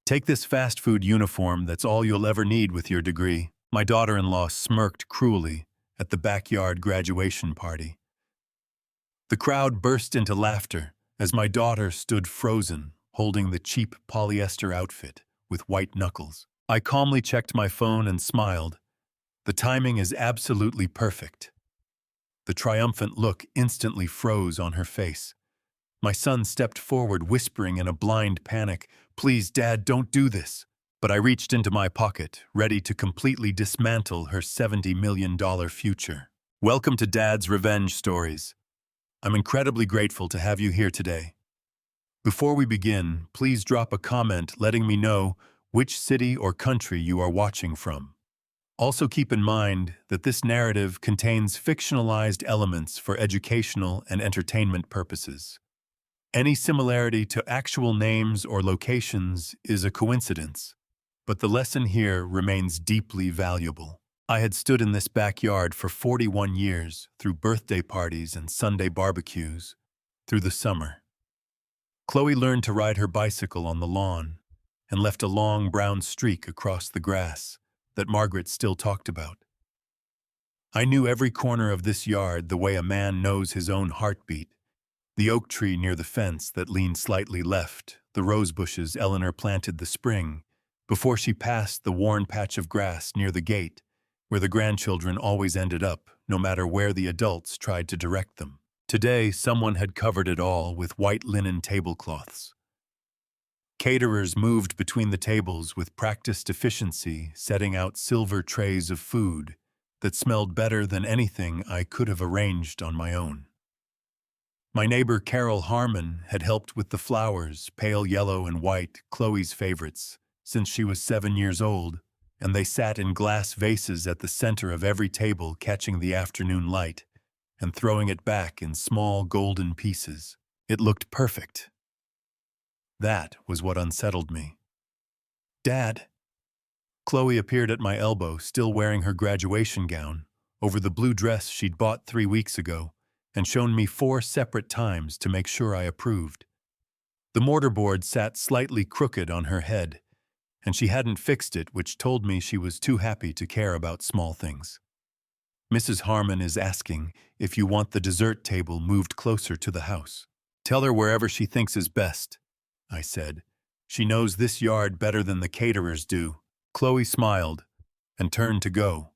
Take this fast food uniform, that's all you'll ever need with your degree. My daughter-in-law smirked cruelly at the backyard graduation party. The crowd burst into laughter as my daughter stood frozen, holding the cheap polyester outfit with white knuckles. I calmly checked my phone and smiled. The timing is absolutely perfect. The triumphant look instantly froze on her face. My son stepped forward, whispering in a blind panic, "Please, Dad, don't do this." But I reached into my pocket, ready to completely dismantle her $70 million future. Welcome to Dad's Revenge Stories. I'm incredibly grateful to have you here today. Before we begin, please drop a comment letting me know which city or country you are watching from. Also keep in mind that this narrative contains fictionalized elements for educational and entertainment purposes. Any similarity to actual names or locations is a coincidence, but the lesson here remains deeply valuable. I had stood in this backyard for 41 years, through birthday parties and Sunday barbecues, through the summer. Chloe learned to ride her bicycle on the lawn and left a long brown streak across the grass that Margaret still talked about. I knew every corner of this yard the way a man knows his own heartbeat. The oak tree near the fence that leaned slightly left, the rose bushes Eleanor planted the spring, before she passed the worn patch of grass near the gate, where the grandchildren always ended up, no matter where the adults tried to direct them. Today, someone had covered it all with white linen tablecloths. Caterers moved between the tables with practiced efficiency, setting out silver trays of food that smelled better than anything I could have arranged on my own. My neighbor Carol Harmon had helped with the flowers, pale yellow and white, Chloe's favorites, since she was 7 years old, and they sat in glass vases at the center of every table, catching the afternoon light and throwing it back in small golden pieces. It looked perfect. That was what unsettled me. "Dad." Chloe appeared at my elbow, still wearing her graduation gown, over the blue dress she'd bought 3 weeks ago, and shown me 4 separate times to make sure I approved. The mortarboard sat slightly crooked on her head, and she hadn't fixed it, which told me she was too happy to care about small things. "Mrs. Harmon is asking if you want the dessert table moved closer to the house. Tell her wherever she thinks is best," I said. "She knows this yard better than the caterers do." Chloe smiled and turned to go,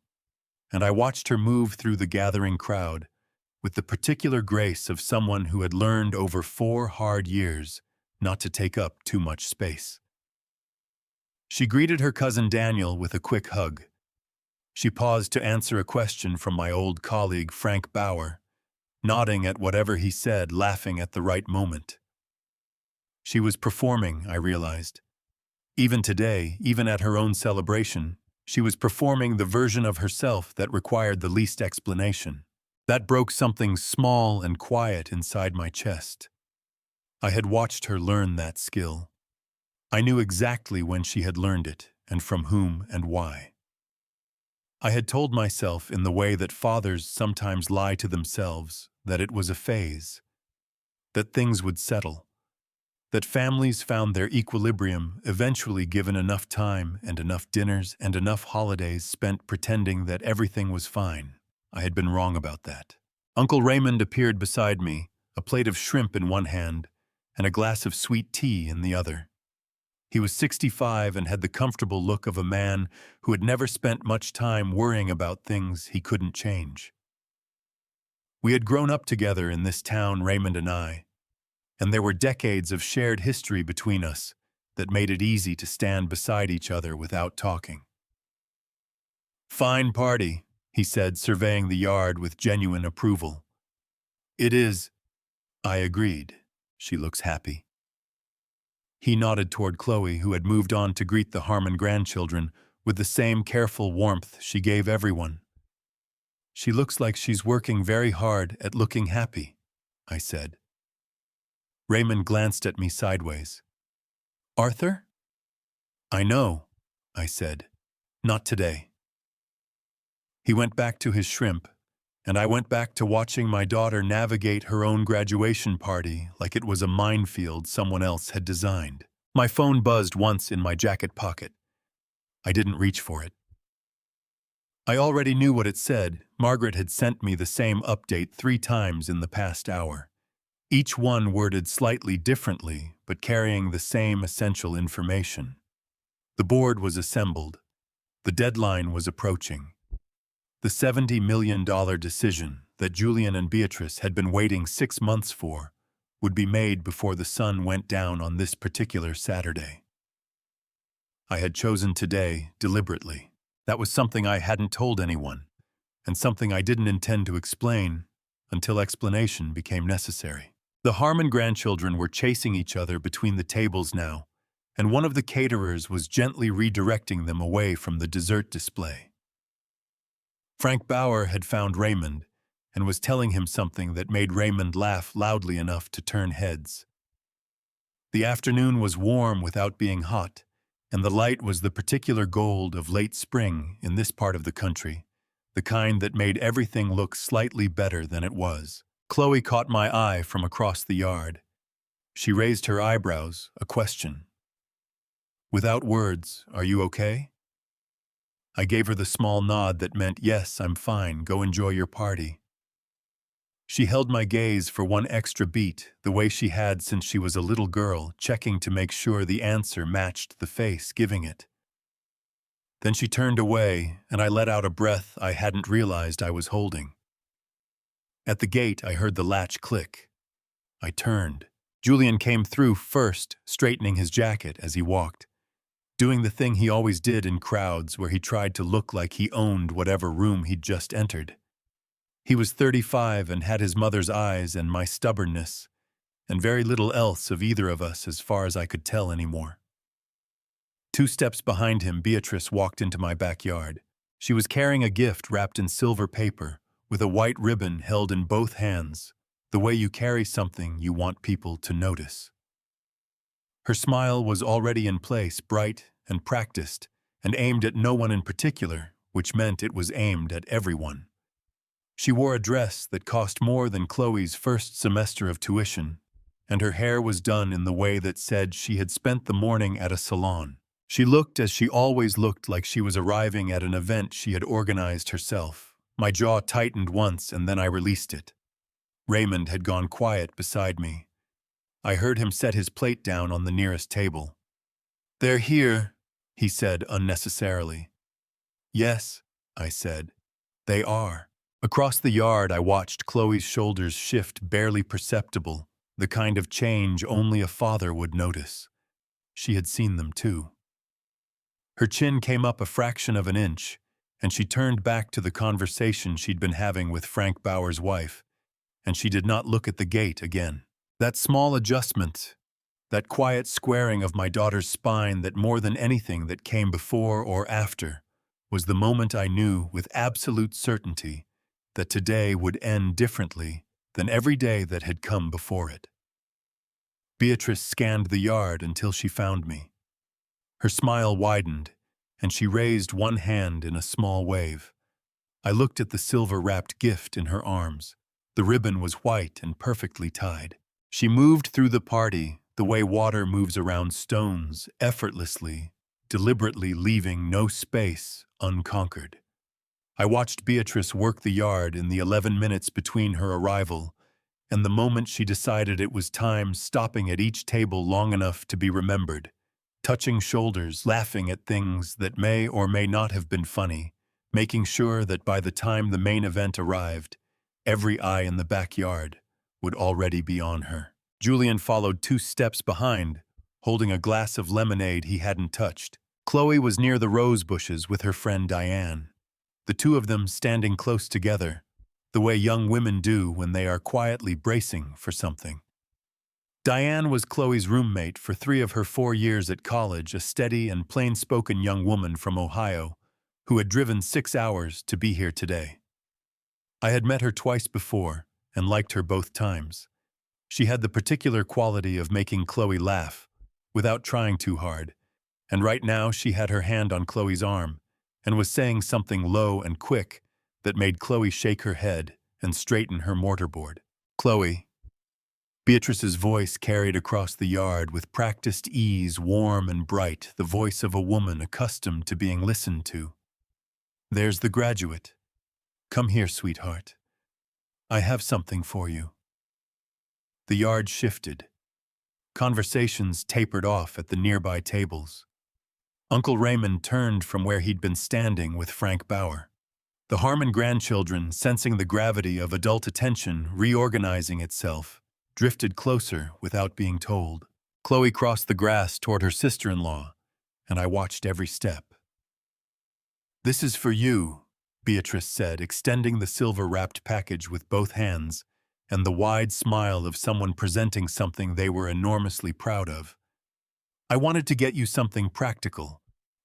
and I watched her move through the gathering crowd with the particular grace of someone who had learned over 4 hard years not to take up too much space. She greeted her cousin Daniel with a quick hug. She paused to answer a question from my old colleague Frank Bauer, nodding at whatever he said, laughing at the right moment. She was performing, I realized. Even today, even at her own celebration, she was performing the version of herself that required the least explanation. That broke something small and quiet inside my chest. I had watched her learn that skill. I knew exactly when she had learned it, and from whom and why. I had told myself, in the way that fathers sometimes lie to themselves, that it was a phase, that things would settle, that families found their equilibrium eventually given enough time and enough dinners and enough holidays spent pretending that everything was fine. I had been wrong about that. Uncle Raymond appeared beside me, a plate of shrimp in one hand and a glass of sweet tea in the other. He was 65 and had the comfortable look of a man who had never spent much time worrying about things he couldn't change. We had grown up together in this town, Raymond and I, and there were decades of shared history between us that made it easy to stand beside each other without talking. "Fine party," he said, surveying the yard with genuine approval. "It is," I agreed. "She looks happy." He nodded toward Chloe, who had moved on to greet the Harmon grandchildren with the same careful warmth she gave everyone. "She looks like she's working very hard at looking happy," I said. Raymond glanced at me sideways. "Arthur?" "I know," I said. "Not today." He went back to his shrimp, and I went back to watching my daughter navigate her own graduation party like it was a minefield someone else had designed. My phone buzzed once in my jacket pocket. I didn't reach for it. I already knew what it said. Margaret had sent me the same update 3 times in the past hour, each one worded slightly differently, but carrying the same essential information. The board was assembled. The deadline was approaching. The $70 million decision that Julian and Beatrice had been waiting 6 months for would be made before the sun went down on this particular Saturday. I had chosen today deliberately. That was something I hadn't told anyone, and something I didn't intend to explain until explanation became necessary. The Harmon grandchildren were chasing each other between the tables now, and one of the caterers was gently redirecting them away from the dessert display. Frank Bauer had found Raymond and was telling him something that made Raymond laugh loudly enough to turn heads. The afternoon was warm without being hot, and the light was the particular gold of late spring in this part of the country, the kind that made everything look slightly better than it was. Chloe caught my eye from across the yard. She raised her eyebrows, a question. Without words, "Are you okay?" I gave her the small nod that meant, "Yes, I'm fine, go enjoy your party." She held my gaze for one extra beat, the way she had since she was a little girl, checking to make sure the answer matched the face giving it. Then she turned away, and I let out a breath I hadn't realized I was holding. At the gate, I heard the latch click. I turned. Julian came through first, straightening his jacket as he walked, doing the thing he always did in crowds where he tried to look like he owned whatever room he'd just entered. He was 35 and had his mother's eyes and my stubbornness, and very little else of either of us as far as I could tell anymore. 2 steps behind him, Beatrice walked into my backyard. She was carrying a gift wrapped in silver paper, with a white ribbon held in both hands, the way you carry something you want people to notice. Her smile was already in place, bright and practiced, and aimed at no one in particular, which meant it was aimed at everyone. She wore a dress that cost more than Chloe's first semester of tuition, and her hair was done in the way that said she had spent the morning at a salon. She looked as she always looked, like she was arriving at an event she had organized herself. My jaw tightened once, and then I released it. Raymond had gone quiet beside me. I heard him set his plate down on the nearest table. "They're here," he said unnecessarily. "Yes," I said, "they are." Across the yard, I watched Chloe's shoulders shift, barely perceptible, the kind of change only a father would notice. She had seen them too. Her chin came up a fraction of an inch, and she turned back to the conversation she'd been having with Frank Bauer's wife, and she did not look at the gate again. That small adjustment, that quiet squaring of my daughter's spine that more than anything that came before or after, was the moment I knew with absolute certainty that today would end differently than every day that had come before it. Beatrice scanned the yard until she found me. Her smile widened, and she raised one hand in a small wave. I looked at the silver-wrapped gift in her arms. The ribbon was white and perfectly tied. She moved through the party the way water moves around stones, effortlessly, deliberately leaving no space unconquered. I watched Beatrice work the yard in the 11 minutes between her arrival and the moment she decided it was time, stopping at each table long enough to be remembered, touching shoulders, laughing at things that may or may not have been funny, making sure that by the time the main event arrived, every eye in the backyard would already be on her. Julian followed 2 steps behind, holding a glass of lemonade he hadn't touched. Chloe was near the rose bushes with her friend Diane, the 2 of them standing close together, the way young women do when they are quietly bracing for something. Diane was Chloe's roommate for 3 of her 4 years at college, a steady and plain-spoken young woman from Ohio who had driven 6 hours to be here today. I had met her twice before and liked her both times. She had the particular quality of making Chloe laugh without trying too hard, and right now she had her hand on Chloe's arm and was saying something low and quick that made Chloe shake her head and straighten her mortarboard. "Chloe," Beatrice's voice carried across the yard with practiced ease, warm and bright, the voice of a woman accustomed to being listened to. "There's the graduate. Come here, sweetheart. I have something for you." The yard shifted. Conversations tapered off at the nearby tables. Uncle Raymond turned from where he'd been standing with Frank Bauer. The Harmon grandchildren, sensing the gravity of adult attention reorganizing itself, drifted closer without being told. Chloe crossed the grass toward her sister-in-law, and I watched every step. "This is for you," Beatrice said, extending the silver-wrapped package with both hands, and the wide smile of someone presenting something they were enormously proud of. "I wanted to get you something practical,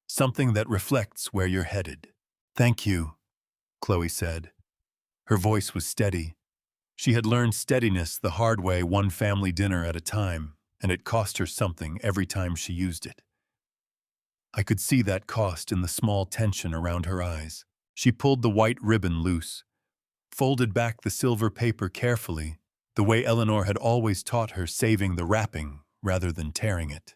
something that reflects where you're headed." "Thank you," Chloe said. Her voice was steady. She had learned steadiness the hard way, one family dinner at a time, and it cost her something every time she used it. I could see that cost in the small tension around her eyes. She pulled the white ribbon loose, folded back the silver paper carefully, the way Eleanor had always taught her, saving the wrapping rather than tearing it.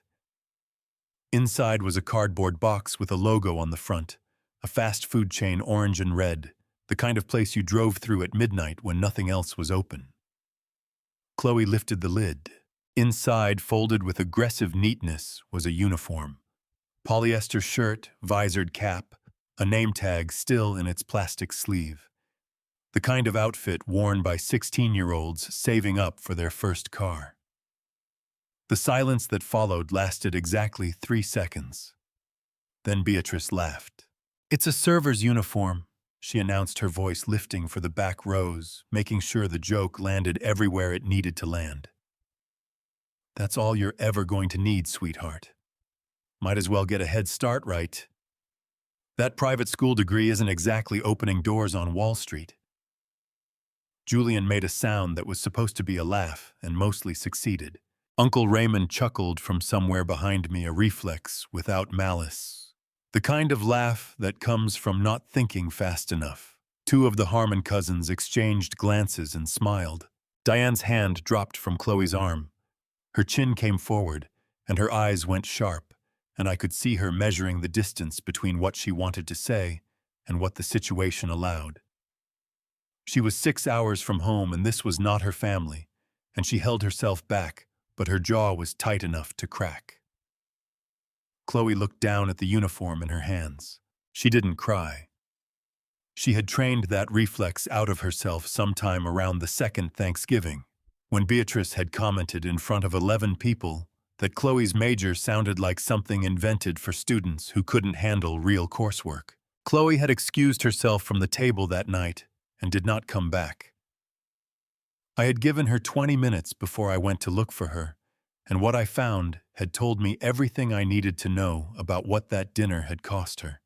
Inside was a cardboard box with a logo on the front, a fast food chain, orange and red, the kind of place you drove through at midnight when nothing else was open. Chloe lifted the lid. Inside, folded with aggressive neatness, was a uniform. Polyester shirt, visored cap, a name tag still in its plastic sleeve. The kind of outfit worn by 16-year-olds saving up for their first car. The silence that followed lasted exactly 3 seconds. Then Beatrice laughed. "It's a server's uniform," she announced, her voice lifting for the back rows, making sure the joke landed everywhere it needed to land. "That's all you're ever going to need, sweetheart. Might as well get a head start, right? That private school degree isn't exactly opening doors on Wall Street." Julian made a sound that was supposed to be a laugh and mostly succeeded. Uncle Raymond chuckled from somewhere behind me, a reflex without malice. The kind of laugh that comes from not thinking fast enough. Two of the Harmon cousins exchanged glances and smiled. Diane's hand dropped from Chloe's arm. Her chin came forward, and her eyes went sharp, and I could see her measuring the distance between what she wanted to say and what the situation allowed. She was 6 hours from home, and this was not her family, and she held herself back, but her jaw was tight enough to crack. Chloe looked down at the uniform in her hands. She didn't cry. She had trained that reflex out of herself sometime around the second Thanksgiving, when Beatrice had commented in front of 11 people that Chloe's major sounded like something invented for students who couldn't handle real coursework. Chloe had excused herself from the table that night and did not come back. I had given her 20 minutes before I went to look for her, and what I found had told me everything I needed to know about what that dinner had cost her.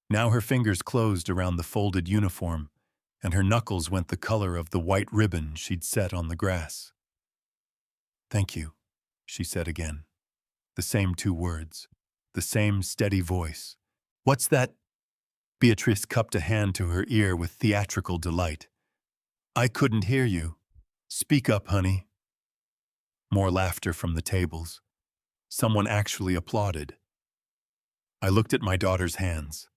Now her fingers closed around the folded uniform, and her knuckles went the color of the white ribbon she'd set on the grass. "Thank you," she said again. The same 2 words, the same steady voice. "What's that?" Beatrice cupped a hand to her ear with theatrical delight. "I couldn't hear you. Speak up, honey." More laughter from the tables. Someone actually applauded. I looked at my daughter's hands.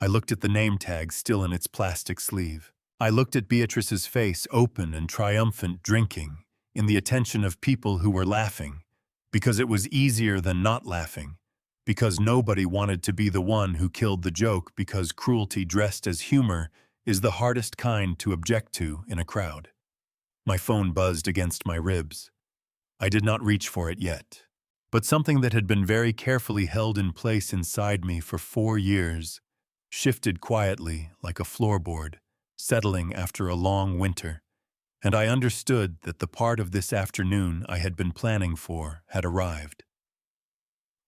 I looked at the name tag still in its plastic sleeve. I looked at Beatrice's face, open and triumphant, drinking, in the attention of people who were laughing, because it was easier than not laughing, because nobody wanted to be the one who killed the joke, because cruelty dressed as humor is the hardest kind to object to in a crowd. My phone buzzed against my ribs. I did not reach for it yet, but something that had been very carefully held in place inside me for 4 years shifted quietly like a floorboard, settling after a long winter, and I understood that the part of this afternoon I had been planning for had arrived.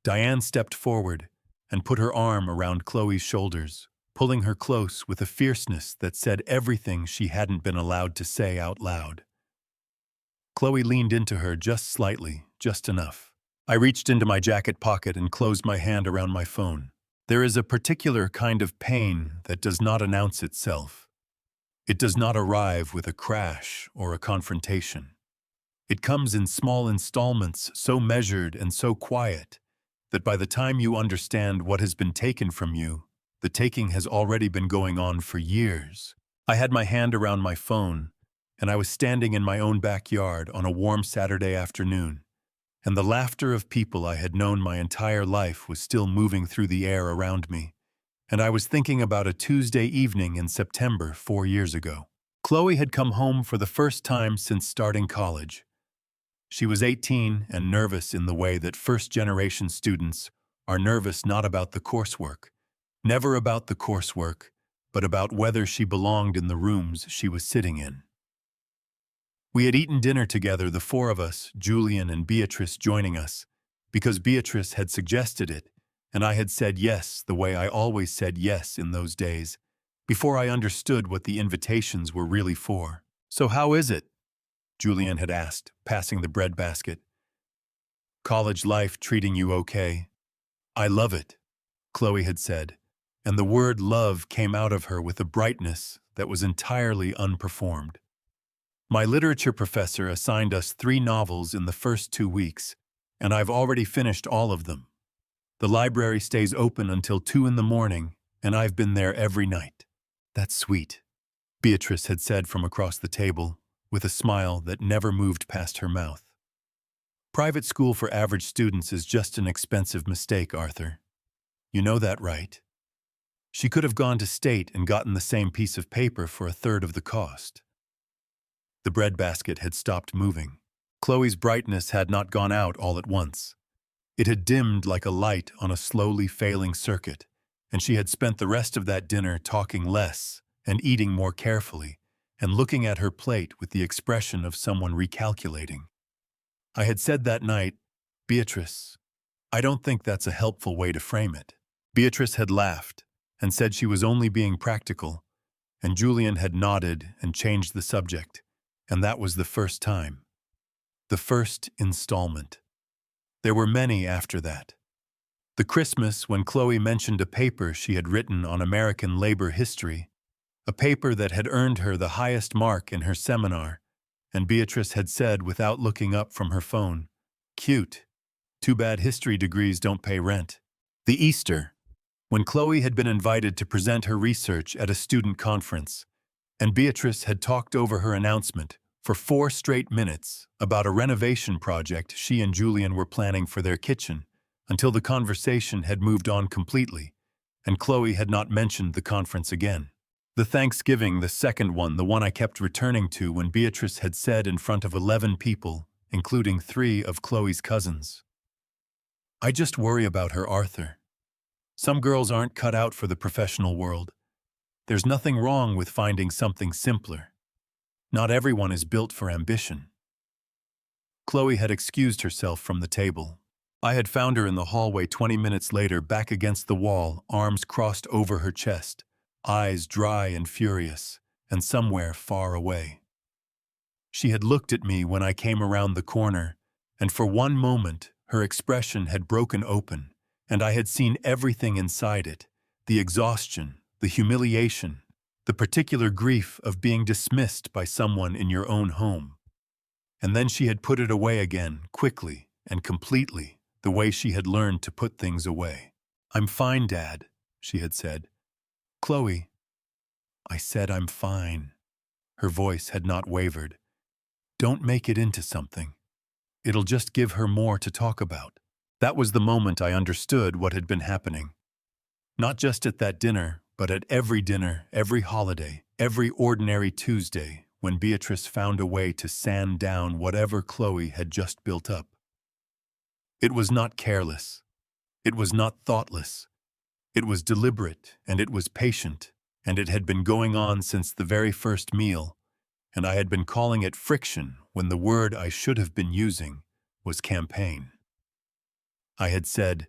Diane stepped forward and put her arm around Chloe's shoulders, pulling her close with a fierceness that said everything she hadn't been allowed to say out loud. Chloe leaned into her just slightly, just enough. I reached into my jacket pocket and closed my hand around my phone. There is a particular kind of pain that does not announce itself. It does not arrive with a crash or a confrontation. It comes in small installments, so measured and so quiet, that by the time you understand what has been taken from you, the taking has already been going on for years. I had my hand around my phone, and I was standing in my own backyard on a warm Saturday afternoon, and the laughter of people I had known my entire life was still moving through the air around me, and I was thinking about a Tuesday evening in September 4 years ago. Chloe had come home for the first time since starting college. She was 18 and nervous in the way that first-generation students are nervous not about the coursework, never about the coursework, but about whether she belonged in the rooms she was sitting in. We had eaten dinner together, the four of us, Julian and Beatrice joining us, because Beatrice had suggested it, and I had said yes the way I always said yes in those days, before I understood what the invitations were really for. "So how is it?" Julian had asked, passing the bread basket. "College life treating you okay?" "I love it," Chloe had said, and the word love came out of her with a brightness that was entirely unperformed. "My literature professor assigned us 3 novels in the first 2 weeks, and I've already finished all of them. The library stays open until 2 in the morning, and I've been there every night." "That's sweet," Beatrice had said from across the table, with a smile that never moved past her mouth. "Private school for average students is just an expensive mistake, Arthur. You know that, right? She could have gone to state and gotten the same piece of paper for a third of the cost." The breadbasket had stopped moving. Chloe's brightness had not gone out all at once. It had dimmed like a light on a slowly failing circuit, and she had spent the rest of that dinner talking less and eating more carefully, and looking at her plate with the expression of someone recalculating. I had said that night, "Beatrice, I don't think that's a helpful way to frame it." Beatrice had laughed and said she was only being practical, and Julian had nodded and changed the subject, and that was the first time. The first installment. There were many after that. The Christmas when Chloe mentioned a paper she had written on American labor history, a paper that had earned her the highest mark in her seminar, and Beatrice had said without looking up from her phone, "Cute. Too bad history degrees don't pay rent." The Easter, when Chloe had been invited to present her research at a student conference, and Beatrice had talked over her announcement for 4 straight minutes about a renovation project she and Julian were planning for their kitchen, until the conversation had moved on completely, and Chloe had not mentioned the conference again. The Thanksgiving, the second one, the one I kept returning to when Beatrice had said in front of 11 people, including 3 of Chloe's cousins, "I just worry about her, Arthur. Some girls aren't cut out for the professional world. There's nothing wrong with finding something simpler. Not everyone is built for ambition." Chloe had excused herself from the table. I had found her in the hallway 20 minutes later, back against the wall, arms crossed over her chest, eyes dry and furious, and somewhere far away. She had looked at me when I came around the corner, and for one moment her expression had broken open, and I had seen everything inside it, the exhaustion, the humiliation, the particular grief of being dismissed by someone in your own home. And then she had put it away again, quickly and completely, the way she had learned to put things away. "I'm fine, Dad," she had said. "Chloe." I said, "I'm fine." Her voice had not wavered. "Don't make it into something. It'll just give her more to talk about." That was the moment I understood what had been happening. Not just at that dinner, but at every dinner, every holiday, every ordinary Tuesday, when Beatrice found a way to sand down whatever Chloe had just built up. It was not careless. It was not thoughtless. It was deliberate, and it was patient, and it had been going on since the very first meal, and I had been calling it friction when the word I should have been using was campaign. I had said,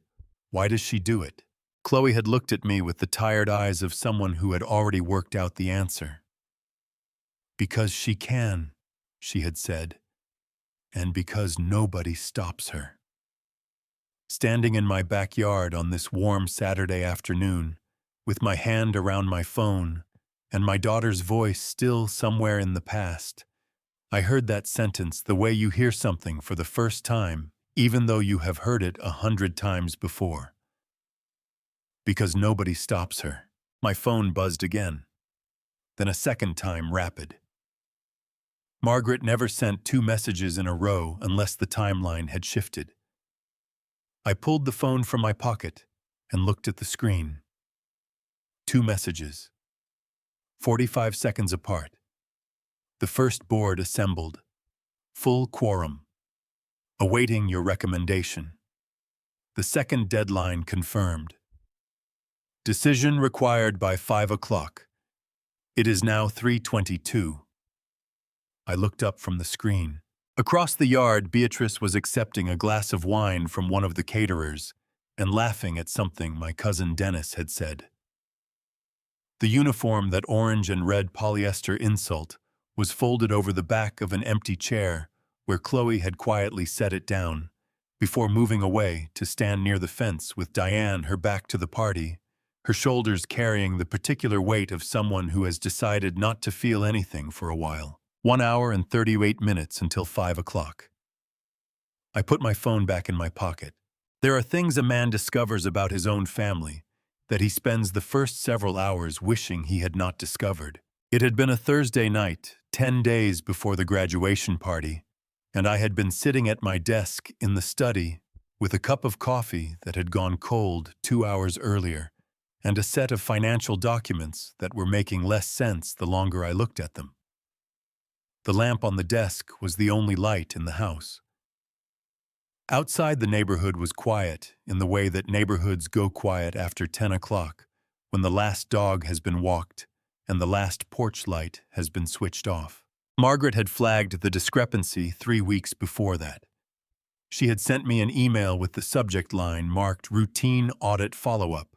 "Why does she do it?" Chloe had looked at me with the tired eyes of someone who had already worked out the answer. "Because she can," she had said, "and because nobody stops her." Standing in my backyard on this warm Saturday afternoon, with my hand around my phone, and my daughter's voice still somewhere in the past, I heard that sentence the way you hear something for the first time, even though you have heard it 100 times before. Because nobody stops her. My phone buzzed again. Then a second time rapid. Margaret never sent 2 messages in a row unless the timeline had shifted. I pulled the phone from my pocket and looked at the screen. 2 messages. 45 seconds apart. The first board assembled. Full quorum. Awaiting your recommendation. The second deadline confirmed. Decision required by 5 o'clock. It is now 3:22. I looked up from the screen. Across the yard, Beatrice was accepting a glass of wine from one of the caterers and laughing at something my cousin Dennis had said. The uniform, that orange and red polyester insult, was folded over the back of an empty chair where Chloe had quietly set it down, before moving away to stand near the fence with Diane, her back to the party, her shoulders carrying the particular weight of someone who has decided not to feel anything for a while. 1 hour and 38 minutes until 5 o'clock. I put my phone back in my pocket. There are things a man discovers about his own family that he spends the first several hours wishing he had not discovered. It had been a Thursday night, 10 days before the graduation party, and I had been sitting at my desk in the study with a cup of coffee that had gone cold 2 hours earlier and a set of financial documents that were making less sense the longer I looked at them. The lamp on the desk was the only light in the house. Outside, the neighborhood was quiet in the way that neighborhoods go quiet after 10 o'clock, when the last dog has been walked and the last porch light has been switched off. Margaret had flagged the discrepancy 3 weeks before that. She had sent me an email with the subject line marked Routine Audit Follow-up,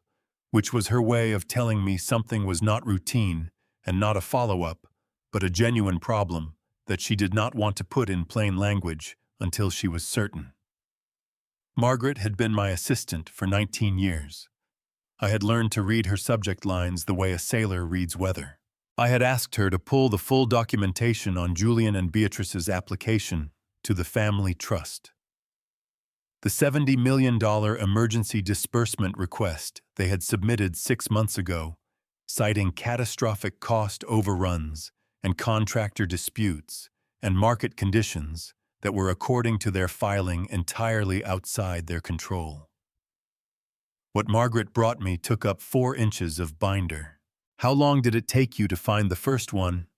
which was her way of telling me something was not routine and not a follow-up, but a genuine problem that she did not want to put in plain language until she was certain. Margaret had been my assistant for 19 years. I had learned to read her subject lines the way a sailor reads weather. I had asked her to pull the full documentation on Julian and Beatrice's application to the family trust. The $70 million emergency disbursement request they had submitted 6 months ago, citing catastrophic cost overruns and contractor disputes and market conditions that were, according to their filing, entirely outside their control. What Margaret brought me took up 4 inches of binder. How long did it take you to find the first one?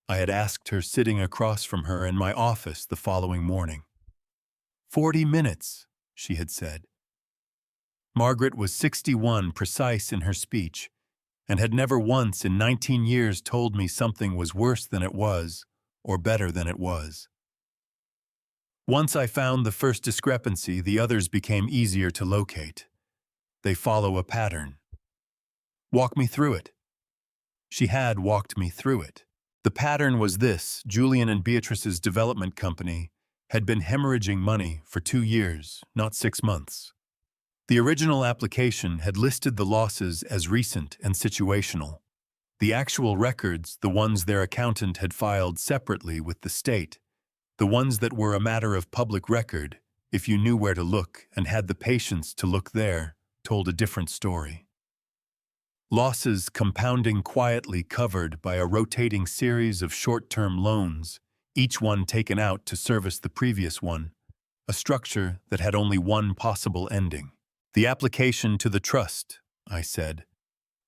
I had asked her, sitting across from her in my office the following morning. 40 minutes, she had said. Margaret was 61, precise in her speech, and had never once in 19 years told me something was worse than it was, or better than it was. Once I found the first discrepancy, the others became easier to locate. They follow a pattern. Walk me through it. She had walked me through it. The pattern was this: Julian and Beatrice's development company had been hemorrhaging money for 2 years, not 6 months. The original application had listed the losses as recent and situational. The actual records, the ones their accountant had filed separately with the state, the ones that were a matter of public record, if you knew where to look and had the patience to look there, told a different story. Losses compounding quietly, covered by a rotating series of short-term loans, each one taken out to service the previous one, a structure that had only one possible ending. The application to the trust, I said.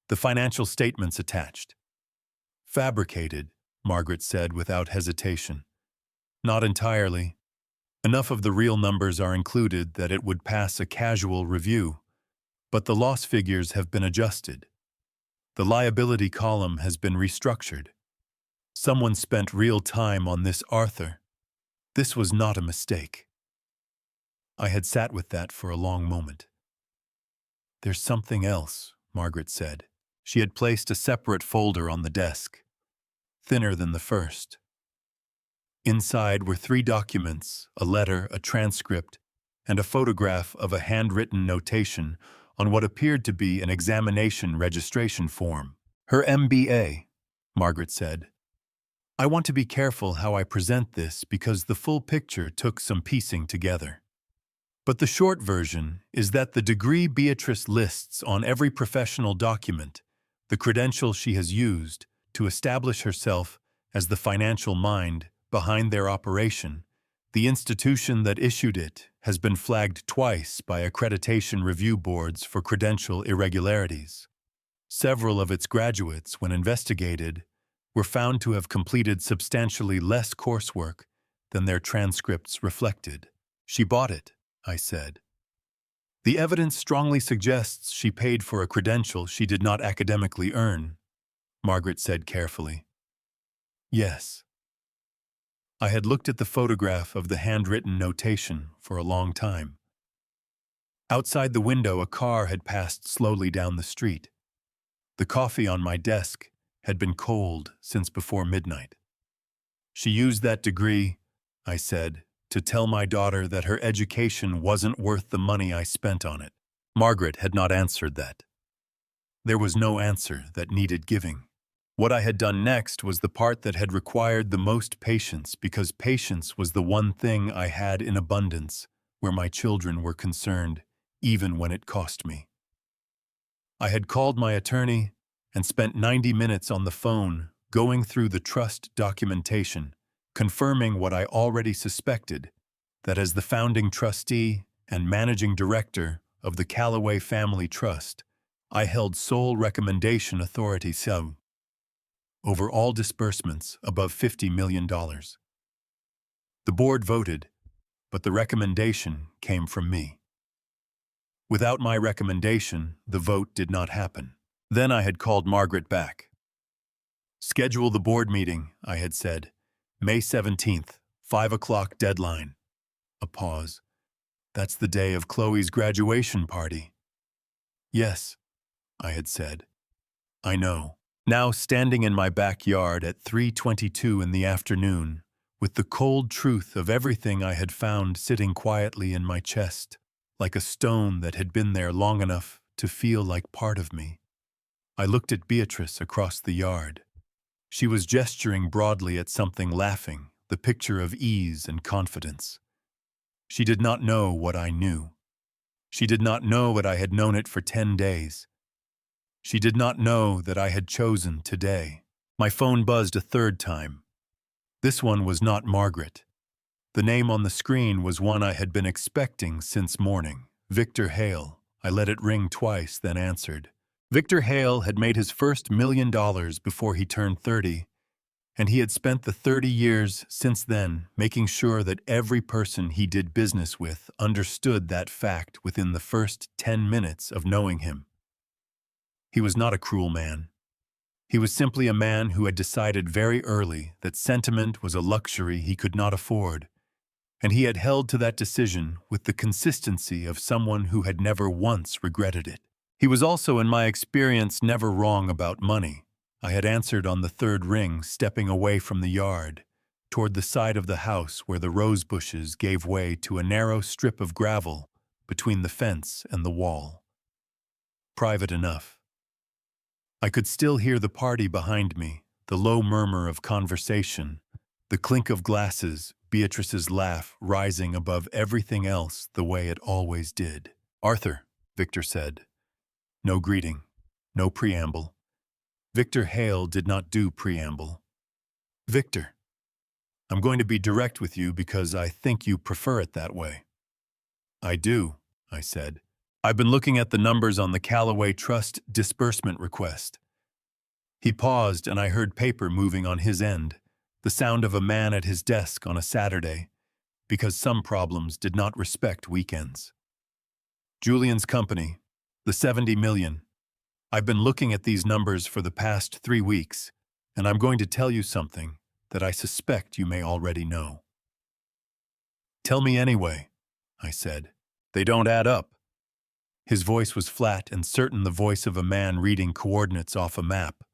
The financial statements attached. Fabricated, Margaret said without hesitation. Not entirely. Enough of the real numbers are included that it would pass a casual review, but the loss figures have been adjusted. The liability column has been restructured. Someone spent real time on this, Arthur. This was not a mistake. I had sat with that for a long moment. There's something else, Margaret said. She had placed a separate folder on the desk, thinner than the first. Inside were 3 documents, a letter, a transcript, and a photograph of a handwritten notation on what appeared to be an examination registration form. Her MBA, Margaret said. I want to be careful how I present this because the full picture took some piecing together. But the short version is that the degree Beatrice lists on every professional document, the credentials she has used to establish herself as the financial mind behind their operation, the institution that issued it has been flagged twice by accreditation review boards for credential irregularities. Several of its graduates, when investigated, were found to have completed substantially less coursework than their transcripts reflected. She bought it, I said. The evidence strongly suggests she paid for a credential she did not academically earn, Margaret said carefully. Yes. I had looked at the photograph of the handwritten notation for a long time. Outside the window, a car had passed slowly down the street. The coffee on my desk had been cold since before midnight. She used that degree, I said, to tell my daughter that her education wasn't worth the money I spent on it. Margaret had not answered that. There was no answer that needed giving. What I had done next was the part that had required the most patience, because patience was the one thing I had in abundance where my children were concerned, even when it cost me. I had called my attorney and spent 90 minutes on the phone going through the trust documentation, confirming what I already suspected, that as the founding trustee and managing director of the Callaway Family Trust, I held sole recommendation authority over all disbursements above $50 million. The board voted, but the recommendation came from me. Without my recommendation, the vote did not happen. Then I had called Margaret back. Schedule the board meeting, I had said. May 17th, 5 o'clock deadline. A pause. That's the day of Chloe's graduation party. Yes, I had said. I know. Now standing in my backyard at 3:22 in the afternoon, with the cold truth of everything I had found sitting quietly in my chest, like a stone that had been there long enough to feel like part of me, I looked at Beatrice across the yard. She was gesturing broadly at something, laughing, the picture of ease and confidence. She did not know what I knew. She did not know that I had known it for 10 days. She did not know that I had chosen today. My phone buzzed a third time. This one was not Margaret. The name on the screen was one I had been expecting since morning. Victor Hale. I let it ring twice, then answered. Victor Hale had made his first $1 million before he turned 30, and he had spent the 30 years since then making sure that every person he did business with understood that fact within the first 10 minutes of knowing him. He was not a cruel man. He was simply a man who had decided very early that sentiment was a luxury he could not afford, and he had held to that decision with the consistency of someone who had never once regretted it. He was also, in my experience, never wrong about money. I had answered on the third ring, stepping away from the yard, toward the side of the house where the rose bushes gave way to a narrow strip of gravel between the fence and the wall. Private enough. I could still hear the party behind me, the low murmur of conversation, the clink of glasses, Beatrice's laugh rising above everything else the way it always did. Arthur, Victor said. No greeting, no preamble. Victor Hale did not do preamble. Victor, I'm going to be direct with you because I think you prefer it that way. I do, I said. I've been looking at the numbers on the Callaway Trust disbursement request. He paused and I heard paper moving on his end, the sound of a man at his desk on a Saturday, because some problems did not respect weekends. Julian's company, the 70 million. I've been looking at these numbers for the past 3 weeks, and I'm going to tell you something that I suspect you may already know. Tell me anyway, I said. They don't add up. His voice was flat and certain, the voice of a man reading coordinates off a map.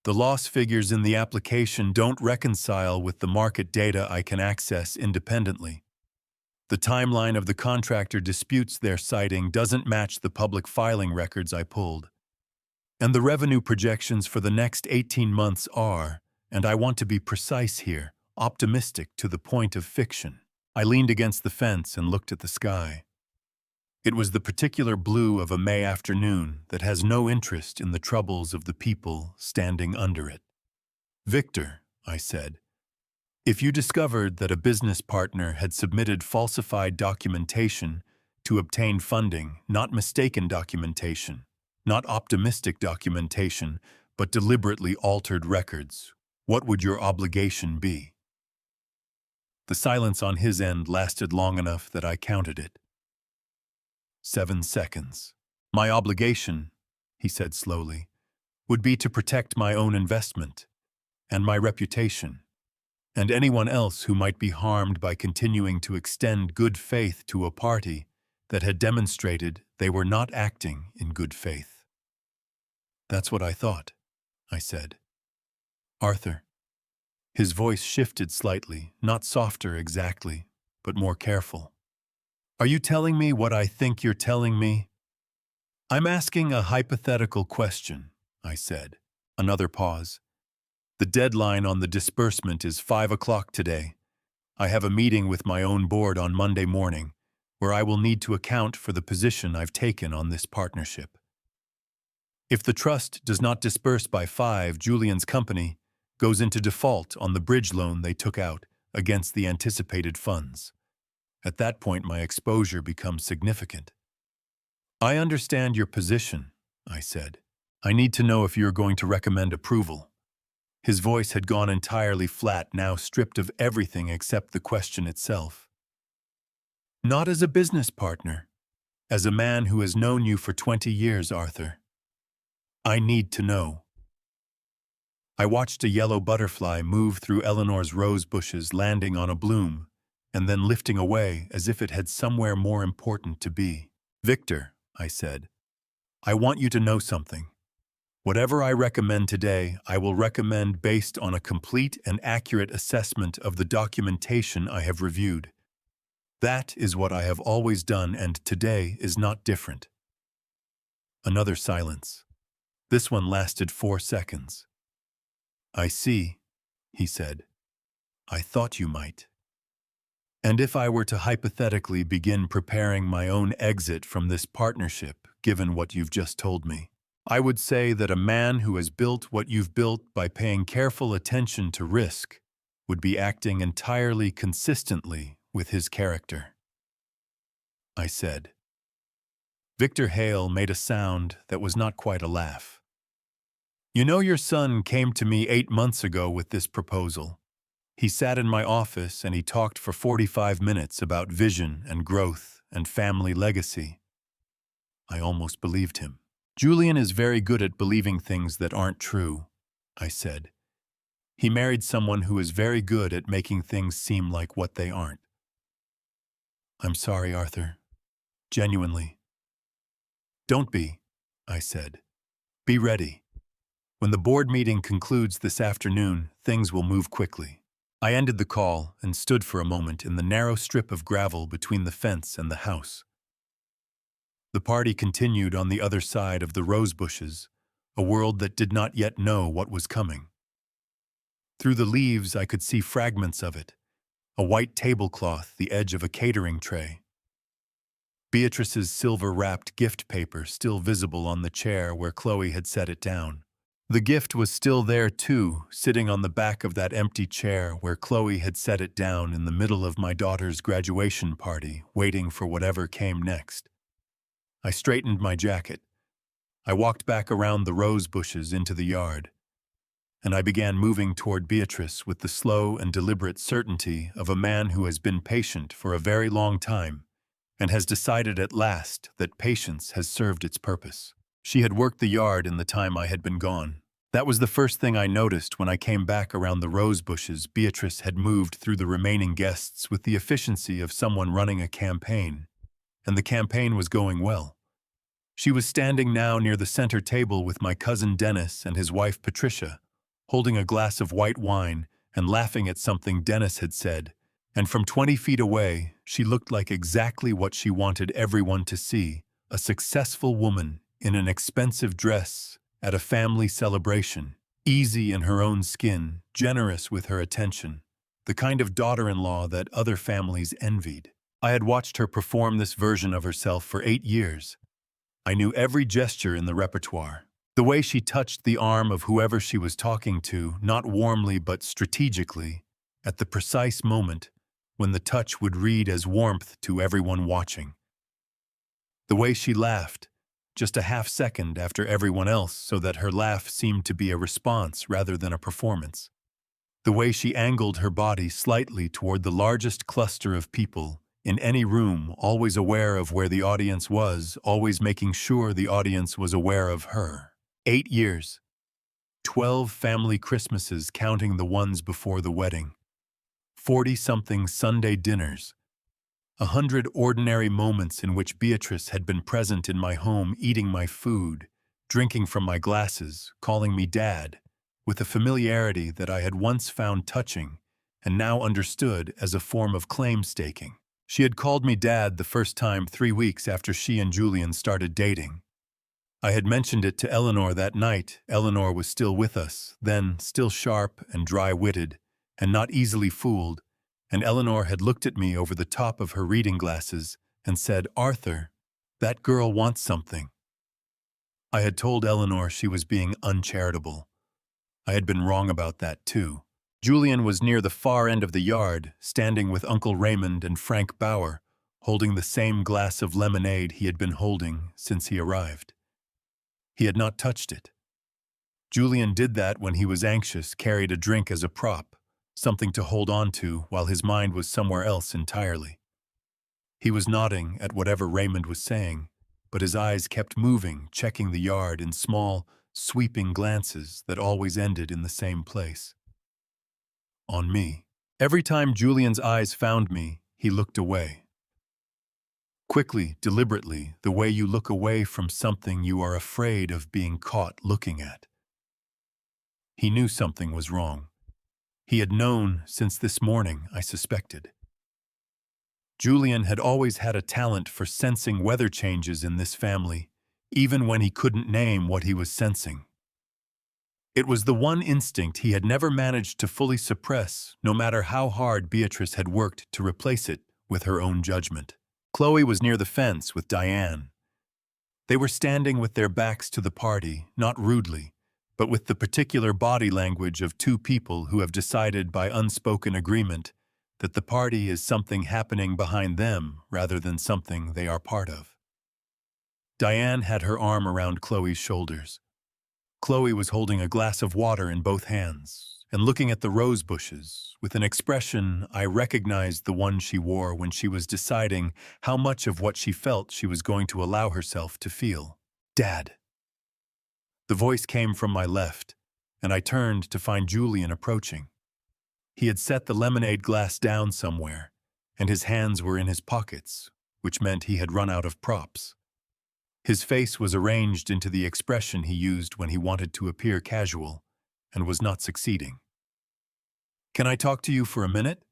The loss figures in the application don't reconcile with the market data I can access independently. The timeline of the contractor disputes they're citing doesn't match the public filing records I pulled. And the revenue projections for the next 18 months are, And I want to be precise here, optimistic to the point of fiction. I leaned against the fence and looked at the sky. It was the particular blue of a May afternoon that has no interest in the troubles of the people standing under it. Victor, I said, if you discovered that a business partner had submitted falsified documentation to obtain funding, not mistaken documentation, not optimistic documentation, but deliberately altered records, what would your obligation be? The silence on his end lasted long enough that I counted it. 7 seconds. My obligation, he said slowly, would be to protect my own investment and my reputation, and anyone else who might be harmed by continuing to extend good faith to a party that had demonstrated they were not acting in good faith. That's what I thought, I said. Arthur. His voice shifted slightly, not softer exactly, but more careful. Are you telling me what I think you're telling me? I'm asking a hypothetical question, I said. Another pause. The deadline on the disbursement is 5 o'clock today. I have a meeting with my own board on Monday morning, where I will need to account for the position I've taken on this partnership. If the trust does not disburse by 5, Julian's company goes into default on the bridge loan they took out against the anticipated funds. At that point, my exposure becomes significant. I understand your position, I said. I need to know if you're going to recommend approval. His voice had gone entirely flat, now stripped of everything except the question itself. Not as a business partner, as a man who has known you for 20 years, Arthur. I need to know. I watched a yellow butterfly move through Eleanor's rose bushes, landing on a bloom, and then lifting away as if it had somewhere more important to be. Victor, I said, I want you to know something. Whatever I recommend today, I will recommend based on a complete and accurate assessment of the documentation I have reviewed. That is what I have always done, and today is not different. Another silence. This one lasted 4 seconds. I see, he said. I thought you might. And if I were to hypothetically begin preparing my own exit from this partnership, given what you've just told me, I would say that a man who has built what you've built by paying careful attention to risk would be acting entirely consistently with his character. I said. Victor Hale made a sound that was not quite a laugh. You know, your son came to me 8 months ago with this proposal. He sat in my office and he talked for 45 minutes about vision and growth and family legacy. I almost believed him. Julian is very good at believing things that aren't true, I said. He married someone who is very good at making things seem like what they aren't. I'm sorry, Arthur. Genuinely. Don't be, I said. Be ready. When the board meeting concludes this afternoon, things will move quickly. I ended the call and stood for a moment in the narrow strip of gravel between the fence and the house. The party continued on the other side of the rose bushes, a world that did not yet know what was coming. Through the leaves I could see fragments of it, a white tablecloth, the edge of a catering tray. Beatrice's silver-wrapped gift paper still visible on the chair where Chloe had set it down. The gift was still there too, sitting on the back of that empty chair where Chloe had set it down in the middle of my daughter's graduation party, waiting for whatever came next. I straightened my jacket. I walked back around the rose bushes into the yard, and I began moving toward Beatrice with the slow and deliberate certainty of a man who has been patient for a very long time and has decided at last that patience has served its purpose. She had worked the yard in the time I had been gone. That was the first thing I noticed when I came back around the rose bushes. Beatrice had moved through the remaining guests with the efficiency of someone running a campaign, and the campaign was going well. She was standing now near the center table with my cousin Dennis and his wife Patricia, holding a glass of white wine and laughing at something Dennis had said, and from 20 feet away, she looked like exactly what she wanted everyone to see, a successful woman in an expensive dress at a family celebration, Easy in her own skin, generous with her attention, the kind of daughter-in-law that other families envied. I had watched her perform this version of herself for 8 years. I knew every gesture in the repertoire. The way she touched the arm of whoever she was talking to, not warmly but strategically, at the precise moment when the touch would read as warmth to everyone watching. The way she laughed, just a half second after everyone else so that her laugh seemed to be a response rather than a performance. The way she angled her body slightly toward the largest cluster of people in any room, always aware of where the audience was, always making sure the audience was aware of her. 8 years. 12 family Christmases counting the ones before the wedding. 40-something Sunday dinners. 100 ordinary moments in which Beatrice had been present in my home, eating my food, drinking from my glasses, calling me Dad, with a familiarity that I had once found touching and now understood as a form of claim staking. She had called me Dad the first time 3 weeks after she and Julian started dating. I had mentioned it to Eleanor that night. Eleanor was still with us, then still sharp and dry-witted, and not easily fooled, and Eleanor had looked at me over the top of her reading glasses and said, "Arthur, that girl wants something." I had told Eleanor she was being uncharitable. I had been wrong about that too. Julian was near the far end of the yard, standing with Uncle Raymond and Frank Bauer, holding the same glass of lemonade he had been holding since he arrived. He had not touched it. Julian did that when he was anxious, carried a drink as a prop, something to hold on to while his mind was somewhere else entirely. He was nodding at whatever Raymond was saying, but his eyes kept moving, checking the yard in small, sweeping glances that always ended in the same place. On me. Every time Julian's eyes found me, he looked away. Quickly, deliberately, the way you look away from something you are afraid of being caught looking at. He knew something was wrong. He had known since this morning, I suspected. Julian had always had a talent for sensing weather changes in this family, even when he couldn't name what he was sensing. It was the one instinct he had never managed to fully suppress, no matter how hard Beatrice had worked to replace it with her own judgment. Chloe was near the fence with Diane. They were standing with their backs to the party, not rudely, but with the particular body language of two people who have decided by unspoken agreement that the party is something happening behind them rather than something they are part of. Diane had her arm around Chloe's shoulders. Chloe was holding a glass of water in both hands and looking at the rose bushes with an expression I recognized the one she wore when she was deciding how much of what she felt she was going to allow herself to feel. "Dad." The voice came from my left, and I turned to find Julian approaching. He had set the lemonade glass down somewhere, and his hands were in his pockets, which meant he had run out of props. His face was arranged into the expression he used when he wanted to appear casual, and was not succeeding. "Can I talk to you for a minute?"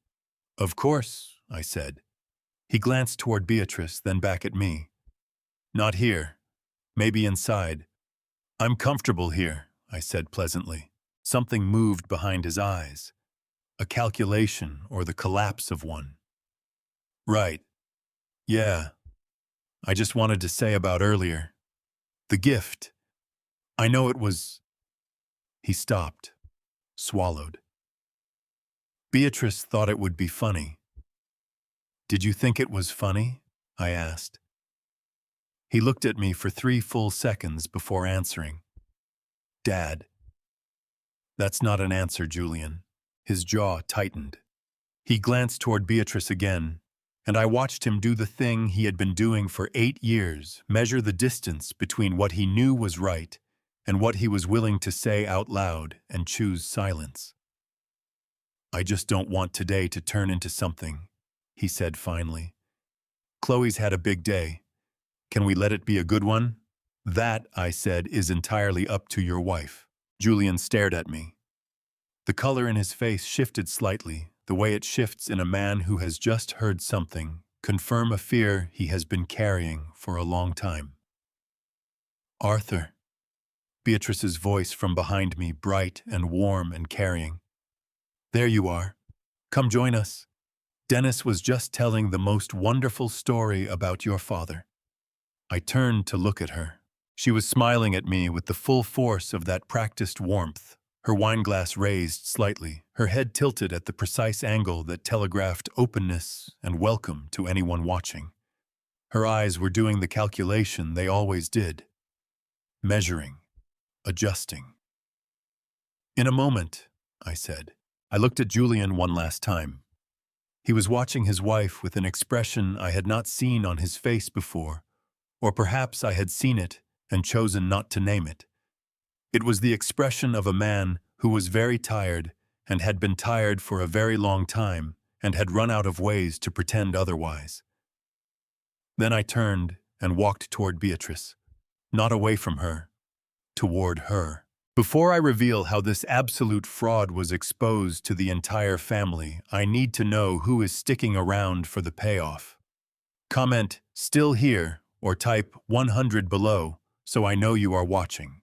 "Of course," I said. He glanced toward Beatrice, then back at me. "Not here. Maybe inside." "I'm comfortable here," I said pleasantly. Something moved behind his eyes. A calculation or the collapse of one. "Right. Yeah. I just wanted to say about earlier. The gift. I know it was—" He stopped, swallowed. "Beatrice thought it would be funny." "Did you think it was funny?" I asked. He looked at me for 3 full seconds before answering. "Dad." "That's not an answer, Julian." His jaw tightened. He glanced toward Beatrice again, and I watched him do the thing he had been doing for 8 years, measure the distance between what he knew was right and what he was willing to say out loud and choose silence. "I just don't want today to turn into something," he said finally. "Chloe's had a big day. Can we let it be a good one?" "That," I said, "is entirely up to your wife." Julian stared at me. The color in his face shifted slightly, the way it shifts in a man who has just heard something confirm a fear he has been carrying for a long time. "Arthur." Beatrice's voice from behind me, bright and warm and carrying. There you are. Come join us. Dennis was just telling the most wonderful story about your father. I turned to look at her. She was smiling at me with the full force of that practiced warmth, her wineglass raised slightly, her head tilted at the precise angle that telegraphed openness and welcome to anyone watching. Her eyes were doing the calculation they always did, measuring, adjusting. In a moment, I said. I looked at Julian one last time. He was watching his wife with an expression I had not seen on his face before, or perhaps I had seen it and chosen not to name it. It was the expression of a man who was very tired and had been tired for a very long time and had run out of ways to pretend otherwise. Then I turned and walked toward Beatrice, not away from her, toward her. Before I reveal how this absolute fraud was exposed to the entire family, I need to know who is sticking around for the payoff. Comment "still here" or type 100 below so I know you are watching.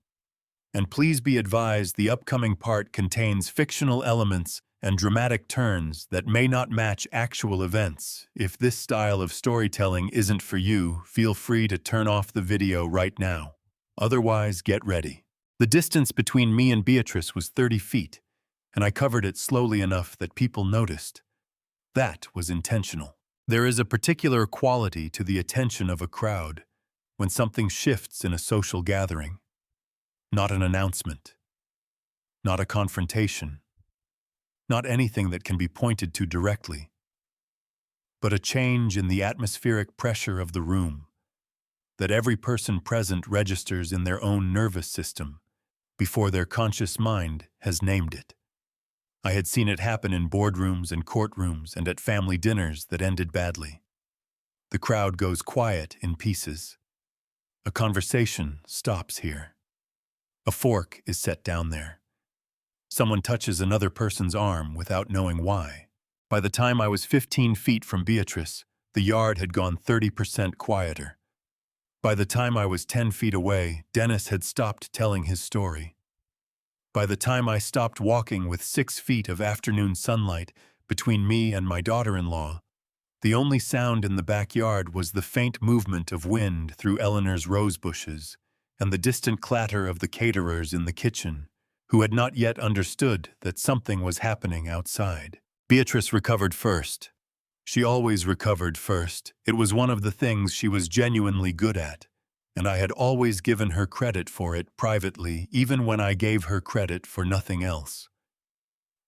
And please be advised the upcoming part contains fictional elements and dramatic turns that may not match actual events. If this style of storytelling isn't for you, feel free to turn off the video right now. Otherwise, get ready. The distance between me and Beatrice was 30 feet, and I covered it slowly enough that people noticed. That was intentional. There is a particular quality to the attention of a crowd when something shifts in a social gathering. Not an announcement. Not a confrontation. Not anything that can be pointed to directly. But a change in the atmospheric pressure of the room that every person present registers in their own nervous system before their conscious mind has named it. I had seen it happen in boardrooms and courtrooms and at family dinners that ended badly. The crowd goes quiet in pieces. A conversation stops here. A fork is set down there. Someone touches another person's arm without knowing why. By the time I was 15 feet from Beatrice, the yard had gone 30% quieter. By the time I was 10 feet away, Dennis had stopped telling his story. By the time I stopped walking with 6 feet of afternoon sunlight between me and my daughter-in-law, the only sound in the backyard was the faint movement of wind through Eleanor's rose bushes and the distant clatter of the caterers in the kitchen, who had not yet understood that something was happening outside. Beatrice recovered first. She always recovered first. It was one of the things she was genuinely good at, and I had always given her credit for it privately, even when I gave her credit for nothing else.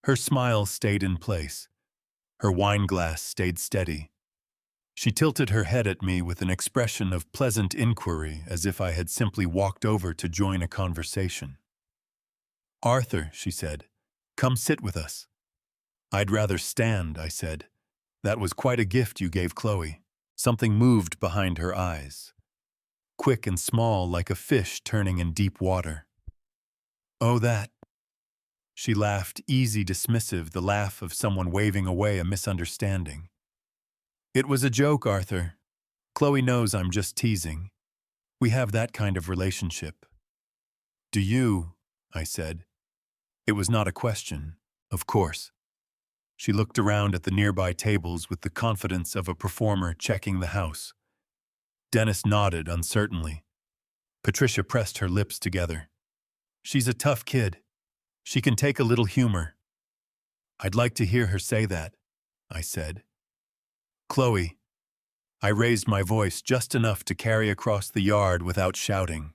Her smile stayed in place. Her wineglass stayed steady. She tilted her head at me with an expression of pleasant inquiry, as if I had simply walked over to join a conversation. "Arthur," she said, "come sit with us." "I'd rather stand," I said. "That was quite a gift you gave Chloe." Something moved behind her eyes, quick and small like a fish turning in deep water. "Oh, that." She laughed, easy, dismissive, the laugh of someone waving away a misunderstanding. "It was a joke, Arthur. Chloe knows I'm just teasing. We have that kind of relationship." "Do you?" I said. It was not a question, of course. She looked around at the nearby tables with the confidence of a performer checking the house. Dennis nodded uncertainly. Patricia pressed her lips together. "She's a tough kid. She can take a little humor." "I'd like to hear her say that," I said. "Chloe." I raised my voice just enough to carry across the yard without shouting.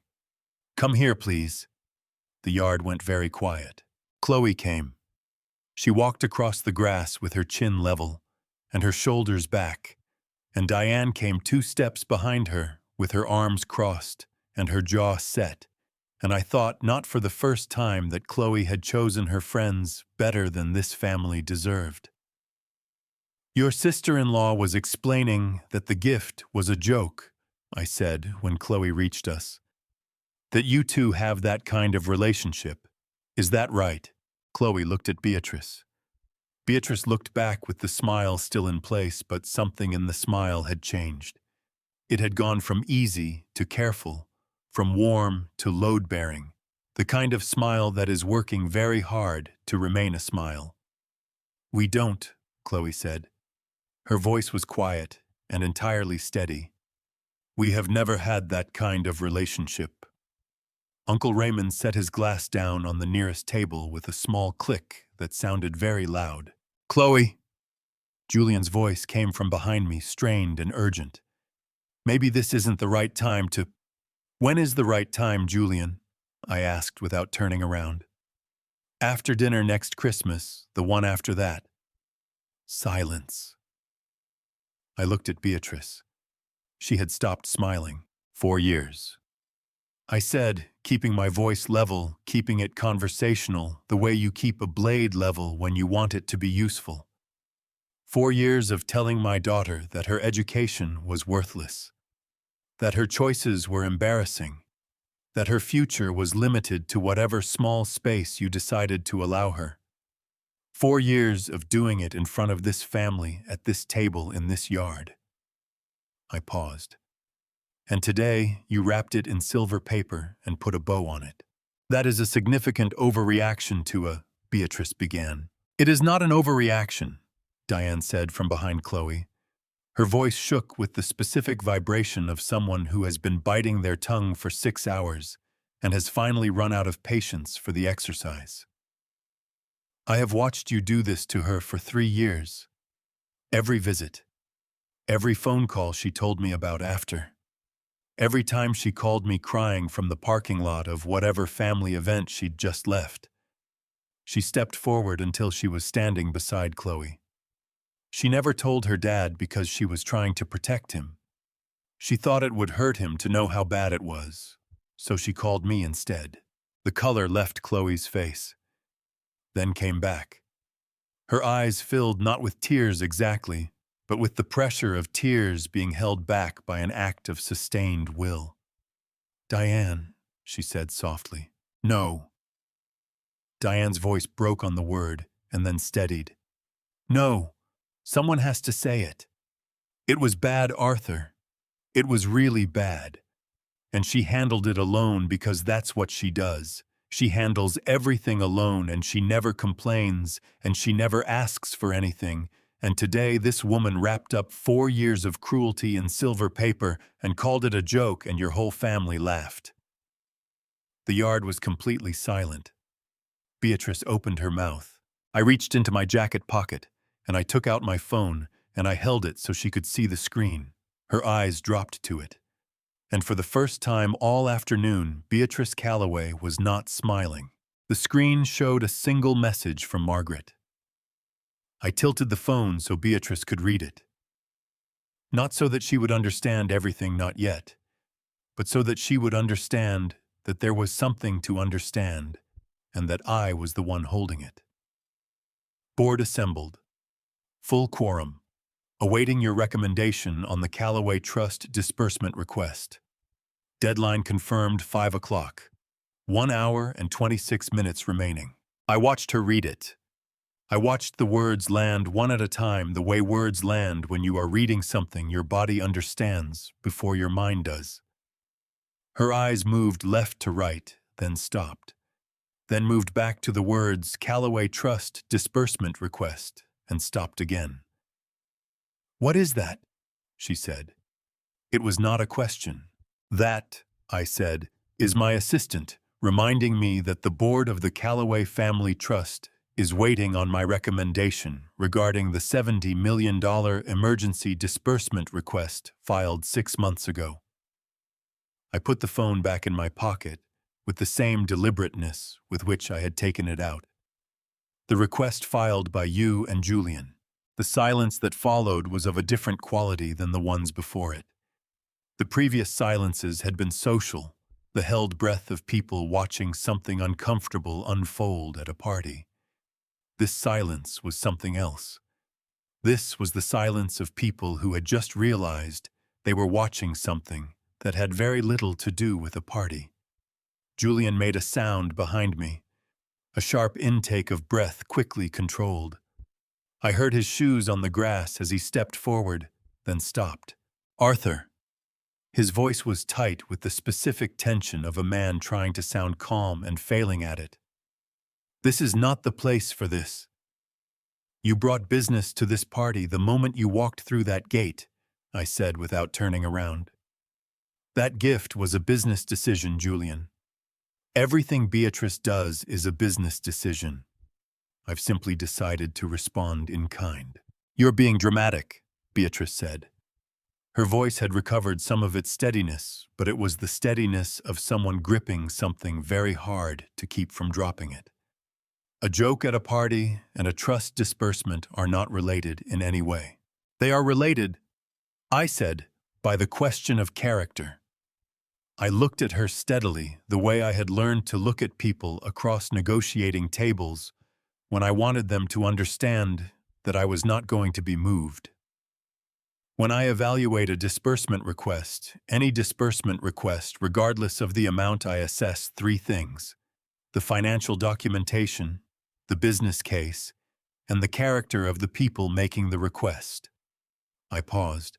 "Come here, please." The yard went very quiet. Chloe came. She walked across the grass with her chin level and her shoulders back, and Diane came 2 steps behind her with her arms crossed and her jaw set, and I thought not for the first time that Chloe had chosen her friends better than this family deserved. "Your sister-in-law was explaining that the gift was a joke," I said when Chloe reached us. "That you two have that kind of relationship. Is that right?" Chloe looked at Beatrice. Beatrice looked back with the smile still in place, but something in the smile had changed. It had gone from easy to careful, from warm to load-bearing. The kind of smile that is working very hard to remain a smile. "We don't," Chloe said. Her voice was quiet and entirely steady. "We have never had that kind of relationship." Uncle Raymond set his glass down on the nearest table with a small click that sounded very loud. "Chloe!" Julian's voice came from behind me, strained and urgent. "Maybe this isn't the right time to—" "When is the right time, Julian?" I asked without turning around. "After dinner next Christmas, the one after that." Silence. I looked at Beatrice. She had stopped smiling. 4 years. I said, keeping my voice level, keeping it conversational, the way you keep a blade level when you want it to be useful. 4 years of telling my daughter that her education was worthless, that her choices were embarrassing, that her future was limited to whatever small space you decided to allow her. 4 years of doing it in front of this family, at this table, in this yard. I paused. "And today, you wrapped it in silver paper and put a bow on it." "That is a significant overreaction to a—" Beatrice began. "It is not an overreaction," Diane said from behind Chloe. Her voice shook with the specific vibration of someone who has been biting their tongue for 6 hours and has finally run out of patience for the exercise. "I have watched you do this to her for 3 years. Every visit. Every phone call she told me about after. Every time she called me crying from the parking lot of whatever family event she'd just left." She stepped forward until she was standing beside Chloe. "She never told her dad because she was trying to protect him. She thought it would hurt him to know how bad it was, so she called me instead." The color left Chloe's face, then came back. Her eyes filled not with tears exactly, but with the pressure of tears being held back by an act of sustained will. "Diane," she said softly. "No." Diane's voice broke on the word and then steadied. "No. Someone has to say it. It was bad, Arthur. It was really bad. And she handled it alone because that's what she does. She handles everything alone and she never complains and she never asks for anything. And today this woman wrapped up 4 years of cruelty in silver paper and called it a joke and your whole family laughed." The yard was completely silent. Beatrice opened her mouth. I reached into my jacket pocket and I took out my phone and I held it so she could see the screen. Her eyes dropped to it. And for the first time all afternoon, Beatrice Calloway was not smiling. The screen showed a single message from Margaret. I tilted the phone so Beatrice could read it. Not so that she would understand everything, not yet, but so that she would understand that there was something to understand and that I was the one holding it. "Board assembled. Full quorum. Awaiting your recommendation on the Callaway Trust disbursement request. Deadline confirmed 5 o'clock. 1 hour and 26 minutes remaining." I watched her read it. I watched the words land one at a time, the way words land when you are reading something your body understands before your mind does. Her eyes moved left to right, then stopped. Then moved back to the words Callaway Trust disbursement request, and stopped again. "What is that?" she said. It was not a question. "That," I said, "is my assistant, reminding me that the board of the Callaway Family Trust is waiting on my recommendation regarding the $70 million emergency disbursement request filed 6 months ago." I put the phone back in my pocket with the same deliberateness with which I had taken it out. "The request filed by you and Julian." The silence that followed was of a different quality than the ones before it. The previous silences had been social, the held breath of people watching something uncomfortable unfold at a party. This silence was something else. This was the silence of people who had just realized they were watching something that had very little to do with a party. Julian made a sound behind me, a sharp intake of breath quickly controlled. I heard his shoes on the grass as he stepped forward, then stopped. "Arthur." His voice was tight with the specific tension of a man trying to sound calm and failing at it. "This is not the place for this. You brought business to this party the moment you walked through that gate," I said without turning around. "That gift was a business decision, Julian. Everything Beatrice does is a business decision. I've simply decided to respond in kind." "You're being dramatic," Beatrice said. Her voice had recovered some of its steadiness, but it was the steadiness of someone gripping something very hard to keep from dropping it. "A joke at a party and a trust disbursement are not related in any way." "They are related," I said, "by the question of character." I looked at her steadily, the way I had learned to look at people across negotiating tables when I wanted them to understand that I was not going to be moved. When I evaluate a disbursement request, any disbursement request, regardless of the amount, I assess three things: the financial documentation, the business case, and the character of the people making the request. I paused.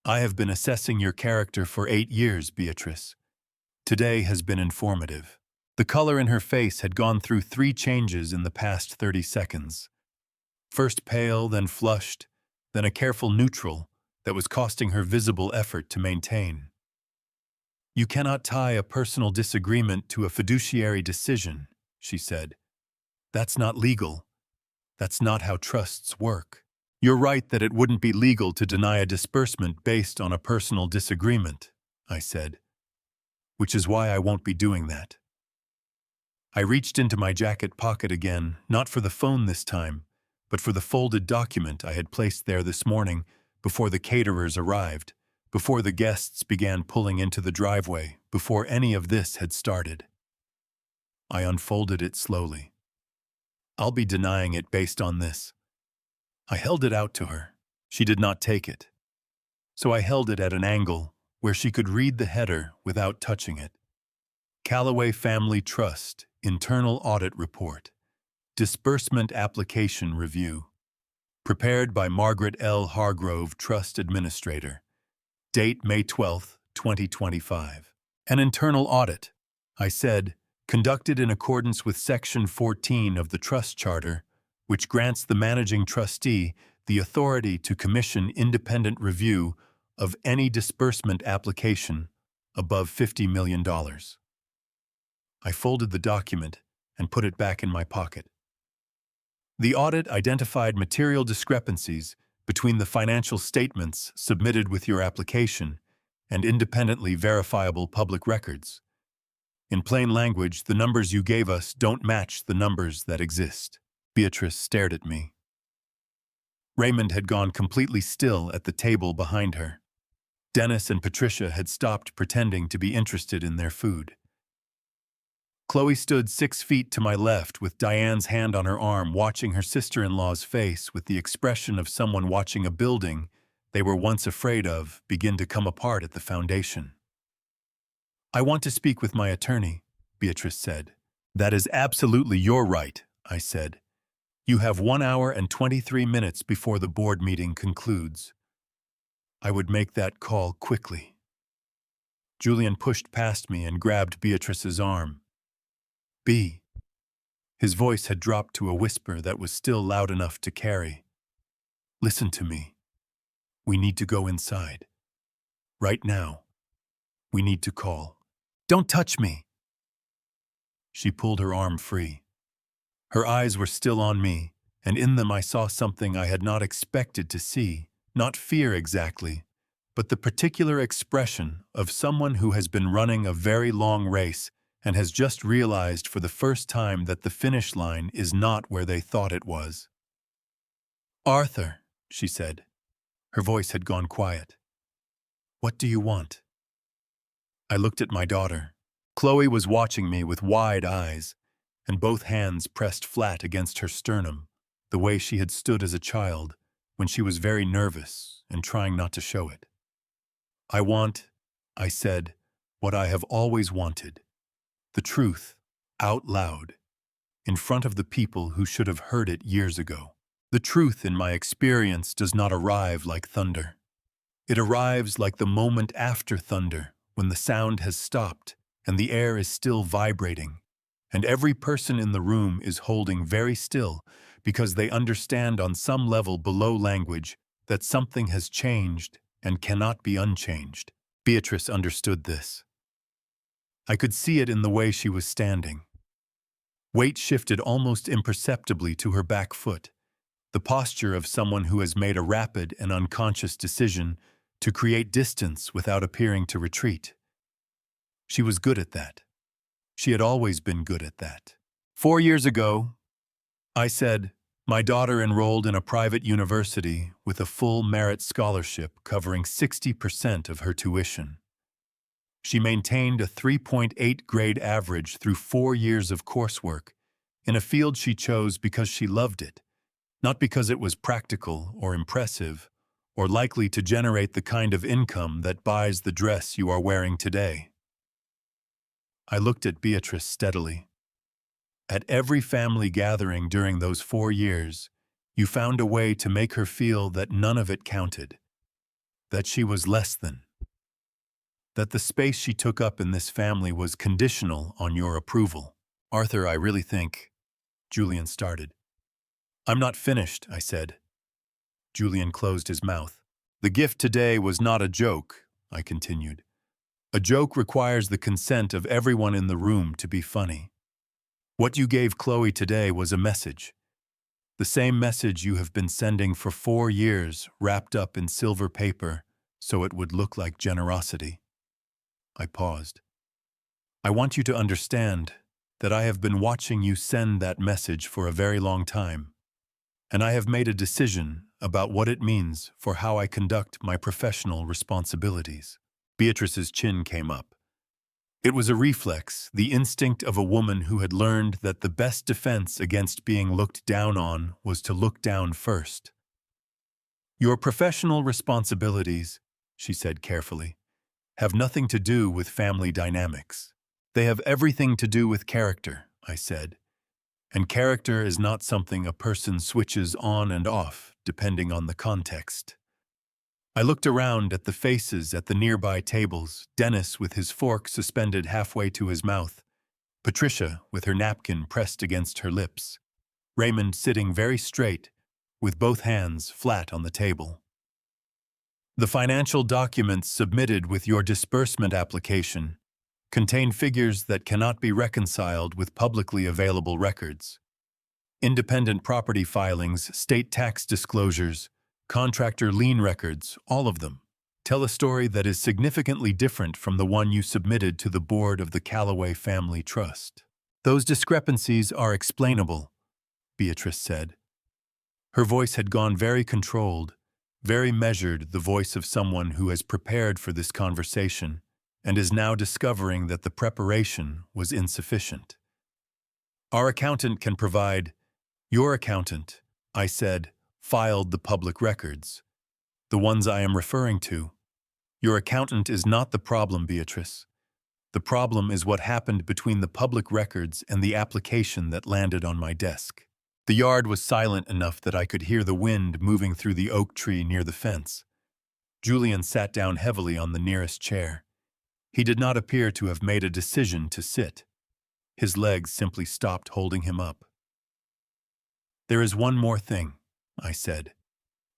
"I have been assessing your character for 8 years, Beatrice. Today has been informative." The color in her face had gone through 3 changes in the past 30 seconds. First pale, then flushed, then a careful neutral that was costing her visible effort to maintain. "You cannot tie a personal disagreement to a fiduciary decision," she said. "That's not legal. That's not how trusts work." "You're right that it wouldn't be legal to deny a disbursement based on a personal disagreement," I said, "which is why I won't be doing that." I reached into my jacket pocket again, not for the phone this time, but for the folded document I had placed there this morning before the caterers arrived, before the guests began pulling into the driveway, before any of this had started. I unfolded it slowly. "I'll be denying it based on this." I held it out to her. She did not take it. So I held it at an angle where she could read the header without touching it. "Callaway Family Trust Internal Audit Report. Disbursement Application Review. Prepared by Margaret L. Hargrove, Trust Administrator. Date May 12, 2025. An internal audit," I said, "conducted in accordance with Section 14 of the Trust Charter, which grants the managing trustee the authority to commission independent review of any disbursement application above $50 million. I folded the document and put it back in my pocket. "The audit identified material discrepancies between the financial statements submitted with your application and independently verifiable public records. In plain language, the numbers you gave us don't match the numbers that exist." Beatrice stared at me. Raymond had gone completely still at the table behind her. Dennis and Patricia had stopped pretending to be interested in their food. Chloe stood 6 feet to my left with Diane's hand on her arm, watching her sister-in-law's face with the expression of someone watching a building they were once afraid of begin to come apart at the foundation. "I want to speak with my attorney," Beatrice said. "That is absolutely your right," I said. "You have 1 hour and 23 minutes before the board meeting concludes." I would make that call quickly. Julian pushed past me and grabbed Beatrice's arm. "B." His voice had dropped to a whisper that was still loud enough to carry. "Listen to me. We need to go inside. Right now. We need to call." "Don't touch me." She pulled her arm free. Her eyes were still on me, and in them I saw something I had not expected to see, not fear exactly, but the particular expression of someone who has been running a very long race and has just realized for the first time that the finish line is not where they thought it was. "Arthur," she said. Her voice had gone quiet. "What do you want?" I looked at my daughter. Chloe was watching me with wide eyes, and both hands pressed flat against her sternum, the way she had stood as a child when she was very nervous and trying not to show it. "I want," I said, "what I have always wanted. The truth, out loud, in front of the people who should have heard it years ago. The truth, in my experience, does not arrive like thunder. It arrives like the moment after thunder, when the sound has stopped and the air is still vibrating, and every person in the room is holding very still because they understand on some level below language that something has changed and cannot be unchanged. Beatrice understood this. I could see it in the way she was standing. Weight shifted almost imperceptibly to her back foot, the posture of someone who has made a rapid and unconscious decision to create distance without appearing to retreat. She was good at that. She had always been good at that. 4 years ago, I said, my daughter enrolled in a private university with a full merit scholarship covering 60% of her tuition. She maintained a 3.8 grade average through 4 years of coursework in a field she chose because she loved it, not because it was practical or impressive or likely to generate the kind of income that buys the dress you are wearing today. I looked at Beatrice steadily. At every family gathering during those 4 years, you found a way to make her feel that none of it counted, that she was less than, that the space she took up in this family was conditional on your approval. Arthur, I really think, Julian started. I'm not finished, I said. Julian closed his mouth. The gift today was not a joke, I continued. A joke requires the consent of everyone in the room to be funny. What you gave Chloe today was a message. The same message you have been sending for 4 years, wrapped up in silver paper, so it would look like generosity. I paused. I want you to understand that I have been watching you send that message for a very long time, and I have made a decision about what it means for how I conduct my professional responsibilities. Beatrice's chin came up. It was a reflex, the instinct of a woman who had learned that the best defense against being looked down on was to look down first. Your professional responsibilities, she said carefully, have nothing to do with family dynamics. They have everything to do with character, I said. And character is not something a person switches on and off, depending on the context. I looked around at the faces at the nearby tables, Dennis with his fork suspended halfway to his mouth, Patricia with her napkin pressed against her lips, Raymond sitting very straight, with both hands flat on the table. The financial documents submitted with your disbursement application contain figures that cannot be reconciled with publicly available records. Independent property filings, state tax disclosures, contractor lien records, all of them, tell a story that is significantly different from the one you submitted to the board of the Callaway Family Trust. Those discrepancies are explainable, Beatrice said. Her voice had gone very controlled, very measured, the voice of someone who has prepared for this conversation and is now discovering that the preparation was insufficient. Our accountant can provide. Your accountant, I said, filed the public records, the ones I am referring to. Your accountant is not the problem, Beatrice. The problem is what happened between the public records and the application that landed on my desk. The yard was silent enough that I could hear the wind moving through the oak tree near the fence. Julian sat down heavily on the nearest chair. He did not appear to have made a decision to sit. His legs simply stopped holding him up. There is one more thing, I said.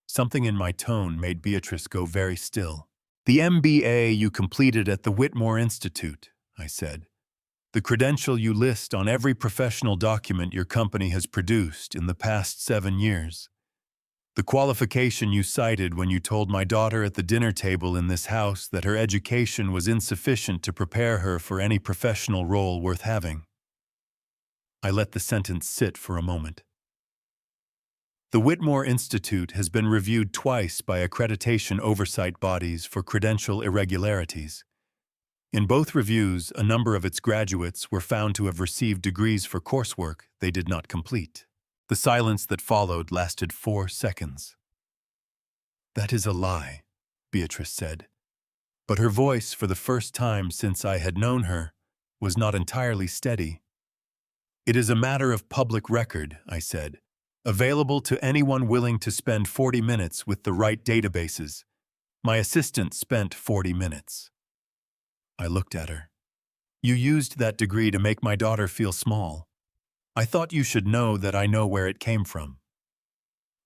Something in my tone made Beatrice go very still. The MBA you completed at the Whitmore Institute, I said. The credential you list on every professional document your company has produced in the past 7 years. The qualification you cited when you told my daughter at the dinner table in this house that her education was insufficient to prepare her for any professional role worth having. I let the sentence sit for a moment. The Whitmore Institute has been reviewed twice by accreditation oversight bodies for credential irregularities. In both reviews, a number of its graduates were found to have received degrees for coursework they did not complete. The silence that followed lasted 4 seconds. That is a lie, Beatrice said. But her voice, for the first time since I had known her, was not entirely steady. It is a matter of public record, I said, available to anyone willing to spend 40 minutes with the right databases. My assistant spent 40 minutes. I looked at her. You used that degree to make my daughter feel small. I thought you should know that I know where it came from.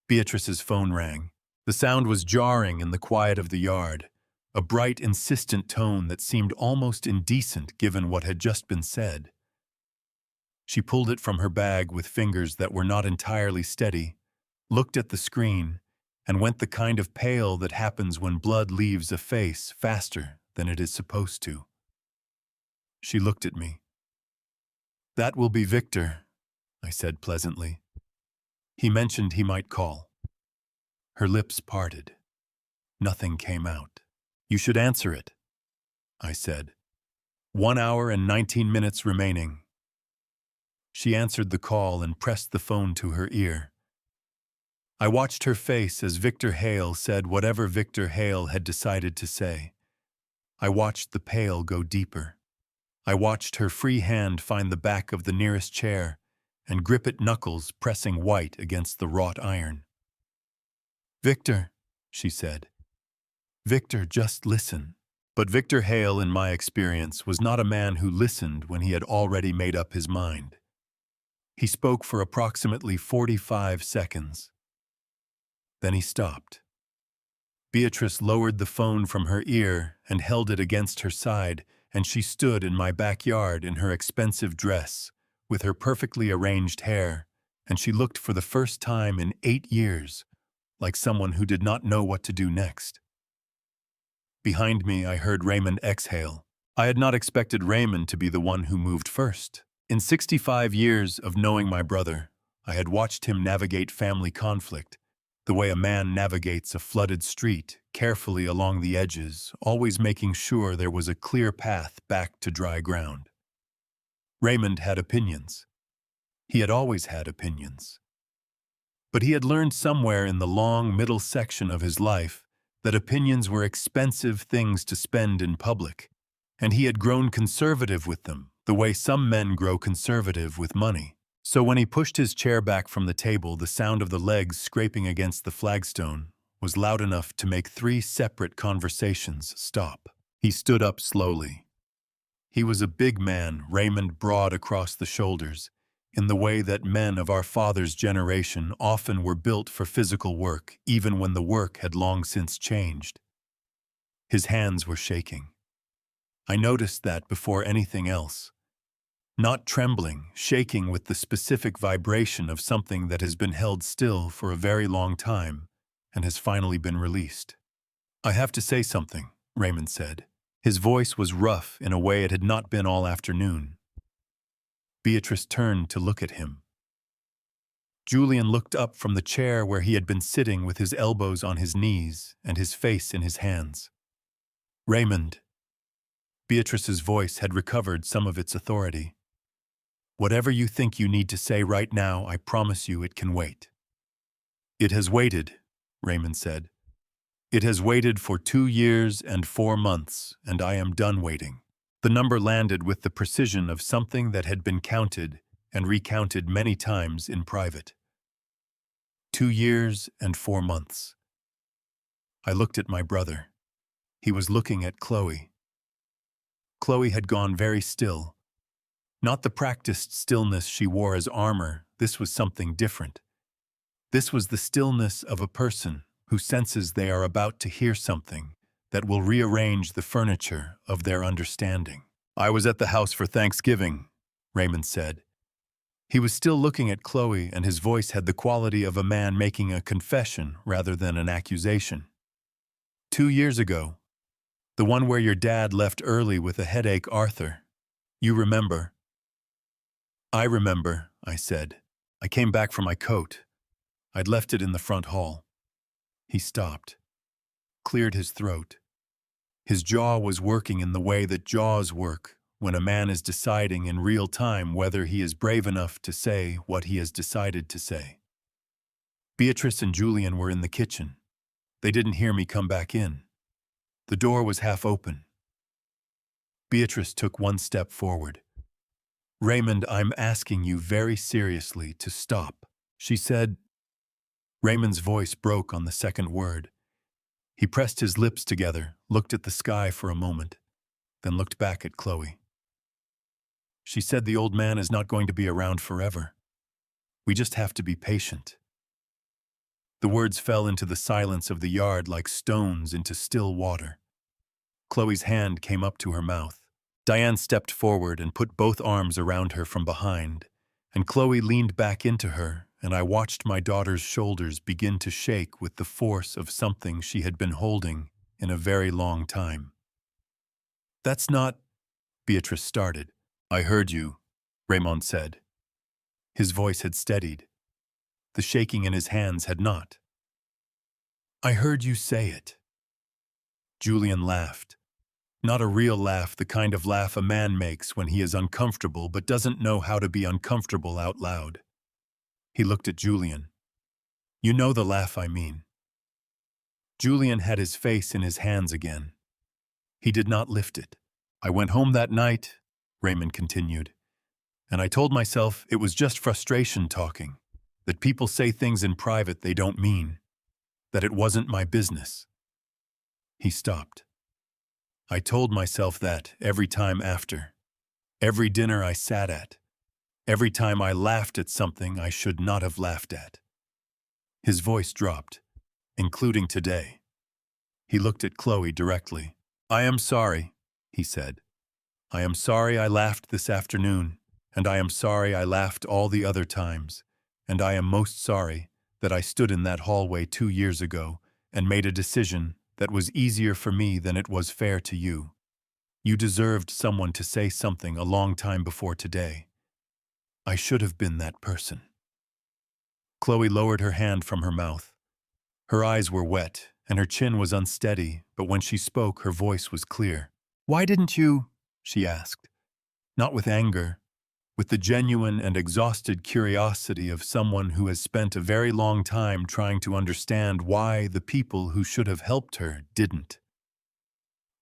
Beatrice's phone rang. The sound was jarring in the quiet of the yard, a bright, insistent tone that seemed almost indecent given what had just been said. She pulled it from her bag with fingers that were not entirely steady, looked at the screen, and went the kind of pale that happens when blood leaves a face faster than it is supposed to. She looked at me. "That will be Victor," I said pleasantly. "He mentioned he might call." Her lips parted. Nothing came out. "You should answer it," I said. 1 hour and 19 minutes remaining. She answered the call and pressed the phone to her ear. I watched her face as Victor Hale said whatever Victor Hale had decided to say. I watched the pale go deeper. I watched her free hand find the back of the nearest chair and grip it, knuckles pressing white against the wrought iron. "Victor," she said. "Victor, just listen." But Victor Hale, in my experience, was not a man who listened when he had already made up his mind. He spoke for approximately 45 seconds. Then he stopped. Beatrice lowered the phone from her ear and held it against her side, and she stood in my backyard in her expensive dress, with her perfectly arranged hair, and she looked for the first time in 8 years like someone who did not know what to do next. Behind me, I heard Raymond exhale. I had not expected Raymond to be the one who moved first. In 65 years of knowing my brother, I had watched him navigate family conflict, the way a man navigates a flooded street, carefully along the edges, always making sure there was a clear path back to dry ground. Raymond had opinions. He had always had opinions. But he had learned somewhere in the long middle section of his life that opinions were expensive things to spend in public, and he had grown conservative with them, the way some men grow conservative with money. So when he pushed his chair back from the table, the sound of the legs scraping against the flagstone was loud enough to make 3 separate conversations stop. He stood up slowly. He was a big man, Raymond, broad across the shoulders, in the way that men of our father's generation often were built for physical work, even when the work had long since changed. His hands were shaking. I noticed that before anything else. Not trembling, shaking with the specific vibration of something that has been held still for a very long time and has finally been released. "I have to say something," Raymond said. His voice was rough in a way it had not been all afternoon. Beatrice turned to look at him. Julian looked up from the chair where he had been sitting with his elbows on his knees and his face in his hands. "Raymond." Beatrice's voice had recovered some of its authority. "Whatever you think you need to say right now, I promise you it can wait." "It has waited," Raymond said. "It has waited for 2 years and 4 months, and I am done waiting." The number landed with the precision of something that had been counted and recounted many times in private. 2 years and 4 months. I looked at my brother. He was looking at Chloe. Chloe had gone very still. Not the practiced stillness she wore as armor, this was something different. This was the stillness of a person who senses they are about to hear something that will rearrange the furniture of their understanding. "I was at the house for Thanksgiving," Raymond said. He was still looking at Chloe, and his voice had the quality of a man making a confession rather than an accusation. 2 years ago. The one where your dad left early with a headache, Arthur. You remember?" "I remember," I said. "I came back for my coat. I'd left it in the front hall." He stopped, cleared his throat. His jaw was working in the way that jaws work when a man is deciding in real time whether he is brave enough to say what he has decided to say. Beatrice and Julian were in the kitchen. They didn't hear me come back in. The door was half open. Beatrice took 1 step forward. "Raymond, I'm asking you very seriously to stop," she said. Raymond's voice broke on the second word. He pressed his lips together, looked at the sky for a moment, then looked back at Chloe. She said the old man is not going to be around forever. We just have to be patient. The words fell into the silence of the yard like stones into still water. Chloe's hand came up to her mouth. Diane stepped forward and put both arms around her from behind, and Chloe leaned back into her, and I watched my daughter's shoulders begin to shake with the force of something she had been holding in a very long time. "That's not," Beatrice started. "I heard you," Raymond said. His voice had steadied. The shaking in his hands had not. "I heard you say it." Julian laughed. Not a real laugh, the kind of laugh a man makes when he is uncomfortable but doesn't know how to be uncomfortable out loud. He looked at Julian. "You know the laugh I mean." Julian had his face in his hands again. He did not lift it. "I went home that night," Raymond continued, "and I told myself it was just frustration talking, that people say things in private they don't mean, that it wasn't my business." He stopped. "I told myself that every time after, every dinner I sat at, every time I laughed at something I should not have laughed at." His voice dropped, "Including today." He looked at Chloe directly. "I am sorry," he said. "I am sorry I laughed this afternoon, and I am sorry I laughed all the other times, and I am most sorry that I stood in that hallway 2 years ago and made a decision that was easier for me than it was fair to you. You deserved someone to say something a long time before today. I should have been that person." Chloe lowered her hand from her mouth. Her eyes were wet, and her chin was unsteady, but when she spoke, her voice was clear. "Why didn't you?" she asked. Not with anger, with the genuine and exhausted curiosity of someone who has spent a very long time trying to understand why the people who should have helped her didn't.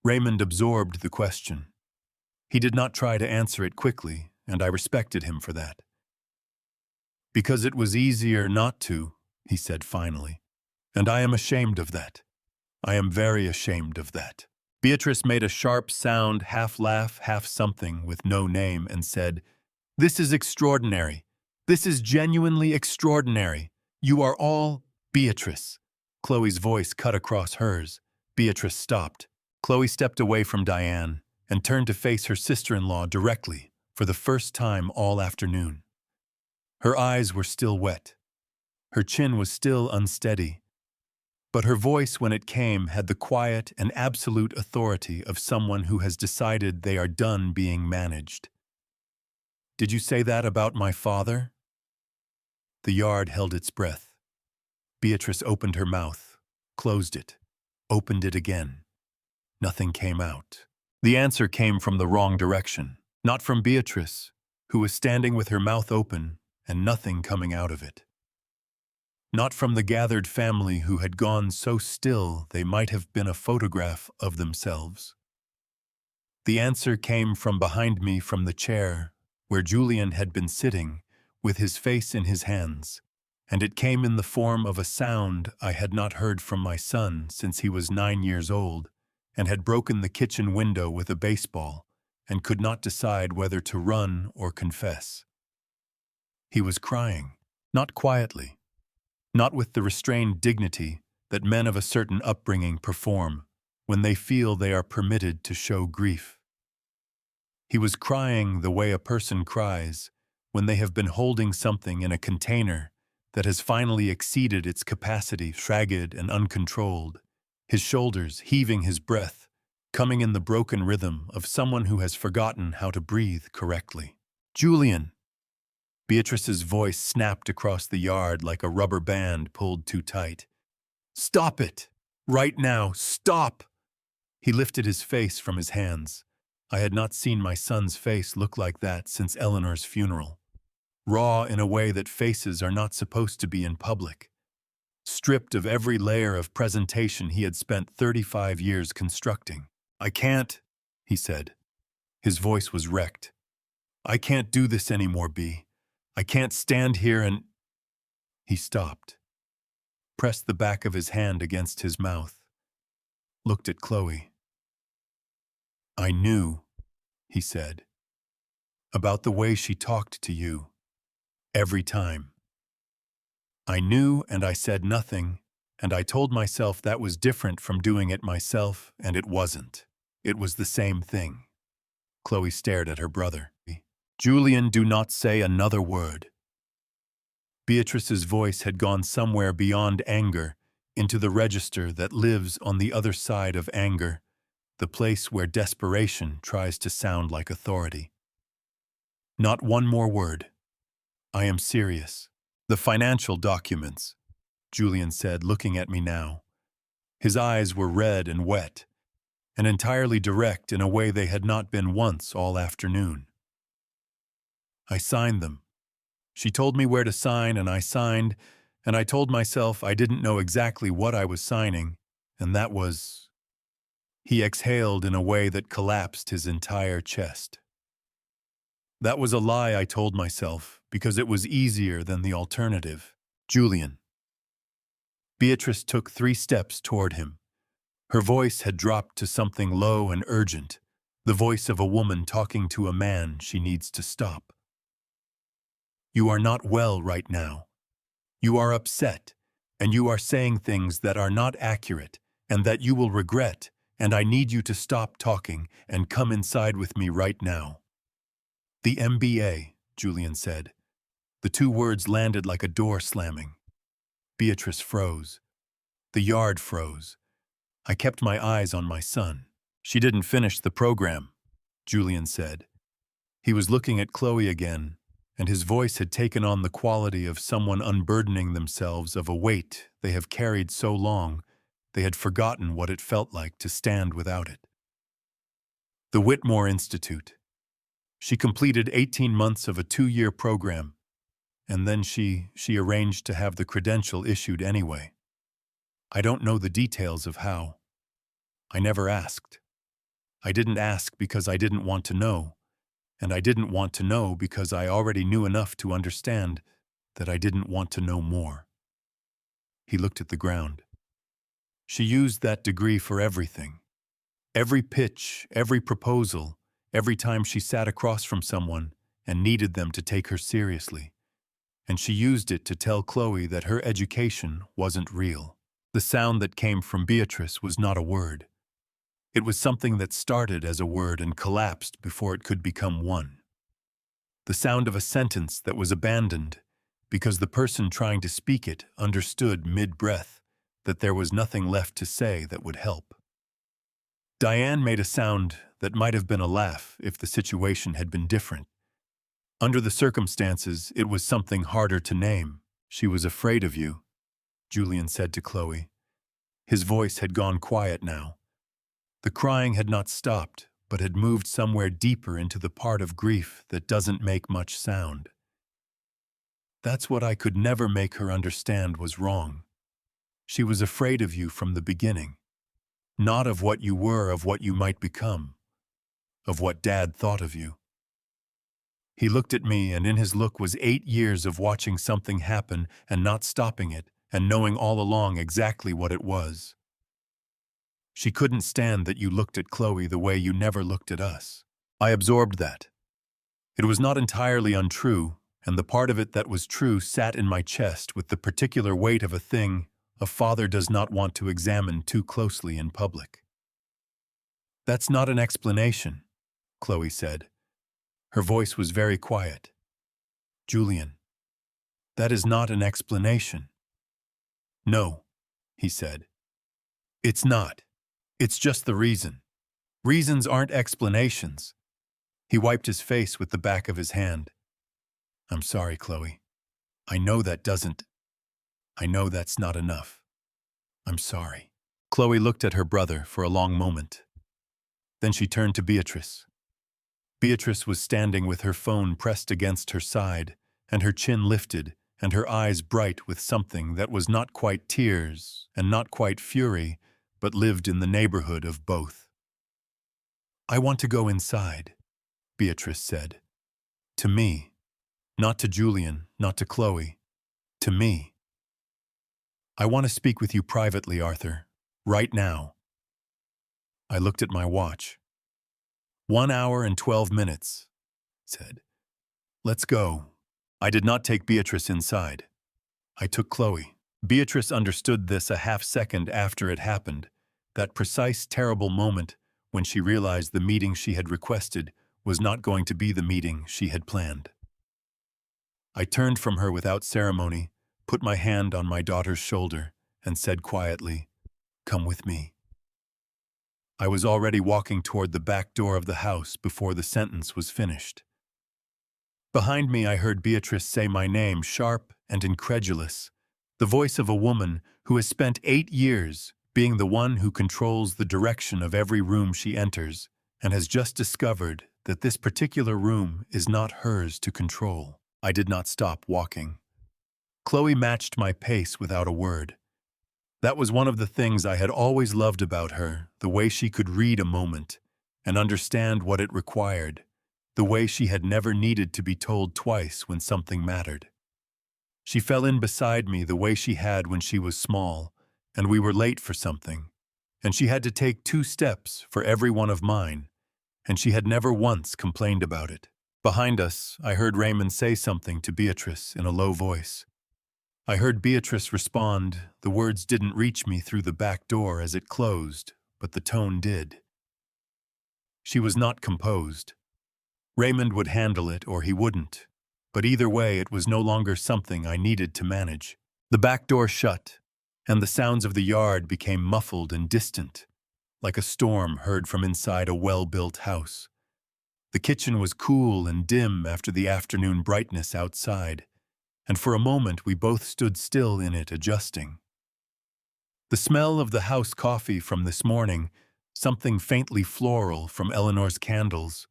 Raymond absorbed the question. He did not try to answer it quickly, and I respected him for that. "Because it was easier not to," he said finally, "and I am ashamed of that. I am very ashamed of that." Beatrice made a sharp sound, half laugh, half something, with no name, and said, "This is extraordinary. This is genuinely extraordinary. You are all—" "Beatrice." Chloe's voice cut across hers. Beatrice stopped. Chloe stepped away from Diane and turned to face her sister-in-law directly for the first time all afternoon. Her eyes were still wet. Her chin was still unsteady. But her voice, when it came, had the quiet and absolute authority of someone who has decided they are done being managed. "Did you say that about my father?" The yard held its breath. Beatrice opened her mouth, closed it, opened it again. Nothing came out. The answer came from the wrong direction, not from Beatrice, who was standing with her mouth open and nothing coming out of it. Not from the gathered family who had gone so still they might have been a photograph of themselves. The answer came from behind me, from the chair where Julian had been sitting with his face in his hands, and it came in the form of a sound I had not heard from my son since he was 9 years old and had broken the kitchen window with a baseball and could not decide whether to run or confess. He was crying, not quietly, not with the restrained dignity that men of a certain upbringing perform when they feel they are permitted to show grief. He was crying the way a person cries when they have been holding something in a container that has finally exceeded its capacity, ragged and uncontrolled, his shoulders heaving, his breath coming in the broken rhythm of someone who has forgotten how to breathe correctly. "Julian!" Beatrice's voice snapped across the yard like a rubber band pulled too tight. "Stop it! Right now, stop!" He lifted his face from his hands. I had not seen my son's face look like that since Eleanor's funeral. Raw in a way that faces are not supposed to be in public. Stripped of every layer of presentation he had spent 35 years constructing. "I can't," he said. His voice was wrecked. "I can't do this anymore, B. I can't stand here and—" He stopped, pressed the back of his hand against his mouth, looked at Chloe. "I knew," he said, "about the way she talked to you. Every time. I knew and I said nothing, and I told myself that was different from doing it myself, and it wasn't. It was the same thing." Chloe stared at her brother. "Julian, do not say another word." Beatrice's voice had gone somewhere beyond anger, into the register that lives on the other side of anger, the place where desperation tries to sound like authority. "Not one more word. I am serious." "The financial documents," Julian said, looking at me now. His eyes were red and wet, and entirely direct in a way they had not been once all afternoon. "I signed them. She told me where to sign, and I signed, and I told myself I didn't know exactly what I was signing, and that was—" He exhaled in a way that collapsed his entire chest. "That was a lie I told myself, because it was easier than the alternative. Julian." Beatrice took 3 steps toward him. Her voice had dropped to something low and urgent, the voice of a woman talking to a man she needs to stop. "You are not well right now. You are upset, and you are saying things that are not accurate and that you will regret, and I need you to stop talking and come inside with me right now." "The MBA," Julian said. The 2 words landed like a door slamming. Beatrice froze. The yard froze. I kept my eyes on my son. "She didn't finish the program," Julian said. He was looking at Chloe again, and his voice had taken on the quality of someone unburdening themselves of a weight they have carried so long they had forgotten what it felt like to stand without it. "The Whitmore Institute. She completed 18 months of a 2-year program, and then she arranged to have the credential issued anyway. I don't know the details of how. I never asked. I didn't ask because I didn't want to know, and I didn't want to know because I already knew enough to understand that I didn't want to know more." He looked at the ground. "She used that degree for everything. Every pitch, every proposal, every time she sat across from someone and needed them to take her seriously. And she used it to tell Chloe that her education wasn't real." The sound that came from Beatrice was not a word. It was something that started as a word and collapsed before it could become one. The sound of a sentence that was abandoned because the person trying to speak it understood mid-breath that there was nothing left to say that would help. Diane made a sound that might have been a laugh if the situation had been different. Under the circumstances, it was something harder to name. "She was afraid of you," Julian said to Chloe. His voice had gone quiet now. The crying had not stopped, but had moved somewhere deeper into the part of grief that doesn't make much sound. "That's what I could never make her understand was wrong. She was afraid of you from the beginning. Not of what you were, of what you might become. Of what Dad thought of you." He looked at me, and in his look was 8 years of watching something happen and not stopping it, and knowing all along exactly what it was. "She couldn't stand that you looked at Chloe the way you never looked at us." I absorbed that. It was not entirely untrue, and the part of it that was true sat in my chest with the particular weight of a thing a father does not want to examine too closely in public. "That's not an explanation," Chloe said. Her voice was very quiet. "Julian, that is not an explanation." "No," he said. "It's not. It's just the reason. Reasons aren't explanations." He wiped his face with the back of his hand. "I'm sorry, Chloe. I know that's not enough. I'm sorry." Chloe looked at her brother for a long moment. Then she turned to Beatrice. Beatrice was standing with her phone pressed against her side, and her chin lifted, and her eyes bright with something that was not quite tears and not quite fury, but lived in the neighborhood of both. "I want to go inside," Beatrice said. "To me. Not to Julian, not to Chloe. To me. I want to speak with you privately, Arthur. Right now." I looked at my watch. 1 hour and 12 minutes, said. Let's go. I did not take Beatrice inside. I took Chloe. Beatrice understood this a half-second after it happened, that precise terrible moment when she realized the meeting she had requested was not going to be the meeting she had planned. I turned from her without ceremony, put my hand on my daughter's shoulder, and said quietly, "Come with me." I was already walking toward the back door of the house before the sentence was finished. Behind me I heard Beatrice say my name, sharp and incredulous, the voice of a woman who has spent 8 years being the one who controls the direction of every room she enters and has just discovered that this particular room is not hers to control. I did not stop walking. Chloe matched my pace without a word. That was one of the things I had always loved about her, the way she could read a moment and understand what it required, the way she had never needed to be told twice when something mattered. She fell in beside me the way she had when she was small, and we were late for something, and she had to take 2 steps for every one of mine, and she had never once complained about it. Behind us, I heard Raymond say something to Beatrice in a low voice. I heard Beatrice respond. The words didn't reach me through the back door as it closed, but the tone did. She was not composed. Raymond would handle it or he wouldn't, but either way it was no longer something I needed to manage. The back door shut, and the sounds of the yard became muffled and distant, like a storm heard from inside a well-built house. The kitchen was cool and dim after the afternoon brightness outside, and for a moment we both stood still in it, adjusting. The smell of the house coffee from this morning, something faintly floral from Eleanor's candles,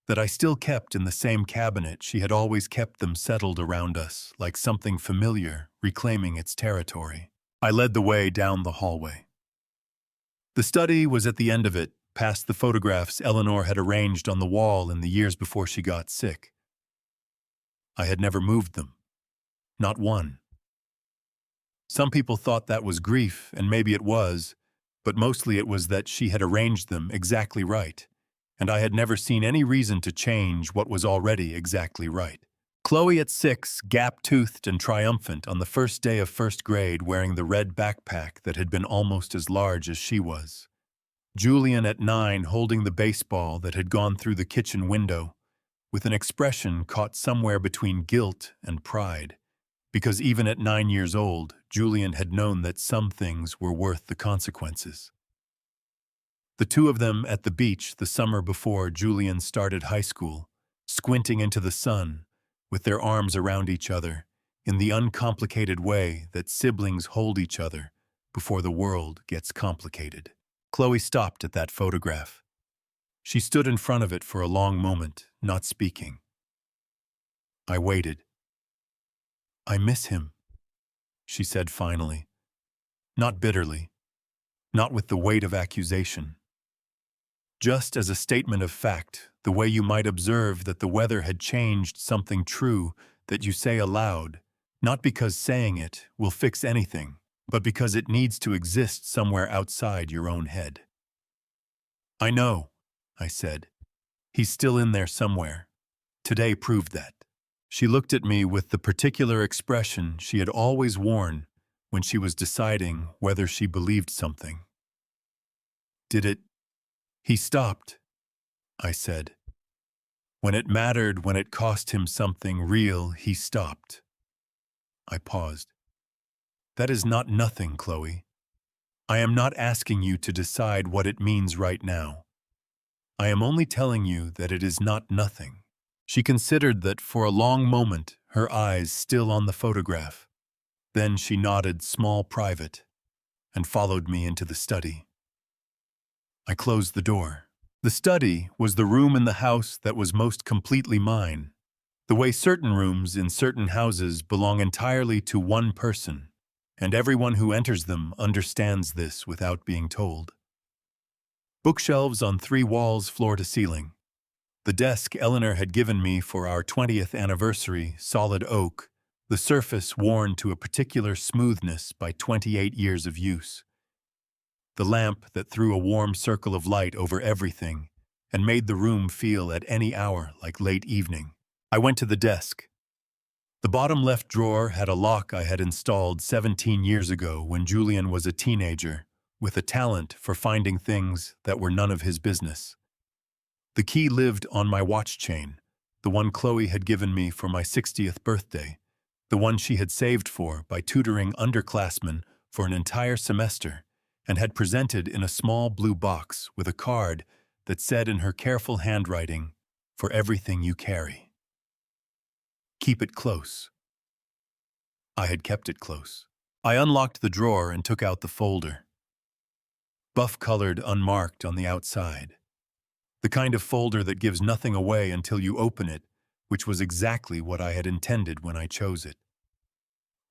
that I still kept in the same cabinet she had always kept them settled around us, like something familiar, reclaiming its territory. I led the way down the hallway. The study was at the end of it, past the photographs Eleanor had arranged on the wall in the years before she got sick. I had never moved them. Not one. Some people thought that was grief, and maybe it was, but mostly it was that she had arranged them exactly right, and I had never seen any reason to change what was already exactly right. Chloe at 6, gap-toothed and triumphant on the first day of first grade, wearing the red backpack that had been almost as large as she was. Julian at 9, holding the baseball that had gone through the kitchen window, with an expression caught somewhere between guilt and pride, because even at 9 years old, Julian had known that some things were worth the consequences. The 2 of them at the beach the summer before Julian started high school, squinting into the sun, with their arms around each other, in the uncomplicated way that siblings hold each other before the world gets complicated. Chloe stopped at that photograph. She stood in front of it for a long moment, not speaking. I waited. "I miss him," she said finally. Not bitterly, not with the weight of accusation. Just as a statement of fact, the way you might observe that the weather had changed something true that you say aloud, not because saying it will fix anything, but because it needs to exist somewhere outside your own head. "I know," I said. "He's still in there somewhere. Today proved that." She looked at me with the particular expression she had always worn when she was deciding whether she believed something. "Did it?" "He stopped," I said. "When it mattered, when it cost him something real, he stopped." I paused. "That is not nothing, Chloe. I am not asking you to decide what it means right now. I am only telling you that it is not nothing." She considered that for a long moment, her eyes still on the photograph. Then she nodded small private and followed me into the study. I closed the door. The study was the room in the house that was most completely mine, the way certain rooms in certain houses belong entirely to one person, and everyone who enters them understands this without being told. Bookshelves on 3 walls, floor to ceiling. The desk Eleanor had given me for our 20th anniversary, solid oak, the surface worn to a particular smoothness by 28 years of use. the lamp that threw a warm circle of light over everything and made the room feel at any hour like late evening. I went to the desk. The bottom left drawer had a lock I had installed 17 years ago when Julian was a teenager, with a talent for finding things that were none of his business. The key lived on my watch chain, the one Chloe had given me for my 60th birthday, the one she had saved for by tutoring underclassmen for an entire semester, and had presented in a small blue box with a card that said in her careful handwriting, "For everything you carry. Keep it close." I had kept it close. I unlocked the drawer and took out the folder. Buff-colored, unmarked on the outside. The kind of folder that gives nothing away until you open it, which was exactly what I had intended when I chose it.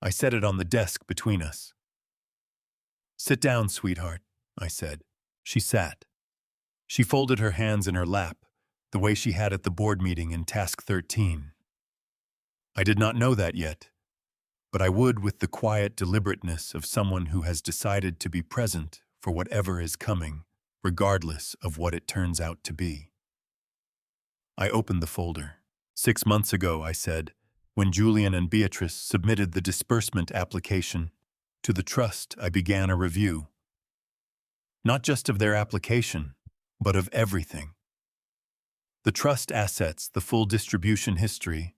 I set it on the desk between us. "Sit down, sweetheart," I said. She sat. She folded her hands in her lap, the way she had at the board meeting in Task 13. I did not know that yet, but I would with the quiet deliberateness of someone who has decided to be present for whatever is coming, regardless of what it turns out to be. I opened the folder. 6 months ago, I said, when Julian and Beatrice submitted the disbursement application to the trust, I began a review. Not just of their application, but of everything. The trust assets, the full distribution history,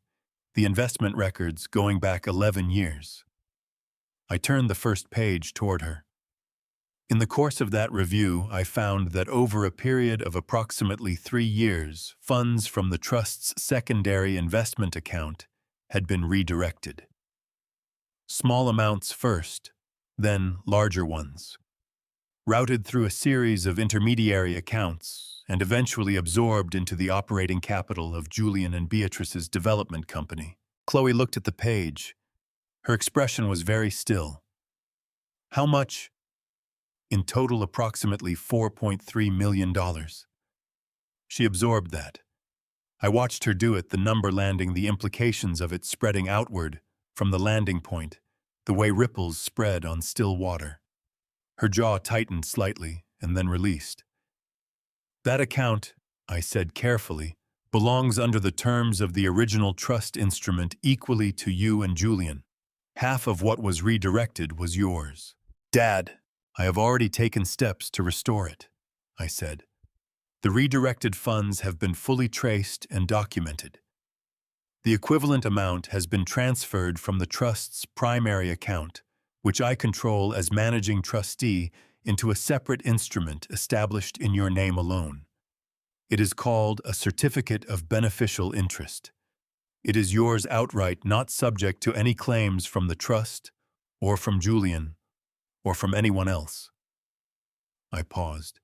the investment records going back 11 years. I turned the first page toward her. In the course of that review, I found that over a period of approximately 3 years, funds from the trust's secondary investment account had been redirected. Small amounts first, then larger ones. Routed through a series of intermediary accounts and eventually absorbed into the operating capital of Julian and Beatrice's development company. Chloe looked at the page. Her expression was very still. "How much?" "In total, approximately $4.3 million. She absorbed that. I watched her do it, the number landing, the implications of it spreading outward from the landing point, the way ripples spread on still water. Her jaw tightened slightly and then released. "That account," I said carefully, "belongs under the terms of the original trust instrument equally to you and Julian. Half of what was redirected was yours." "Dad, I have already taken steps to restore it," I said. "The redirected funds have been fully traced and documented. The equivalent amount has been transferred from the trust's primary account, which I control as managing trustee, into a separate instrument established in your name alone. It is called a certificate of beneficial interest. It is yours outright, not subject to any claims from the trust, or from Julian, or from anyone else." I paused.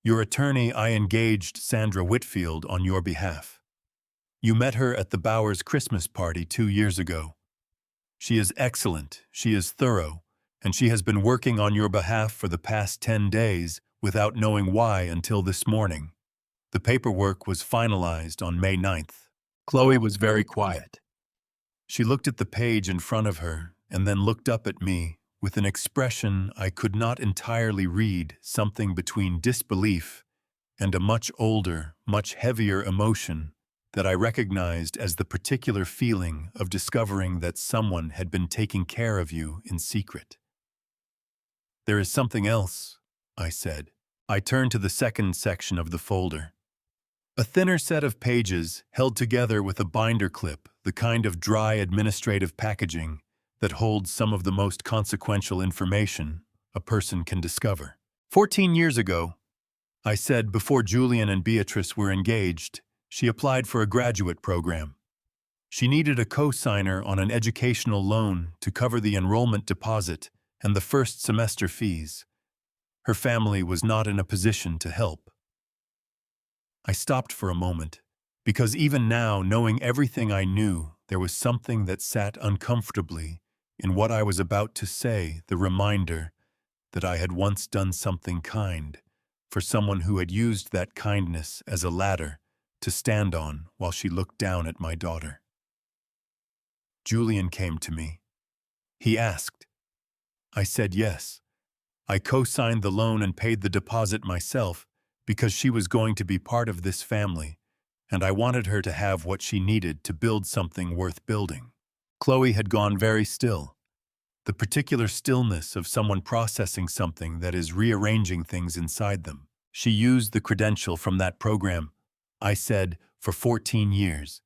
"Your attorney, I engaged Sandra Whitfield on your behalf. You met her at the Bowers Christmas party 2 years ago. She is excellent, she is thorough, and she has been working on your behalf for the past 10 days without knowing why until this morning. The paperwork was finalized on May 9th. Chloe was very quiet. She looked at the page in front of her and then looked up at me with an expression I could not entirely read, something between disbelief and a much older, much heavier emotion that I recognized as the particular feeling of discovering that someone had been taking care of you in secret. "There is something else," I said. I turned to the second section of the folder. A thinner set of pages held together with a binder clip, the kind of dry administrative packaging that holds some of the most consequential information a person can discover. 14 years ago, I said, before Julian and Beatrice were engaged, she applied for a graduate program. She needed a co-signer on an educational loan to cover the enrollment deposit and the first semester fees. Her family was not in a position to help. I stopped for a moment, because even now, knowing everything I knew, there was something that sat uncomfortably in what I was about to say, the reminder that I had once done something kind for someone who had used that kindness as a ladder to stand on while she looked down at my daughter. Julian came to me. He asked. I said yes. I co-signed the loan and paid the deposit myself because she was going to be part of this family, and I wanted her to have what she needed to build something worth building. Chloe had gone very still, the particular stillness of someone processing something that is rearranging things inside them. She used the credential from that program, I said, for 14 years.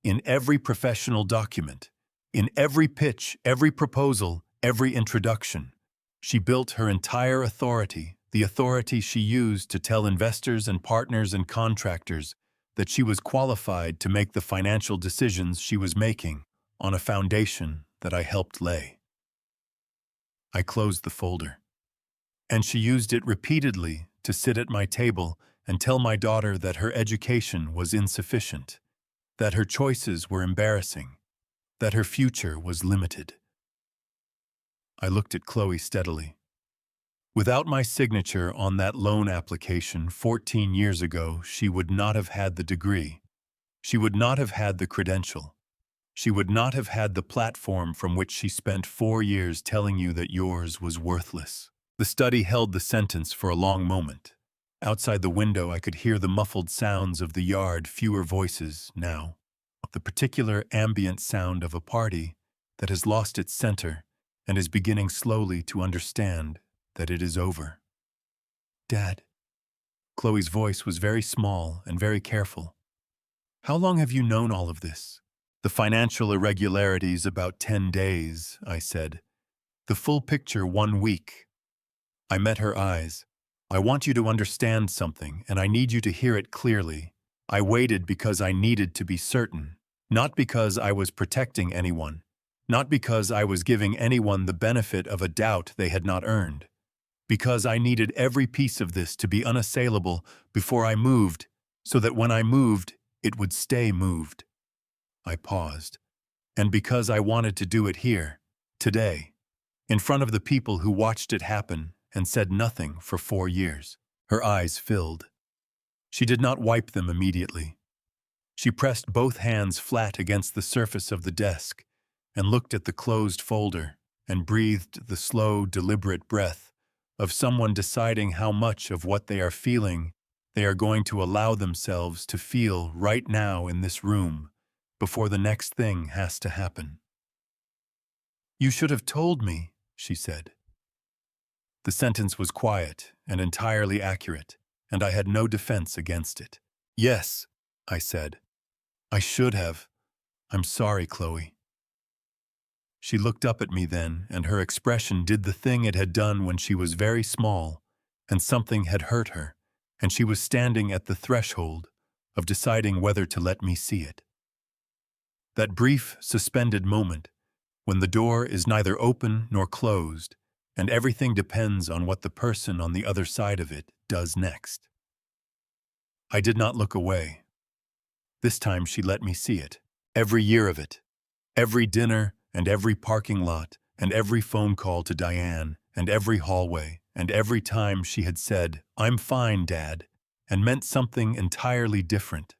In every professional document, in every pitch, every proposal, every introduction. She built her entire authority, the authority she used to tell investors and partners and contractors that she was qualified to make the financial decisions she was making on a foundation that I helped lay. I closed the folder, and she used it repeatedly to sit at my table and tell my daughter that her education was insufficient, that her choices were embarrassing, that her future was limited. I looked at Chloe steadily. Without my signature on that loan application 14 years ago, she would not have had the degree. She would not have had the credential. She would not have had the platform from which she spent 4 years telling you that yours was worthless. The study held the sentence for a long moment. Outside the window, I could hear the muffled sounds of the yard, fewer voices now. The particular ambient sound of a party that has lost its center and is beginning slowly to understand that it is over. Dad. Chloe's voice was very small and very careful. How long have you known all of this? The financial irregularities about 10 days, I said. The full picture 1 week. I met her eyes. I want you to understand something, and I need you to hear it clearly. I waited because I needed to be certain, not because I was protecting anyone, not because I was giving anyone the benefit of a doubt they had not earned, because I needed every piece of this to be unassailable before I moved, so that when I moved, it would stay moved. I paused, and because I wanted to do it here, today, in front of the people who watched it happen and said nothing for 4 years. Her eyes filled. She did not wipe them immediately. She pressed both hands flat against the surface of the desk and looked at the closed folder and breathed the slow, deliberate breath of someone deciding how much of what they are feeling they are going to allow themselves to feel right now in this room before the next thing has to happen. You should have told me, she said. The sentence was quiet and entirely accurate, and I had no defense against it. Yes, I said. I should have. I'm sorry, Chloe. She looked up at me then, and her expression did the thing it had done when she was very small, and something had hurt her, and she was standing at the threshold of deciding whether to let me see it. That brief, suspended moment, when the door is neither open nor closed, and everything depends on what the person on the other side of it does next. I did not look away. This time she let me see it, every year of it, every dinner and every parking lot and every phone call to Diane and every hallway and every time she had said, "I'm fine, Dad," and meant something entirely different.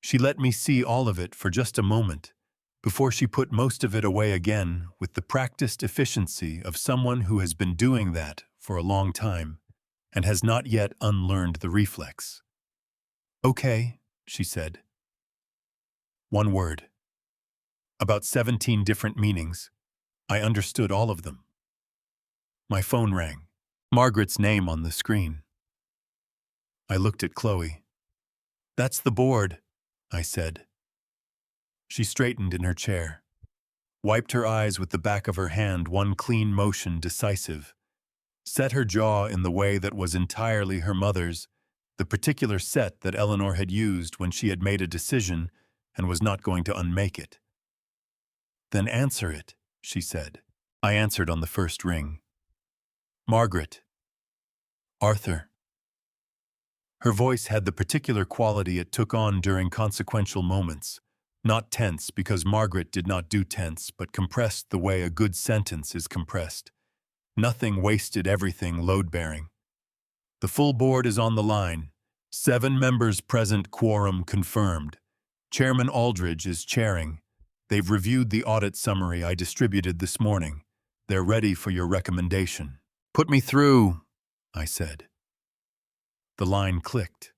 She let me see all of it for just a moment, before she put most of it away again with the practiced efficiency of someone who has been doing that for a long time and has not yet unlearned the reflex. Okay, she said. One word. About 17 different meanings. I understood all of them. My phone rang. Margaret's name on the screen. I looked at Chloe. That's the board, I said. She straightened in her chair, wiped her eyes with the back of her hand, one clean motion decisive, set her jaw in the way that was entirely her mother's, the particular set that Eleanor had used when she had made a decision and was not going to unmake it. Then answer it, she said. I answered on the first ring. Margaret. Arthur. Her voice had the particular quality it took on during consequential moments, not tense because Margaret did not do tense, but compressed the way a good sentence is compressed. Nothing wasted, everything load-bearing. The full board is on the line. 7 members present, quorum confirmed. Chairman Aldridge is chairing. They've reviewed the audit summary I distributed this morning. They're ready for your recommendation. "Put me through," I said. The line clicked,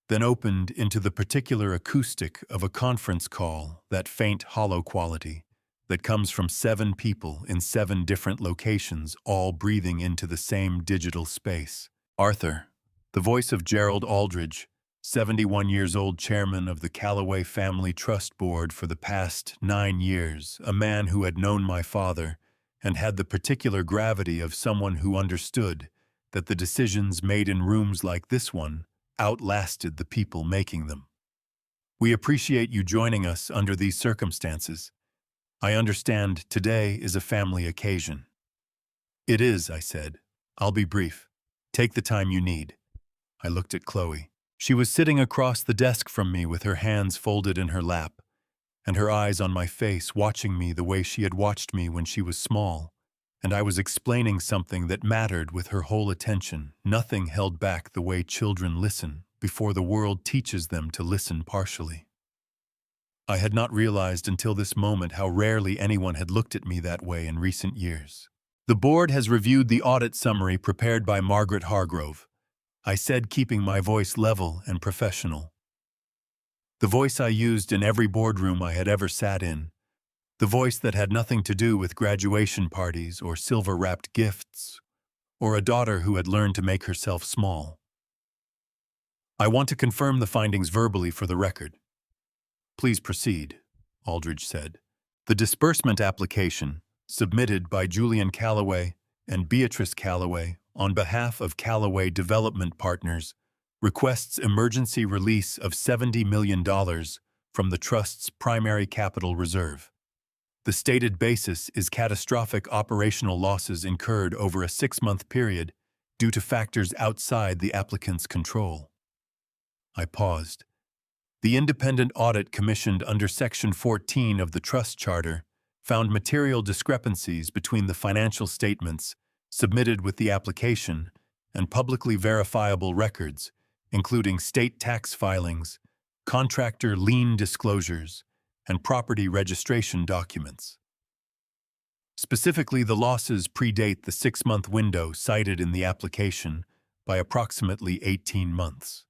then opened into the particular acoustic of a conference call, that faint hollow quality that comes from 7 people in 7 different locations, all breathing into the same digital space. Arthur, the voice of Gerald Aldridge, 71 years old, chairman of the Callaway Family Trust Board for the past 9 years, a man who had known my father and had the particular gravity of someone who understood that the decisions made in rooms like this one outlasted the people making them. "We appreciate you joining us under these circumstances. I understand today is a family occasion." "It is," I said. "I'll be brief. Take the time you need." I looked at Chloe. She was sitting across the desk from me with her hands folded in her lap, and her eyes on my face, watching me the way she had watched me when she was small, and I was explaining something that mattered with her whole attention. Nothing held back the way children listen before the world teaches them to listen partially. I had not realized until this moment how rarely anyone had looked at me that way in recent years. "The board has reviewed the audit summary prepared by Margaret Hargrove," I said, keeping my voice level and professional. The voice I used in every boardroom I had ever sat in. The voice that had nothing to do with graduation parties or silver-wrapped gifts, or a daughter who had learned to make herself small. "I want to confirm the findings verbally for the record." "Please proceed," Aldridge said. "The disbursement application, submitted by Julian Callaway and Beatrice Callaway on behalf of Callaway Development Partners, requests emergency release of $70 million from the Trust's primary capital reserve. The stated basis is catastrophic operational losses incurred over a 6-month period due to factors outside the applicant's control." I paused. The independent audit commissioned under Section 14 of the Trust Charter found material discrepancies between the financial statements submitted with the application and publicly verifiable records, including state tax filings, contractor lien disclosures, and property registration documents. Specifically, the losses predate the 6-month window cited in the application by approximately 18 months.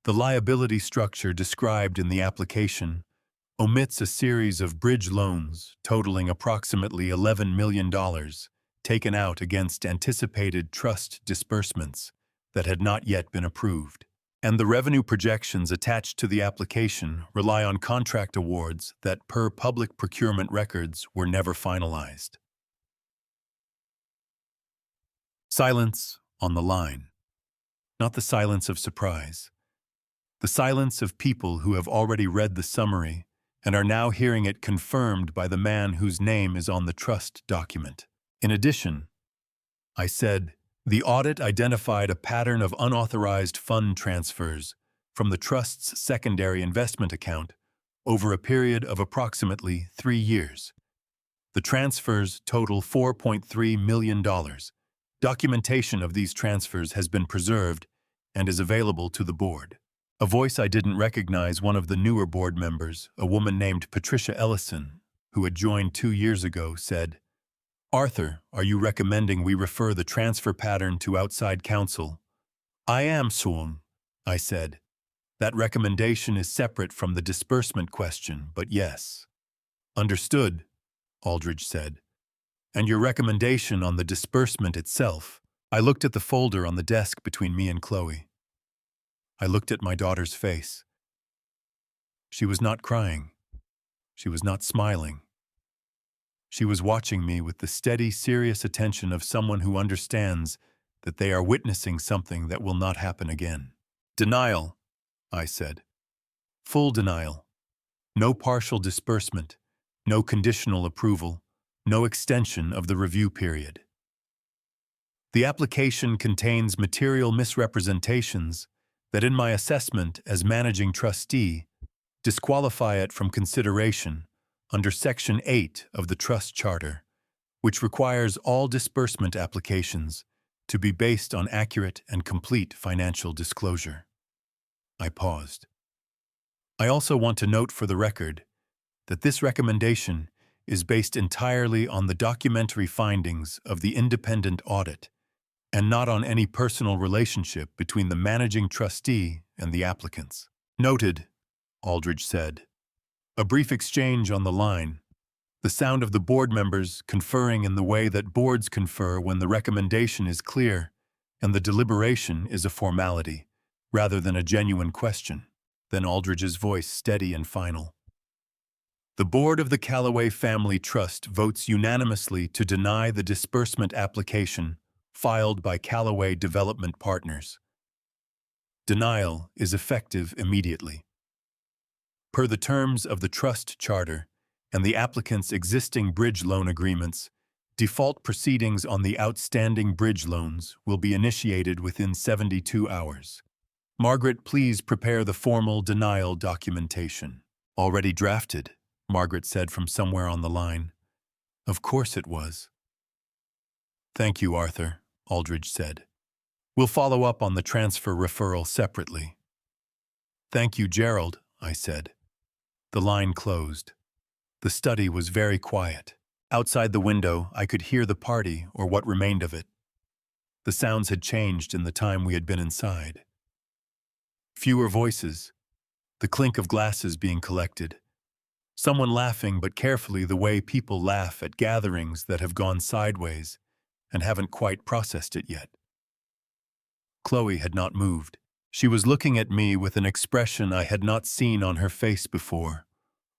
The liability structure described in the application omits a series of bridge loans totaling approximately $11 million taken out against anticipated trust disbursements that had not yet been approved, and the revenue projections attached to the application rely on contract awards that, per public procurement records, were never finalized. Silence on the line. Not the silence of surprise. The silence of people who have already read the summary and are now hearing it confirmed by the man whose name is on the trust document. In addition, I said, the audit identified a pattern of unauthorized fund transfers from the trust's secondary investment account over a period of approximately 3 years. The transfers total $4.3 million. Documentation of these transfers has been preserved and is available to the board. A voice I didn't recognize, one of the newer board members, a woman named Patricia Ellison, who had joined 2 years ago, said, "Arthur, are you recommending we refer the transfer pattern to outside counsel?" "I am, Soong," I said. "That recommendation is separate from the disbursement question, but yes." "Understood," Aldridge said. "And your recommendation on the disbursement itself?" I looked at the folder on the desk between me and Chloe. I looked at my daughter's face. She was not crying. She was not smiling. She was watching me with the steady, serious attention of someone who understands that they are witnessing something that will not happen again. "Denial," I said. "Full denial. No partial disbursement, no conditional approval, no extension of the review period. The application contains material misrepresentations that, in my assessment as managing trustee, disqualify it from consideration under Section 8 of the Trust Charter, which requires all disbursement applications to be based on accurate and complete financial disclosure." I paused. "I also want to note for the record that this recommendation is based entirely on the documentary findings of the independent audit, and not on any personal relationship between the managing trustee and the applicants. Noted, Aldridge said. A brief exchange on the line, the sound of the board members conferring in the way that boards confer when the recommendation is clear and the deliberation is a formality, rather than a genuine question. Then Aldridge's voice steady and final. The board of the Callaway Family Trust votes unanimously to deny the disbursement application filed by Callaway Development Partners. Denial is effective immediately. Per the terms of the trust charter and the applicant's existing bridge loan agreements, default proceedings on the outstanding bridge loans will be initiated within 72 hours. Margaret, please prepare the formal denial documentation. Already drafted, Margaret said from somewhere on the line. Of course it was. Thank you, Arthur, Aldridge said. We'll follow up on the transfer referral separately. Thank you, Gerald, I said. The line closed. The study was very quiet. Outside the window, I could hear the party, or what remained of it. The sounds had changed in the time we had been inside. Fewer voices, the clink of glasses being collected, someone laughing but carefully the way people laugh at gatherings that have gone sideways and haven't quite processed it yet. Chloe had not moved. She was looking at me with an expression I had not seen on her face before,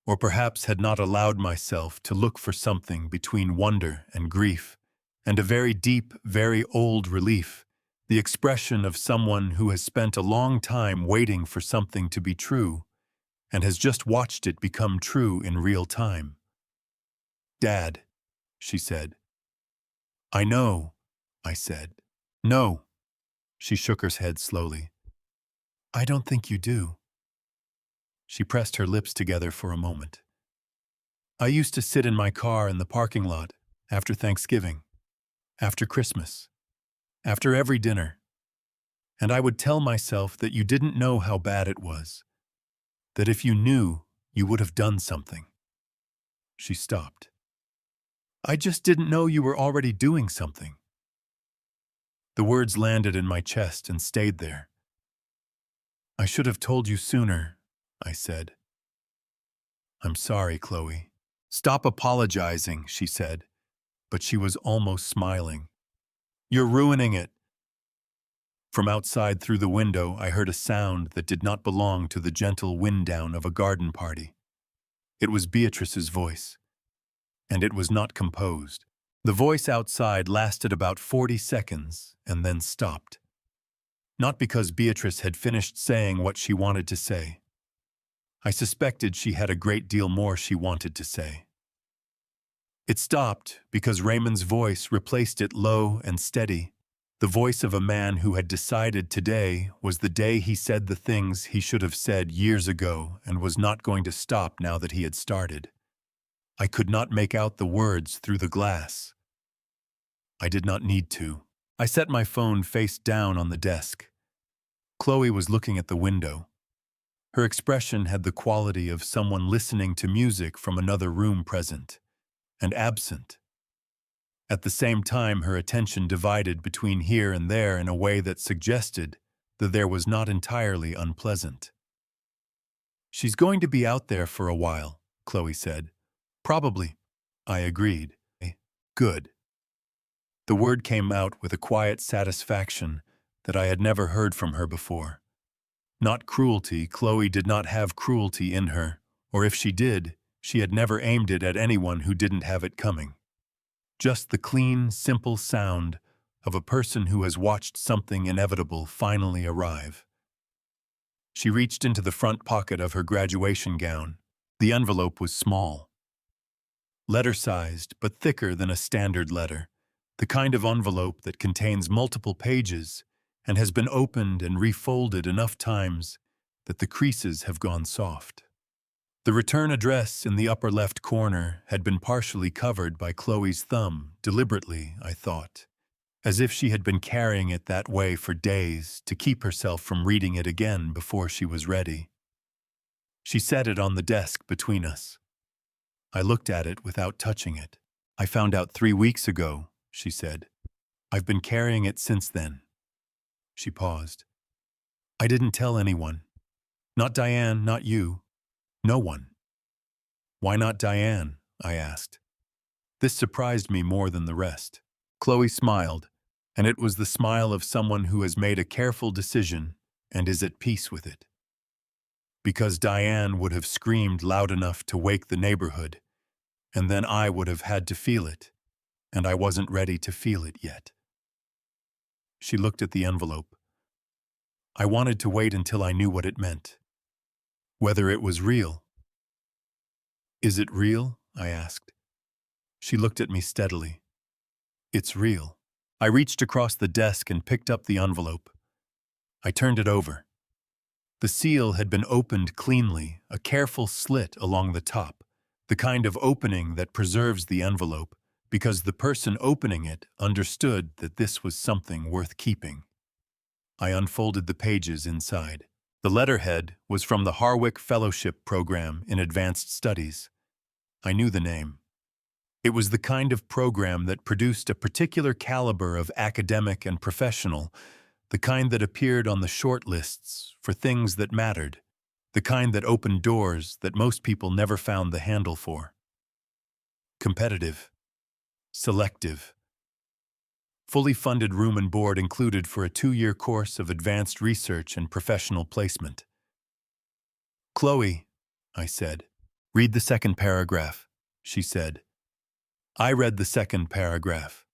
or perhaps had not allowed myself to look for something between wonder and grief, and a very deep, very old relief, the expression of someone who has spent a long time waiting for something to be true, and has just watched it become true in real time. Dad, she said. I know, I said. No. She shook her head slowly. I don't think you do. She pressed her lips together for a moment. I used to sit in my car in the parking lot after Thanksgiving, after Christmas, after every dinner, and I would tell myself that you didn't know how bad it was, that if you knew, you would have done something. She stopped. I just didn't know you were already doing something. The words landed in my chest and stayed there. I should have told you sooner, I said. I'm sorry, Chloe. Stop apologizing, she said, but she was almost smiling. You're ruining it. From outside through the window, I heard a sound that did not belong to the gentle wind down of a garden party. It was Beatrice's voice, and it was not composed. The voice outside lasted about 40 seconds and then stopped. Not because Beatrice had finished saying what she wanted to say. I suspected she had a great deal more she wanted to say. It stopped because Raymond's voice replaced it low and steady, the voice of a man who had decided today was the day he said the things he should have said years ago and was not going to stop now that he had started. I could not make out the words through the glass. I did not need to. I set my phone face down on the desk. Chloe was looking at the window. Her expression had the quality of someone listening to music from another room, present and absent. At the same time, her attention divided between here and there in a way that suggested that there was not entirely unpleasant. She's going to be out there for a while, Chloe said. Probably. I agreed. Good. The word came out with a quiet satisfaction that I had never heard from her before. Not cruelty. Chloe did not have cruelty in her, or if she did, she had never aimed it at anyone who didn't have it coming. Just the clean, simple sound of a person who has watched something inevitable finally arrive. She reached into the front pocket of her graduation gown. The envelope was small. Letter-sized, but thicker than a standard letter, the kind of envelope that contains multiple pages and has been opened and refolded enough times that the creases have gone soft. The return address in the upper left corner had been partially covered by Chloe's thumb, deliberately, I thought, as if she had been carrying it that way for days to keep herself from reading it again before she was ready. She set it on the desk between us. I looked at it without touching it. I found out 3 weeks ago, she said. I've been carrying it since then. She paused. I didn't tell anyone. Not Diane, not you. No one. Why not Diane? I asked. This surprised me more than the rest. Chloe smiled, and it was the smile of someone who has made a careful decision and is at peace with it. Because Diane would have screamed loud enough to wake the neighborhood, and then I would have had to feel it, and I wasn't ready to feel it yet. She looked at the envelope. I wanted to wait until I knew what it meant. Whether it was real. Is it real? I asked. She looked at me steadily. It's real. I reached across the desk and picked up the envelope. I turned it over. The seal had been opened cleanly, a careful slit along the top, the kind of opening that preserves the envelope, because the person opening it understood that this was something worth keeping. I unfolded the pages inside. The letterhead was from the Harwick Fellowship Program in Advanced Studies. I knew the name. It was the kind of program that produced a particular caliber of academic and professional, the kind that appeared on the short lists for things that mattered, the kind that opened doors that most people never found the handle for. Competitive. Selective. Fully funded room and board included for a 2-year course of advanced research and professional placement. Chloe, I said. Read the second paragraph, she said. I read the second paragraph.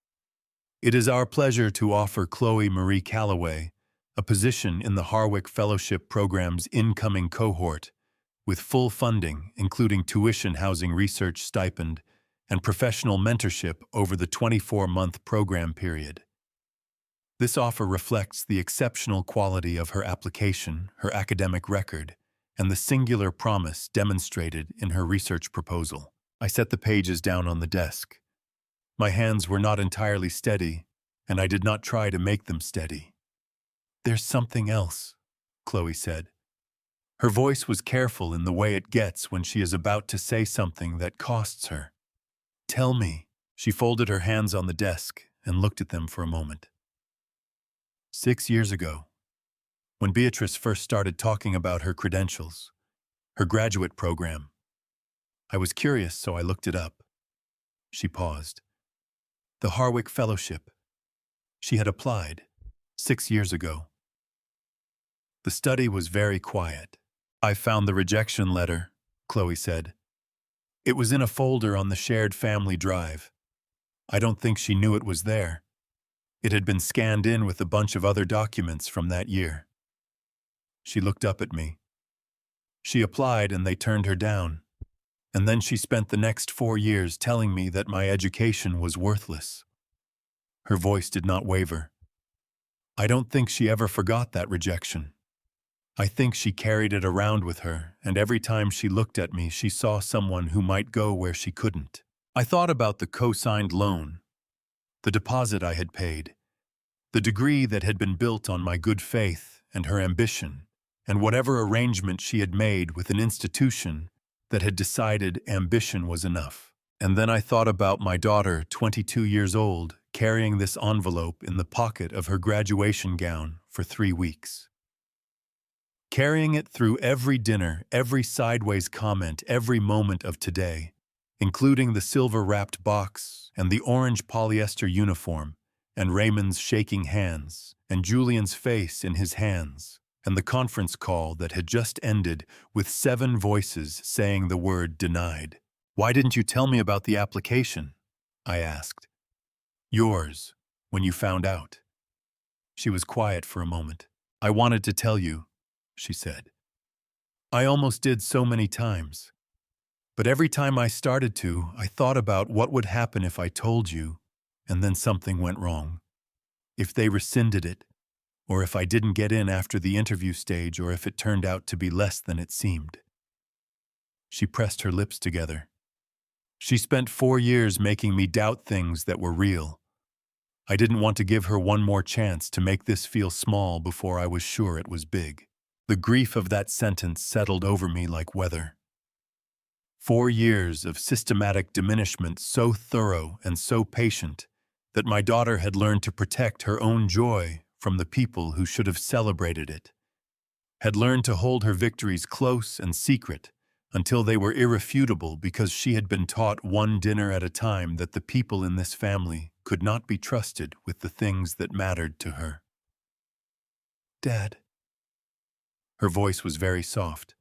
It is our pleasure to offer Chloe Marie Calloway a position in the Harwick Fellowship Program's incoming cohort, with full funding, including tuition, housing, research stipend, and professional mentorship over the 24-month program period. This offer reflects the exceptional quality of her application, her academic record, and the singular promise demonstrated in her research proposal. I set the pages down on the desk. My hands were not entirely steady, and I did not try to make them steady. There's something else, Chloe said. Her voice was careful in the way it gets when she is about to say something that costs her. Tell me. She folded her hands on the desk and looked at them for a moment. 6 years ago, when Beatrice first started talking about her credentials, her graduate program, I was curious, so I looked it up. She paused. The Harwick Fellowship. She had applied 6 years ago. The study was very quiet. I found the rejection letter, Chloe said. It was in a folder on the shared family drive. I don't think she knew it was there. It had been scanned in with a bunch of other documents from that year. She looked up at me. She applied and they turned her down. And then she spent the next 4 years telling me that my education was worthless. Her voice did not waver. I don't think she ever forgot that rejection. I think she carried it around with her, and every time she looked at me, she saw someone who might go where she couldn't. I thought about the co-signed loan, the deposit I had paid, the degree that had been built on my good faith and her ambition, and whatever arrangement she had made with an institution that had decided ambition was enough. And then I thought about my daughter, 22 years old, carrying this envelope in the pocket of her graduation gown for 3 weeks. Carrying it through every dinner, every sideways comment, every moment of today, including the silver-wrapped box and the orange polyester uniform, and Raymond's shaking hands, and Julian's face in his hands, and the conference call that had just ended with 7 voices saying the word denied. Why didn't you tell me about the application? I asked. Yours, when you found out. She was quiet for a moment. I wanted to tell you, she said. I almost did so many times. But every time I started to, I thought about what would happen if I told you, and then something went wrong. If they rescinded it, or if I didn't get in after the interview stage, or if it turned out to be less than it seemed. She pressed her lips together. She spent 4 years making me doubt things that were real. I didn't want to give her one more chance to make this feel small before I was sure it was big. The grief of that sentence settled over me like weather. 4 years of systematic diminishment so thorough and so patient that my daughter had learned to protect her own joy from the people who should have celebrated it, had learned to hold her victories close and secret until they were irrefutable because she had been taught one dinner at a time that the people in this family could not be trusted with the things that mattered to her. "Dad." Her voice was very soft.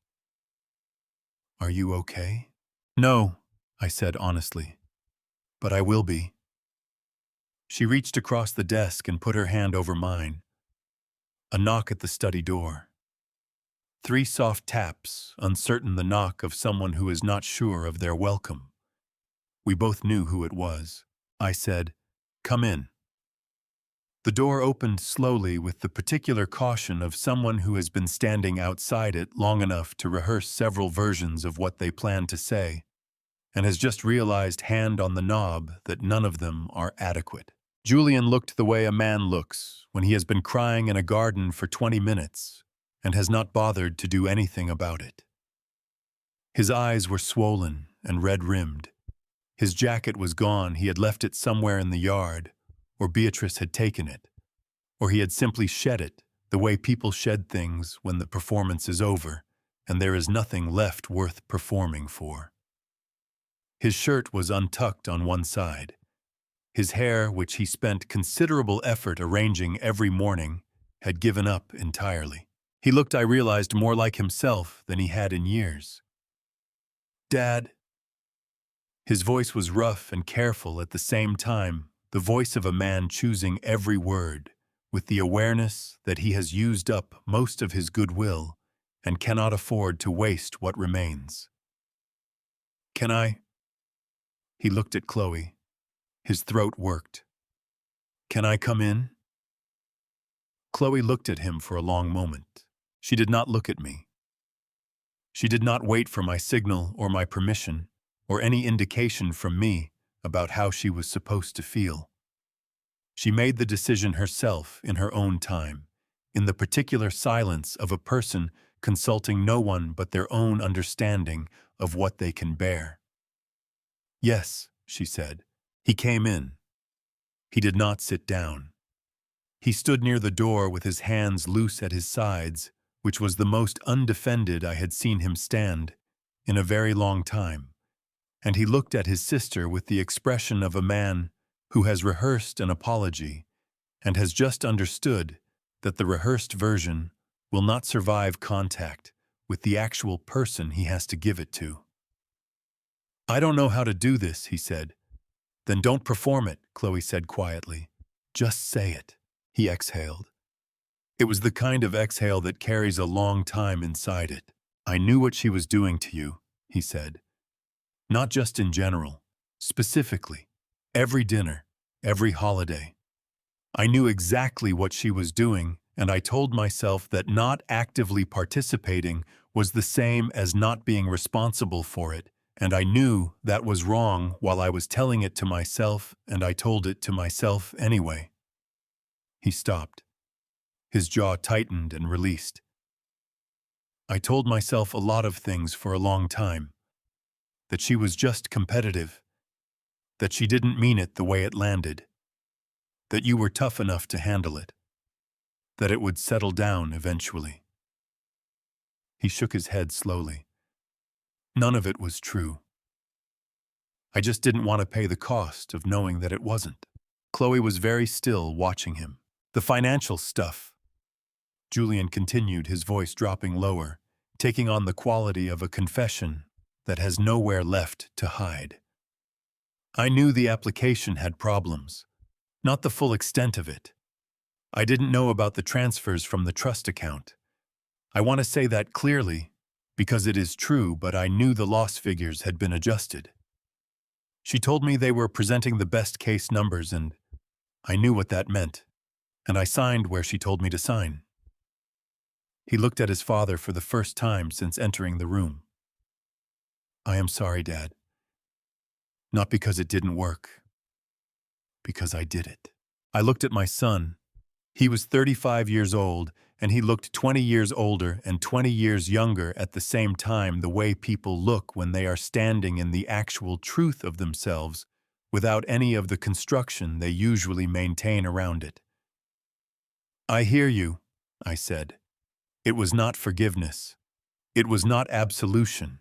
"Are you okay?" "No," I said honestly, "but I will be." She reached across the desk and put her hand over mine. A knock at the study door. 3 soft taps, uncertain the knock of someone who is not sure of their welcome. We both knew who it was. I said, "Come in." The door opened slowly with the particular caution of someone who has been standing outside it long enough to rehearse several versions of what they plan to say, and has just realized hand on the knob that none of them are adequate. Julian looked the way a man looks when he has been crying in a garden for 20 minutes and has not bothered to do anything about it. His eyes were swollen and red-rimmed. His jacket was gone. He had left it somewhere in the yard, or Beatrice had taken it, or he had simply shed it, the way people shed things when the performance is over and there is nothing left worth performing for. His shirt was untucked on one side. His hair, which he spent considerable effort arranging every morning, had given up entirely. He looked, I realized, more like himself than he had in years. "Dad." His voice was rough and careful at the same time, the voice of a man choosing every word, with the awareness that he has used up most of his goodwill and cannot afford to waste what remains. "Can I?" He looked at Chloe. His throat worked. "Can I come in?" Chloe looked at him for a long moment. She did not look at me. She did not wait for my signal or my permission, or any indication from me about how she was supposed to feel. She made the decision herself in her own time, in the particular silence of a person consulting no one but their own understanding of what they can bear. "Yes," she said. He came in. He did not sit down. He stood near the door with his hands loose at his sides, which was the most undefended I had seen him stand in a very long time, and he looked at his sister with the expression of a man who has rehearsed an apology and has just understood that the rehearsed version will not survive contact with the actual person he has to give it to. "I don't know how to do this," he said. "Then don't perform it," Chloe said quietly. "Just say it." He exhaled. It was the kind of exhale that carries a long time inside it. "I knew what she was doing to you," he said. "Not just in general, specifically. Every dinner, every holiday. I knew exactly what she was doing, and I told myself that not actively participating was the same as not being responsible for it, and I knew that was wrong while I was telling it to myself, and I told it to myself anyway." He stopped. His jaw tightened and released. "I told myself a lot of things for a long time. That she was just competitive. That she didn't mean it the way it landed. That you were tough enough to handle it. That it would settle down eventually." He shook his head slowly. "None of it was true. I just didn't want to pay the cost of knowing that it wasn't." Chloe was very still, watching him. "The financial stuff," Julian continued, his voice dropping lower, taking on the quality of a confession that has nowhere left to hide. "I knew the application had problems, not the full extent of it. I didn't know about the transfers from the trust account. I want to say that clearly, because it is true, but I knew the loss figures had been adjusted. She told me they were presenting the best case numbers, and I knew what that meant, and I signed where she told me to sign." He looked at his father for the first time since entering the room. "I am sorry, Dad. Not because it didn't work. Because I did it." I looked at my son. He was 35 years old and he looked 20 years older and 20 years younger at the same time, the way people look when they are standing in the actual truth of themselves, without any of the construction they usually maintain around it. "I hear you," I said. It was not forgiveness. It was not absolution.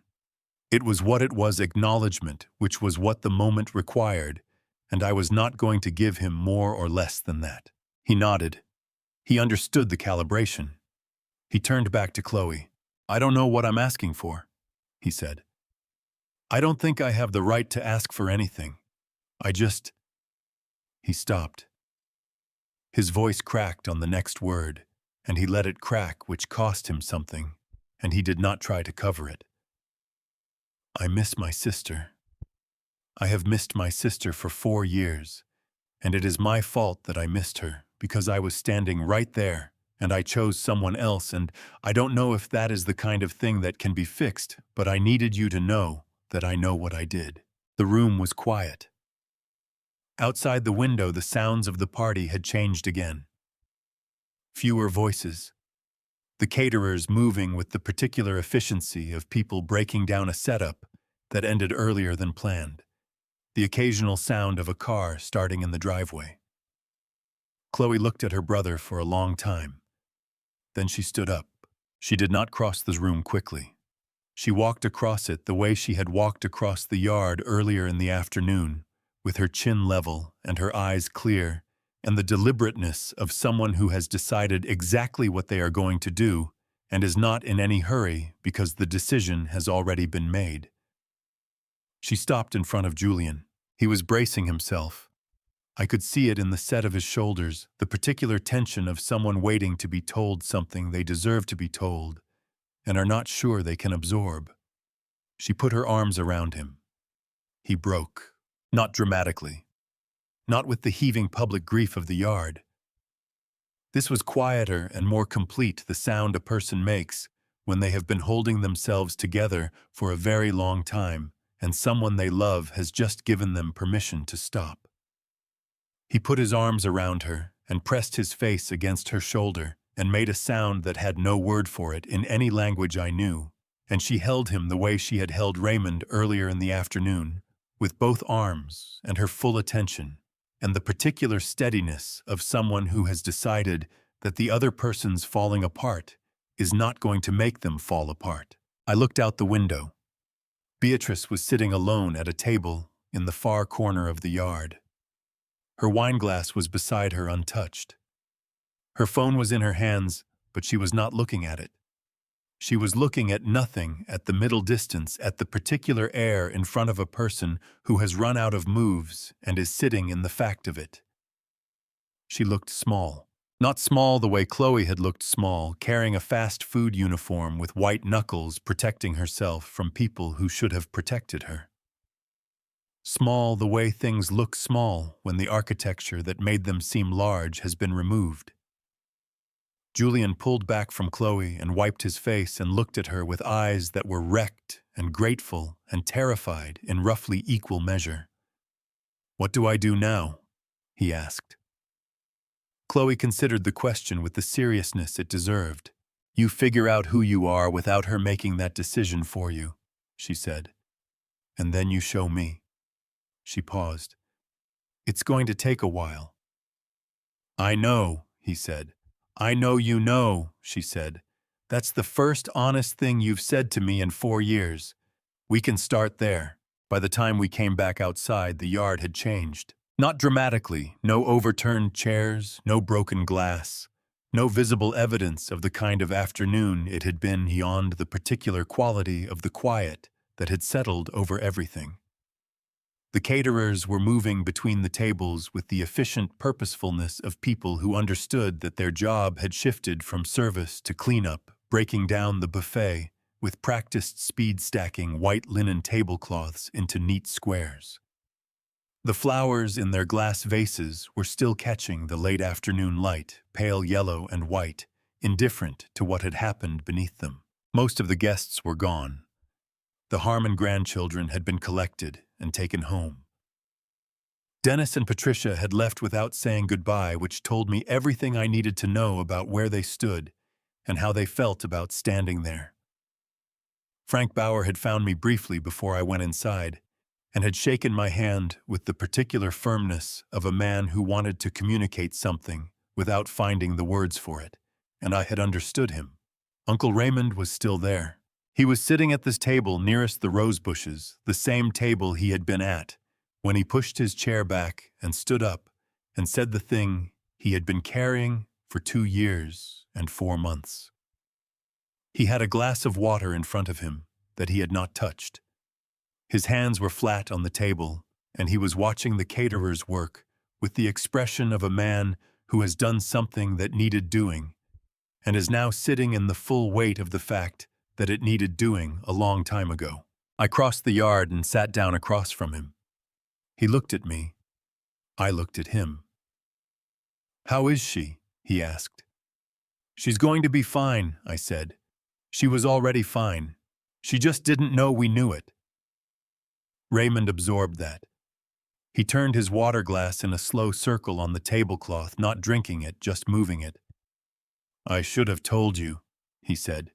It was what it was, acknowledgement, which was what the moment required, and I was not going to give him more or less than that. He nodded. He understood the calibration. He turned back to Chloe. "I don't know what I'm asking for," he said. "I don't think I have the right to ask for anything. I just—" He stopped. His voice cracked on the next word, and he let it crack, which cost him something, and he did not try to cover it. "I miss my sister. I have missed my sister for 4 years, and it is my fault that I missed her, because I was standing right there, and I chose someone else, and I don't know if that is the kind of thing that can be fixed, but I needed you to know that I know what I did." The room was quiet. Outside the window, the sounds of the party had changed again. Fewer voices. The caterers moving with the particular efficiency of people breaking down a setup that ended earlier than planned. The occasional sound of a car starting in the driveway. Chloe looked at her brother for a long time. Then she stood up. She did not cross the room quickly. She walked across it the way she had walked across the yard earlier in the afternoon, with her chin level and her eyes clear, and the deliberateness of someone who has decided exactly what they are going to do and is not in any hurry because the decision has already been made. She stopped in front of Julian. He was bracing himself. I could see it in the set of his shoulders, the particular tension of someone waiting to be told something they deserve to be told and are not sure they can absorb. She put her arms around him. He broke, not dramatically, not with the heaving public grief of the yard. This was quieter and more complete, the sound a person makes when they have been holding themselves together for a very long time and someone they love has just given them permission to stop. He put his arms around her and pressed his face against her shoulder and made a sound that had no word for it in any language I knew, and she held him the way she had held Raymond earlier in the afternoon, with both arms and her full attention, and the particular steadiness of someone who has decided that the other person's falling apart is not going to make them fall apart. I looked out the window. Beatrice was sitting alone at a table in the far corner of the yard. Her wineglass was beside her untouched. Her phone was in her hands, but she was not looking at it. She was looking at nothing at the middle distance, at the particular air in front of a person who has run out of moves and is sitting in the fact of it. She looked small. Not small the way Chloe had looked small, carrying a fast food uniform with white knuckles protecting herself from people who should have protected her. Small the way things look small when the architecture that made them seem large has been removed. Julian pulled back from Chloe and wiped his face and looked at her with eyes that were wrecked and grateful and terrified in roughly equal measure. "What do I do now?" he asked. Chloe considered the question with the seriousness it deserved. "You figure out who you are without her making that decision for you," she said. "And then you show me." She paused. "It's going to take a while." "I know," he said. "I know you know," she said. "That's the first honest thing you've said to me in 4 years. We can start there." By the time we came back outside, the yard had changed. Not dramatically, no overturned chairs, no broken glass, no visible evidence of the kind of afternoon it had been beyond the particular quality of the quiet that had settled over everything. The caterers were moving between the tables with the efficient purposefulness of people who understood that their job had shifted from service to cleanup, breaking down the buffet with practiced speed stacking white linen tablecloths into neat squares. The flowers in their glass vases were still catching the late afternoon light, pale yellow and white, indifferent to what had happened beneath them. Most of the guests were gone. The Harmon grandchildren had been collected and taken home. Dennis and Patricia had left without saying goodbye, which told me everything I needed to know about where they stood and how they felt about standing there. Frank Bauer had found me briefly before I went inside, and had shaken my hand with the particular firmness of a man who wanted to communicate something without finding the words for it, and I had understood him. Uncle Raymond was still there. He was sitting at this table nearest the rose bushes, the same table he had been at, when he pushed his chair back and stood up and said the thing he had been carrying for 2 years and 4 months. He had a glass of water in front of him that he had not touched. His hands were flat on the table, and he was watching the caterer's work with the expression of a man who has done something that needed doing, and is now sitting in the full weight of the fact that it needed doing a long time ago. I crossed the yard and sat down across from him. He looked at me. I looked at him. "How is she?" he asked. "She's going to be fine," I said. "She was already fine. She just didn't know we knew it." Raymond absorbed that. He turned his water glass in a slow circle on the tablecloth, not drinking it, just moving it. "I should have told you," he said.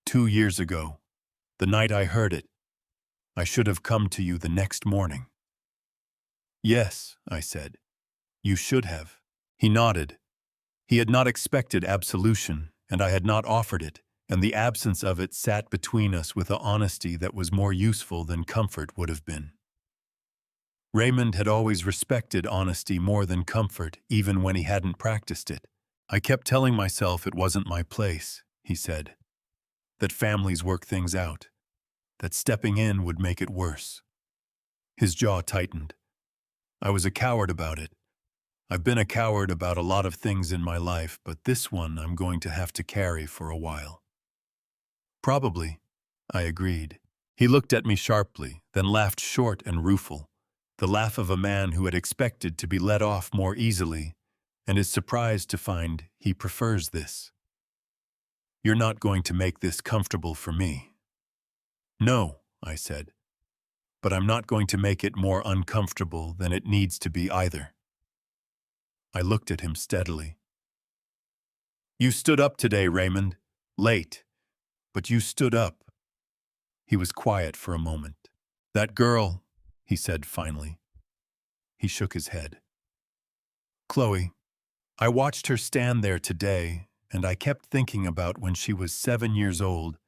2 years ago, the night I heard it. I should have come to you the next morning." "Yes," I said. "You should have." He nodded. He had not expected absolution, and I had not offered it, and the absence of it sat between us with an honesty that was more useful than comfort would have been. Raymond had always respected honesty more than comfort, even when he hadn't practiced it. "I kept telling myself it wasn't my place," he said. "That families work things out. That stepping in would make it worse." His jaw tightened. "I was a coward about it. I've been a coward about a lot of things in my life, but this one I'm going to have to carry for a while." "Probably," I agreed. He looked at me sharply, then laughed short and rueful, the laugh of a man who had expected to be let off more easily and is surprised to find he prefers this. "You're not going to make this comfortable for me." "No," I said, "but I'm not going to make it more uncomfortable than it needs to be either." I looked at him steadily. "You stood up today, Raymond. Late. But you stood up." He was quiet for a moment. "That girl," he said finally. He shook his head. "Chloe, I watched her stand there today, and I kept thinking about when she was 7 years old,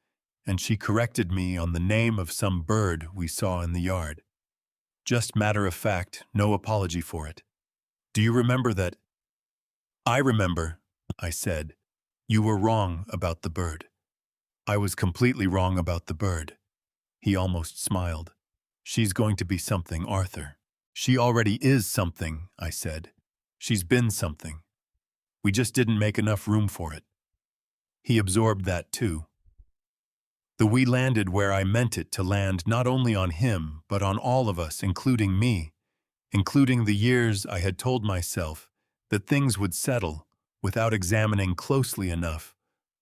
and she corrected me on the name of some bird we saw in the yard. Just matter of fact, no apology for it. Do you remember that?" "I remember," I said. "You were wrong about the bird." "I was completely wrong about the bird." He almost smiled. "She's going to be something, Arthur." "She already is something," I said. "She's been something. We just didn't make enough room for it." He absorbed that too. The we landed where I meant it to land, not only on him, but on all of us, including me, including the years I had told myself that things would settle without examining closely enough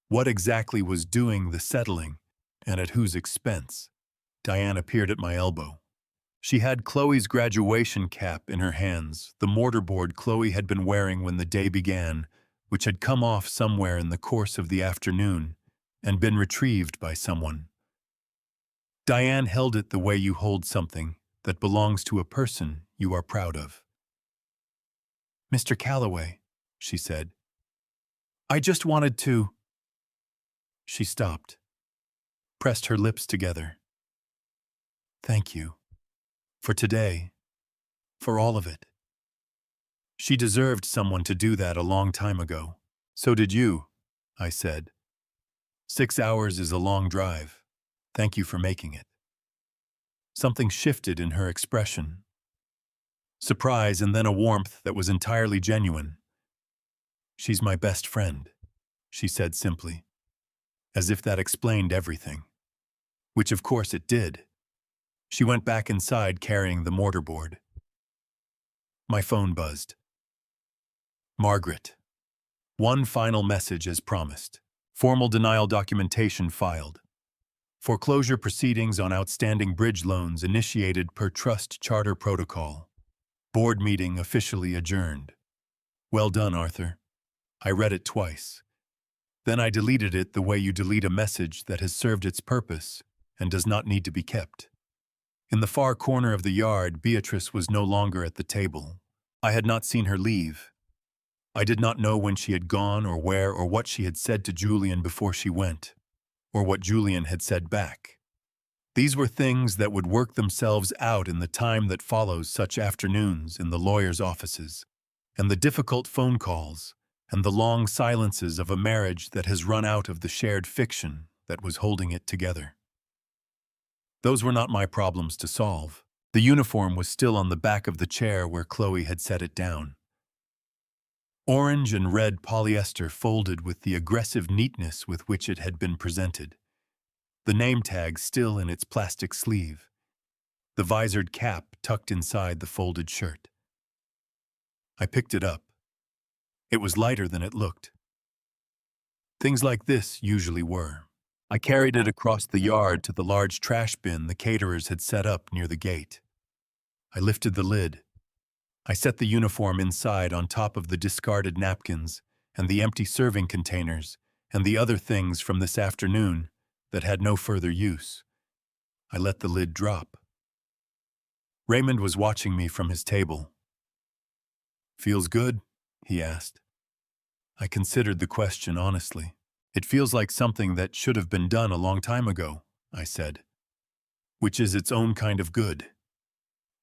what exactly was doing the settling and at whose expense. Diane appeared at my elbow. She had Chloe's graduation cap in her hands, the mortarboard Chloe had been wearing when the day began, which had come off somewhere in the course of the afternoon and been retrieved by someone. Diane held it the way you hold something that belongs to a person you are proud of. "Mr. Calloway," she said, "I just wanted to—" She stopped, pressed her lips together. "Thank you. For today. For all of it." She deserved someone to do that a long time ago. "So did you," I said. 6 hours is a long drive. Thank you for making it." Something shifted in her expression. Surprise and then a warmth that was entirely genuine. "She's my best friend," she said simply, as if that explained everything. Which of course it did. She went back inside carrying the mortarboard. My phone buzzed. "Margaret. One final message as promised. Formal denial documentation filed. Foreclosure proceedings on outstanding bridge loans initiated per trust charter protocol. Board meeting officially adjourned." Well done, Arthur. I read it twice. Then I deleted it the way you delete a message that has served its purpose and does not need to be kept. In the far corner of the yard, Beatrice was no longer at the table. I had not seen her leave. I did not know when she had gone or where or what she had said to Julian before she went, or what Julian had said back. These were things that would work themselves out in the time that follows such afternoons in the lawyers' offices, and the difficult phone calls, and the long silences of a marriage that has run out of the shared fiction that was holding it together. Those were not my problems to solve. The uniform was still on the back of the chair where Chloe had set it down. Orange and red polyester folded with the aggressive neatness with which it had been presented. The name tag still in its plastic sleeve. The visored cap tucked inside the folded shirt. I picked it up. It was lighter than it looked. Things like this usually were. I carried it across the yard to the large trash bin the caterers had set up near the gate. I lifted the lid. I set the uniform inside on top of the discarded napkins and the empty serving containers and the other things from this afternoon that had no further use. I let the lid drop. Raymond was watching me from his table. "Feels good?" he asked. I considered the question honestly. "It feels like something that should have been done a long time ago," I said. "Which is its own kind of good."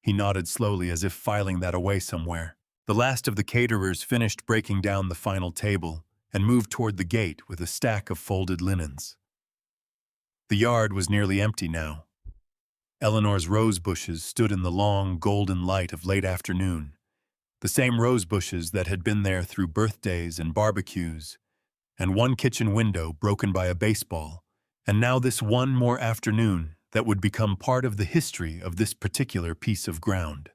He nodded slowly as if filing that away somewhere. The last of the caterers finished breaking down the final table and moved toward the gate with a stack of folded linens. The yard was nearly empty now. Eleanor's rose bushes stood in the long, golden light of late afternoon, the same rose bushes that had been there through birthdays and barbecues, and one kitchen window broken by a baseball, and now this one more afternoon that would become part of the history of this particular piece of ground.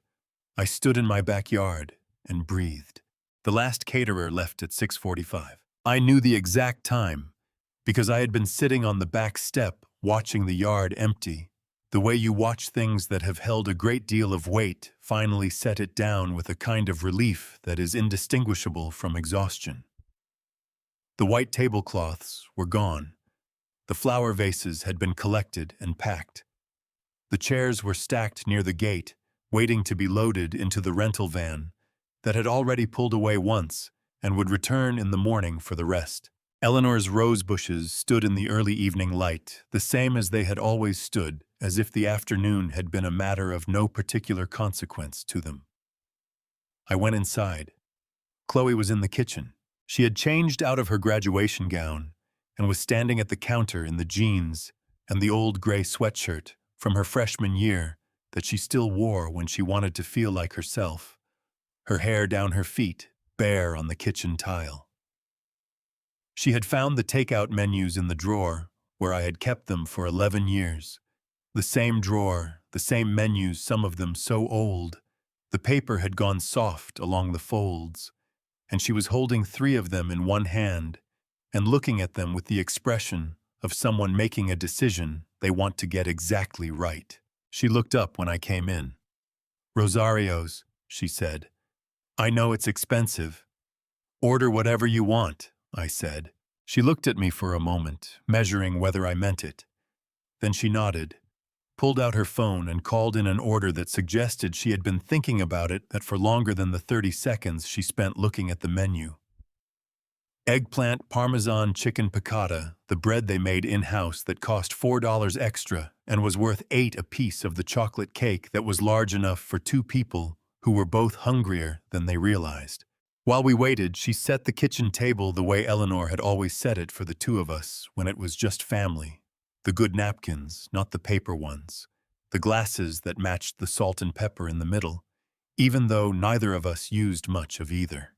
I stood in my backyard and breathed. The last caterer left at 6:45. I knew the exact time because I had been sitting on the back step watching the yard empty, the way you watch things that have held a great deal of weight finally set it down with a kind of relief that is indistinguishable from exhaustion. The white tablecloths were gone. The flower vases had been collected and packed. The chairs were stacked near the gate, waiting to be loaded into the rental van that had already pulled away once and would return in the morning for the rest. Eleanor's rose bushes stood in the early evening light, the same as they had always stood, as if the afternoon had been a matter of no particular consequence to them. I went inside. Chloe was in the kitchen. She had changed out of her graduation gown and was standing at the counter in the jeans and the old gray sweatshirt from her freshman year that she still wore when she wanted to feel like herself, her hair down her feet, bare on the kitchen tile. She had found the takeout menus in the drawer where I had kept them for 11 years. The same drawer, the same menus, some of them so old. The paper had gone soft along the folds, and she was holding 3 of them in one hand and looking at them with the expression of someone making a decision they want to get exactly right. She looked up when I came in. "Rosario's," she said. "I know it's expensive." "Order whatever you want," I said. She looked at me for a moment, measuring whether I meant it. Then she nodded, pulled out her phone and called in an order that suggested she had been thinking about it that for longer than the 30 seconds she spent looking at the menu. Eggplant Parmesan chicken piccata, the bread they made in-house that cost $4 extra and was worth 8 apiece of the chocolate cake that was large enough for 2 people who were both hungrier than they realized. While we waited, she set the kitchen table the way Eleanor had always set it for the 2 of us when it was just family. The good napkins, not the paper ones. The glasses that matched the salt and pepper in the middle, even though neither of us used much of either.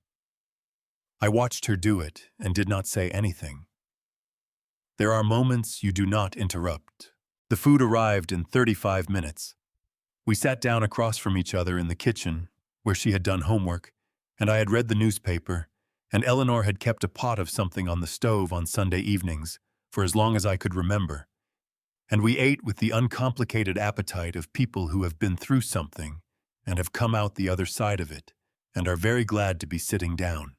I watched her do it and did not say anything. There are moments you do not interrupt. The food arrived in 35 minutes. We sat down across from each other in the kitchen, where she had done homework, and I had read the newspaper, and Eleanor had kept a pot of something on the stove on Sunday evenings for as long as I could remember. And we ate with the uncomplicated appetite of people who have been through something and have come out the other side of it, and are very glad to be sitting down.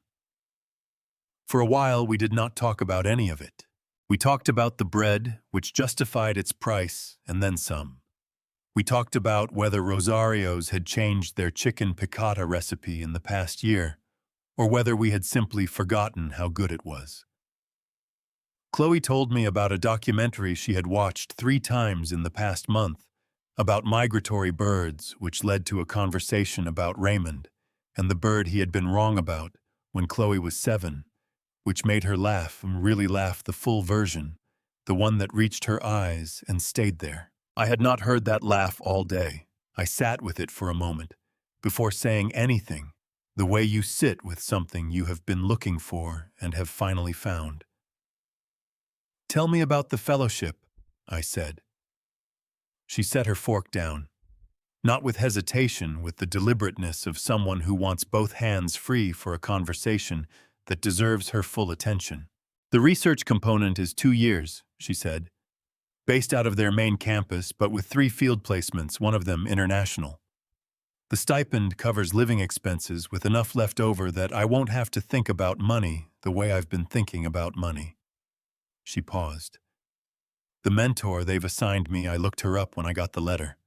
For a while, we did not talk about any of it. We talked about the bread, which justified its price, and then some. We talked about whether Rosario's had changed their chicken piccata recipe in the past year, or whether we had simply forgotten how good it was. Chloe told me about a documentary she had watched 3 times in the past month about migratory birds, which led to a conversation about Raymond and the bird he had been wrong about when Chloe was 7, which made her laugh and really laugh the full version, the one that reached her eyes and stayed there. I had not heard that laugh all day. I sat with it for a moment, before saying anything, the way you sit with something you have been looking for and have finally found. "Tell me about the fellowship," I said. She set her fork down, not with hesitation, with the deliberateness of someone who wants both hands free for a conversation that deserves her full attention. "The research component is 2 years," she said, "based out of their main campus, but with 3 field placements, one of them international. The stipend covers living expenses with enough left over that I won't have to think about money the way I've been thinking about money." She paused. "The mentor they've assigned me, I looked her up when I got the letter.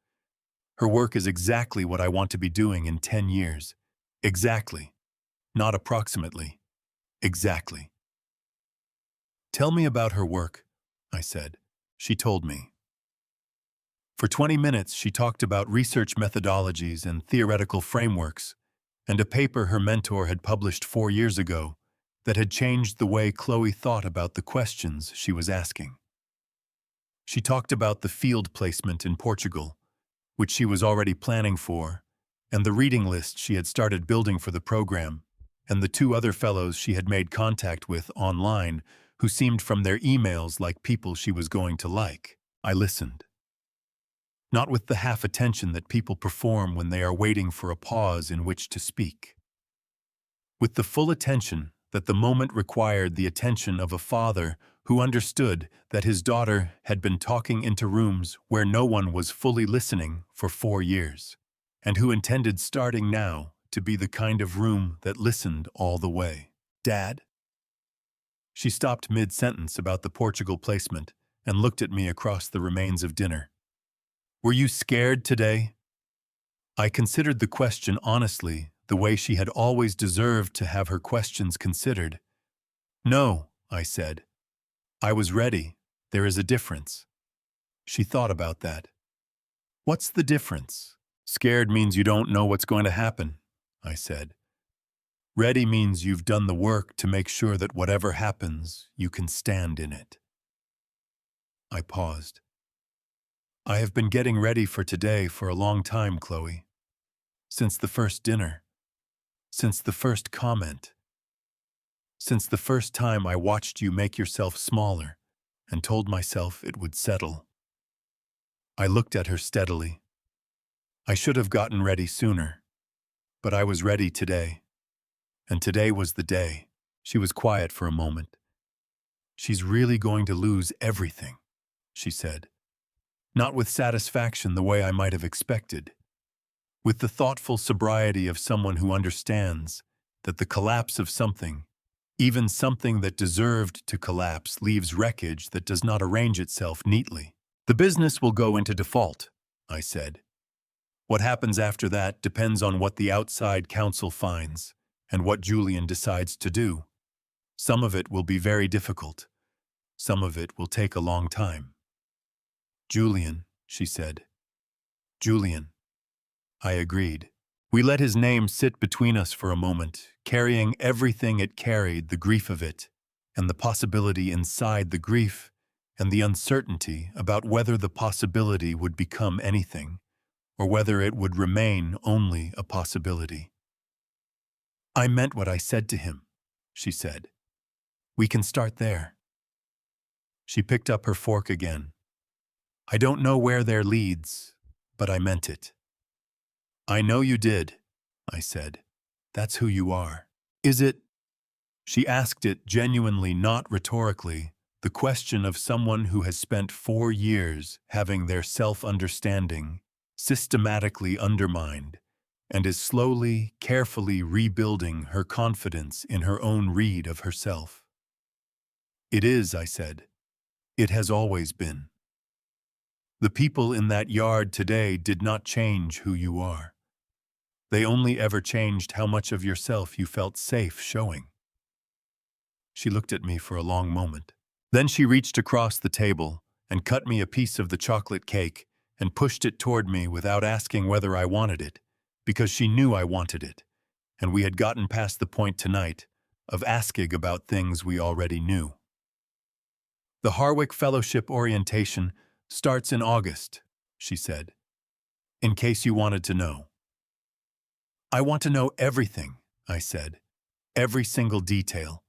Her work is exactly what I want to be doing in 10 years. Exactly. Not approximately. Exactly." "Tell me about her work," I said. She told me. For 20 minutes, she talked about research methodologies and theoretical frameworks, and a paper her mentor had published 4 years ago that had changed the way Chloe thought about the questions she was asking. She talked about the field placement in Portugal, which she was already planning for, and the reading list she had started building for the program, and the 2 other fellows she had made contact with online who seemed from their emails like people she was going to like. I listened. Not with the half attention that people perform when they are waiting for a pause in which to speak. With the full attention that the moment required, the attention of a father who understood that his daughter had been talking into rooms where no one was fully listening for 4 years, and who intended starting now to be the kind of room that listened all the way. "Dad?" She stopped mid-sentence about the Portugal placement and looked at me across the remains of dinner. "Were you scared today?" I considered the question honestly, the way she had always deserved to have her questions considered. "No," I said. "I was ready. There is a difference." She thought about that. "What's the difference?" "Scared means you don't know what's going to happen," I said. "Ready means you've done the work to make sure that whatever happens, you can stand in it." I paused. "I have been getting ready for today for a long time, Chloe. Since the first dinner. Since the first comment. Since the first time I watched you make yourself smaller and told myself it would settle." I looked at her steadily. I should have gotten ready sooner, but I was ready today. And today was the day. She was quiet for a moment. "She's really going to lose everything," she said. Not with satisfaction the way I might have expected. With the thoughtful sobriety of someone who understands that the collapse of something, even something that deserved to collapse, leaves wreckage that does not arrange itself neatly. "The business will go into default," I said. "What happens after that depends on what the outside counsel finds and what Julian decides to do. Some of it will be very difficult. Some of it will take a long time." "Julian," she said. "Julian." I agreed. We let his name sit between us for a moment, carrying everything it carried, the grief of it, and the possibility inside the grief, and the uncertainty about whether the possibility would become anything, or whether it would remain only a possibility. "I meant what I said to him," she said. "We can start there." She picked up her fork again. "I don't know where there leads, but I meant it." "I know you did," I said. "That's who you are." "Is it?" She asked it genuinely, not rhetorically, the question of someone who has spent 4 years having their self-understanding systematically undermined and is slowly, carefully rebuilding her confidence in her own read of herself. It is, I said. It has always been. The people in that yard today did not change who you are. They only ever changed how much of yourself you felt safe showing. She looked at me for a long moment. Then she reached across the table and cut me a piece of the chocolate cake and pushed it toward me without asking whether I wanted it, because she knew I wanted it, and we had gotten past the point tonight of asking about things we already knew. The Harwick Fellowship orientation starts in August, she said, in case you wanted to know. I want to know everything, I said, every single detail.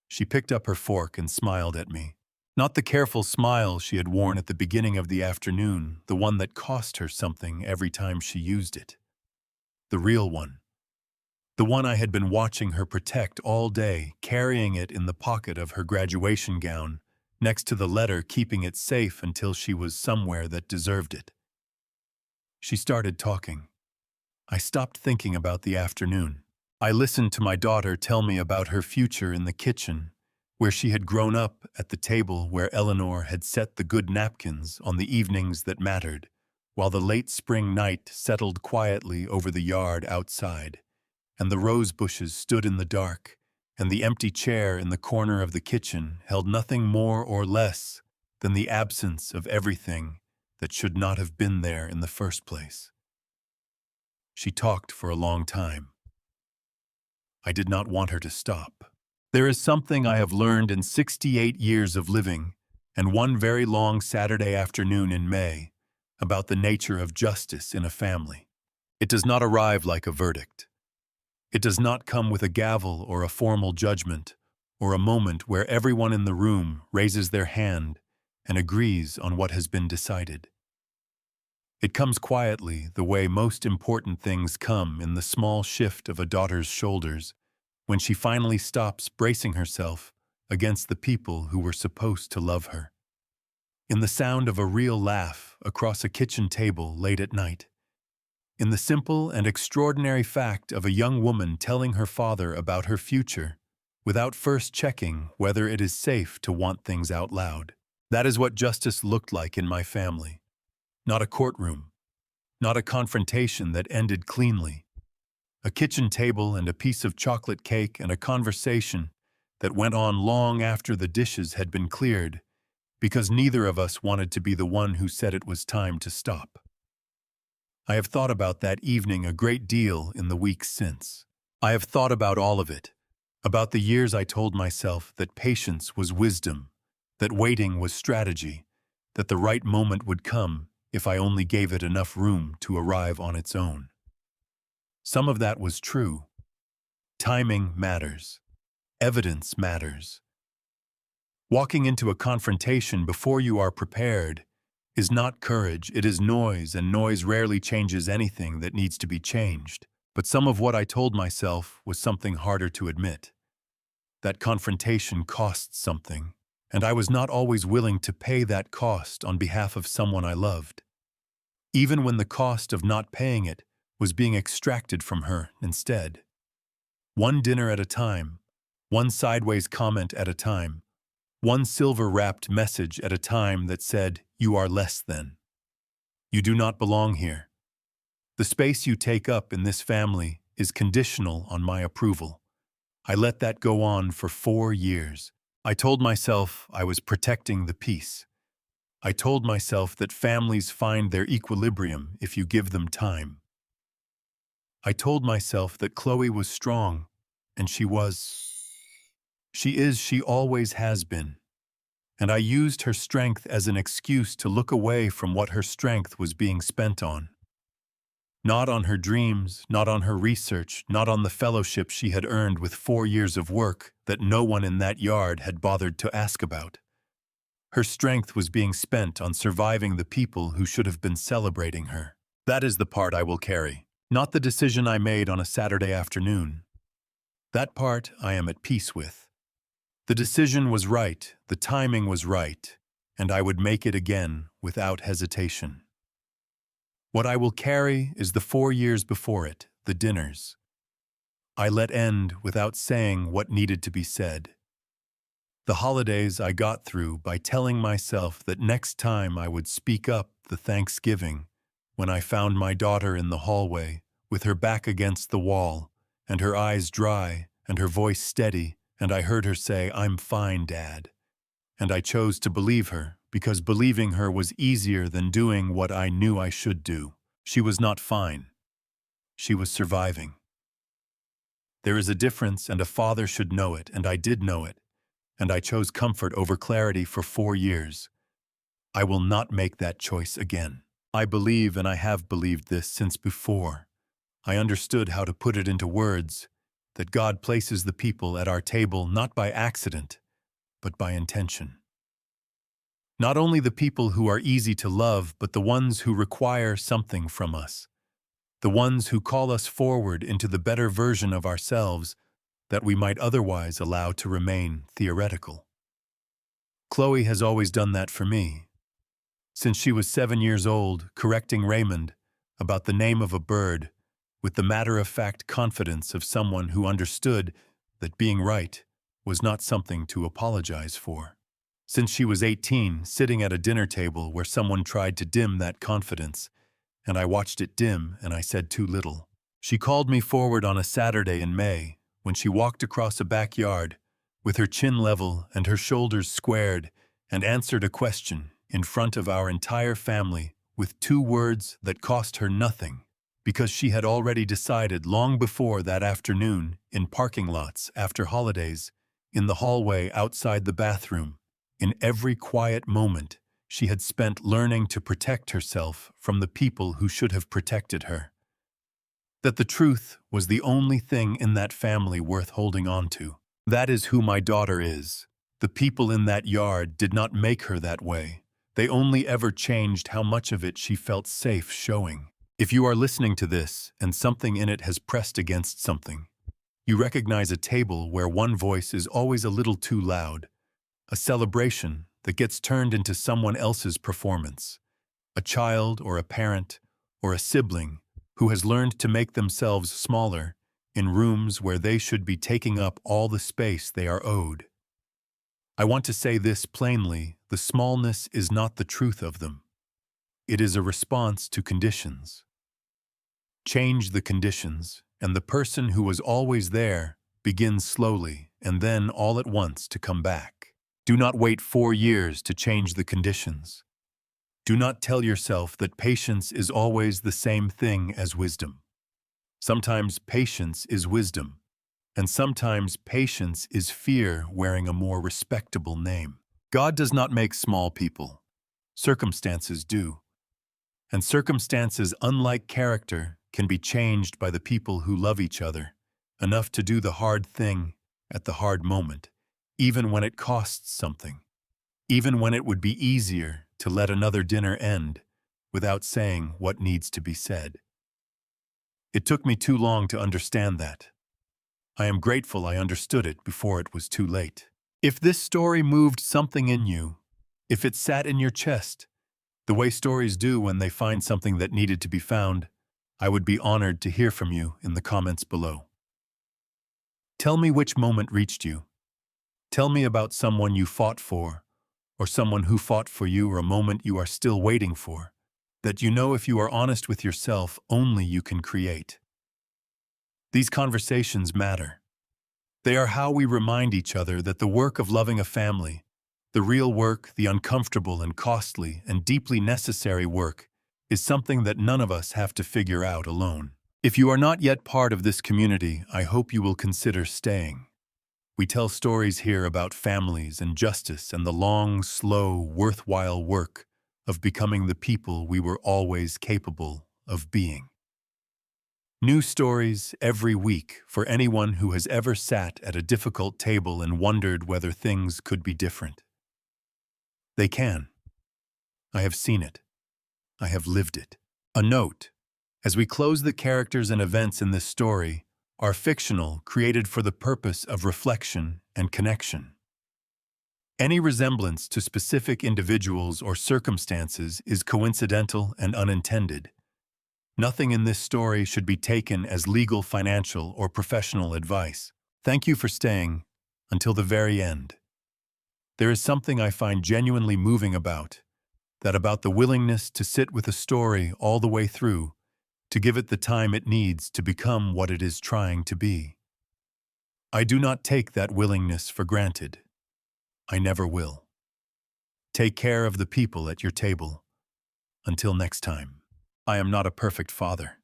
She picked up her fork and smiled at me. Not the careful smile she had worn at the beginning of the afternoon, the one that cost her something every time she used it. The real one. The one I had been watching her protect all day, carrying it in the pocket of her graduation gown, next to the letter, keeping it safe until she was somewhere that deserved it. She started talking. I stopped thinking about the afternoon. I listened to my daughter tell me about her future in the kitchen, where she had grown up at the table where Eleanor had set the good napkins on the evenings that mattered, while the late spring night settled quietly over the yard outside, and the rose bushes stood in the dark, and the empty chair in the corner of the kitchen held nothing more or less than the absence of everything that should not have been there in the first place. She talked for a long time. I did not want her to stop. There is something I have learned in 68 years of living, and one very long Saturday afternoon in May, about the nature of justice in a family. It does not arrive like a verdict. It does not come with a gavel or a formal judgment, or a moment where everyone in the room raises their hand and agrees on what has been decided. It comes quietly, the way most important things come in the small shift of a daughter's shoulders, when she finally stops bracing herself against the people who were supposed to love her. In the sound of a real laugh across a kitchen table late at night. In the simple and extraordinary fact of a young woman telling her father about her future without first checking whether it is safe to want things out loud. That is what justice looked like in my family. Not a courtroom, not a confrontation that ended cleanly. A kitchen table and a piece of chocolate cake and a conversation that went on long after the dishes had been cleared, because neither of us wanted to be the one who said it was time to stop. I have thought about that evening a great deal in the weeks since. I have thought about all of it, about the years I told myself that patience was wisdom, that waiting was strategy, that the right moment would come if I only gave it enough room to arrive on its own. Some of that was true. Timing matters. Evidence matters. Walking into a confrontation before you are prepared is not courage, it is noise, and noise rarely changes anything that needs to be changed. But some of what I told myself was something harder to admit. That confrontation costs something, and I was not always willing to pay that cost on behalf of someone I loved. Even when the cost of not paying it was being extracted from her instead. One dinner at a time, one sideways comment at a time, one silver-wrapped message at a time that said, "You are less than. You do not belong here. The space you take up in this family is conditional on my approval." I let that go on for 4 years. I told myself I was protecting the peace. I told myself that families find their equilibrium if you give them time. I told myself that Chloe was strong, and she was. She always has been. And I used her strength as an excuse to look away from what her strength was being spent on. Not on her dreams, not on her research, not on the fellowship she had earned with 4 years of work that no one in that yard had bothered to ask about. Her strength was being spent on surviving the people who should have been celebrating her. That is the part I will carry, not the decision I made on a Saturday afternoon. That part I am at peace with. The decision was right, the timing was right, and I would make it again without hesitation. What I will carry is the 4 years before it, the dinners. I let end without saying what needed to be said. The holidays I got through by telling myself that next time I would speak up the Thanksgiving when I found my daughter in the hallway with her back against the wall and her eyes dry and her voice steady, and I heard her say, "I'm fine, Dad." And I chose to believe her because believing her was easier than doing what I knew I should do. She was not fine. She was surviving. There is a difference, and a father should know it, and I did know it, and I chose comfort over clarity for 4 years. I will not make that choice again. I believe, and I have believed this since before I understood how to put it into words, that God places the people at our table not by accident, but by intention. Not only the people who are easy to love, but the ones who require something from us. The ones who call us forward into the better version of ourselves that we might otherwise allow to remain theoretical. Chloe has always done that for me. Since she was 7 years old, correcting Raymond about the name of a bird with the matter-of-fact confidence of someone who understood that being right was not something to apologize for. Since she was 18, sitting at a dinner table where someone tried to dim that confidence, and I watched it dim and I said too little. She called me forward on a Saturday in May when she walked across a backyard with her chin level and her shoulders squared and answered a question in front of our entire family with 2 words that cost her nothing, because she had already decided long before that afternoon, in parking lots after holidays, in the hallway outside the bathroom, in every quiet moment she had spent learning to protect herself from the people who should have protected her. That the truth was the only thing in that family worth holding on to. That is who my daughter is. The people in that yard did not make her that way. They only ever changed how much of it she felt safe showing. If you are listening to this and something in it has pressed against something, you recognize a table where one voice is always a little too loud, a celebration that gets turned into someone else's performance, a child or a parent or a sibling who has learned to make themselves smaller in rooms where they should be taking up all the space they are owed. I want to say this plainly: the smallness is not the truth of them. It is a response to conditions. Change the conditions, and the person who was always there begins slowly and then all at once to come back. Do not wait 4 years to change the conditions. Do not tell yourself that patience is always the same thing as wisdom. Sometimes patience is wisdom, and sometimes patience is fear wearing a more respectable name. God does not make small people. Circumstances do. And circumstances, unlike character, can be changed by the people who love each other enough to do the hard thing at the hard moment, even when it costs something, even when it would be easier to let another dinner end without saying what needs to be said. It took me too long to understand that. I am grateful I understood it before it was too late. If this story moved something in you, if it sat in your chest, the way stories do when they find something that needed to be found, I would be honored to hear from you in the comments below. Tell me which moment reached you. Tell me about someone you fought for, or someone who fought for you, or a moment you are still waiting for, that you know if you are honest with yourself, only you can create. These conversations matter. They are how we remind each other that the work of loving a family, the real work, the uncomfortable and costly and deeply necessary work, is something that none of us have to figure out alone. If you are not yet part of this community, I hope you will consider staying. We tell stories here about families and justice and the long, slow, worthwhile work of becoming the people we were always capable of being. New stories every week for anyone who has ever sat at a difficult table and wondered whether things could be different. They can. I have seen it. I have lived it. A note: as we close, the characters and events in this story are fictional, created for the purpose of reflection and connection. Any resemblance to specific individuals or circumstances is coincidental and unintended. Nothing in this story should be taken as legal, financial, or professional advice. Thank you for staying until the very end. There is something I find genuinely moving about the willingness to sit with a story all the way through, to give it the time it needs to become what it is trying to be. I do not take that willingness for granted. I never will. Take care of the people at your table. Until next time. I am not a perfect father.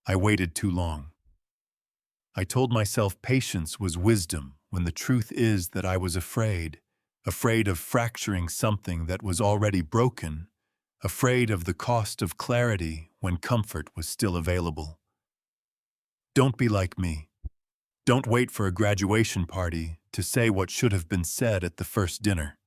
I waited too long. I told myself patience was wisdom when the truth is that I was afraid of fracturing something that was already broken, afraid of the cost of clarity when comfort was still available. Don't be like me. Don't wait for a graduation party to say what should have been said at the first dinner.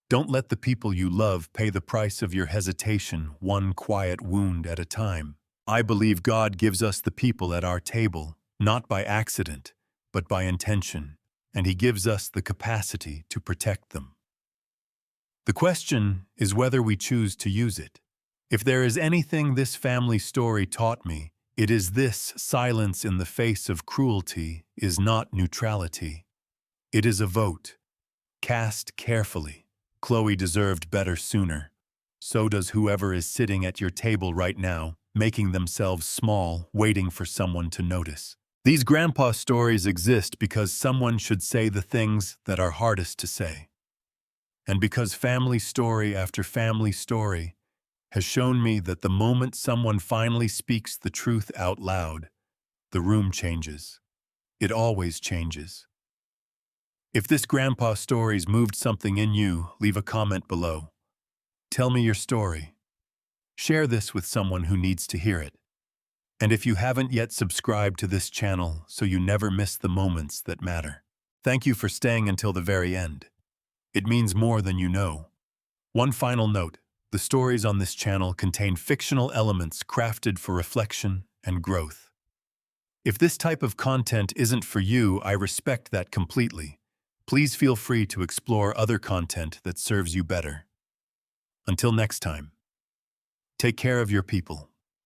Don't let the people you love pay the price of your hesitation, one quiet wound at a time. I believe God gives us the people at our table, not by accident, but by intention, and He gives us the capacity to protect them. The question is whether we choose to use it. If there is anything this family story taught me, it is this: silence in the face of cruelty is not neutrality. It is a vote. Cast carefully. Chloe deserved better sooner. So does whoever is sitting at your table right now, making themselves small, waiting for someone to notice. These grandpa stories exist because someone should say the things that are hardest to say. And because family story after family story has shown me that the moment someone finally speaks the truth out loud, the room changes. It always changes. If this grandpa story's moved something in you, leave a comment below. Tell me your story. Share this with someone who needs to hear it. And if you haven't yet subscribed to this channel so you never miss the moments that matter, thank you for staying until the very end. It means more than you know. One final note: the stories on this channel contain fictional elements crafted for reflection and growth. If this type of content isn't for you, I respect that completely. Please feel free to explore other content that serves you better. Until next time, take care of your people.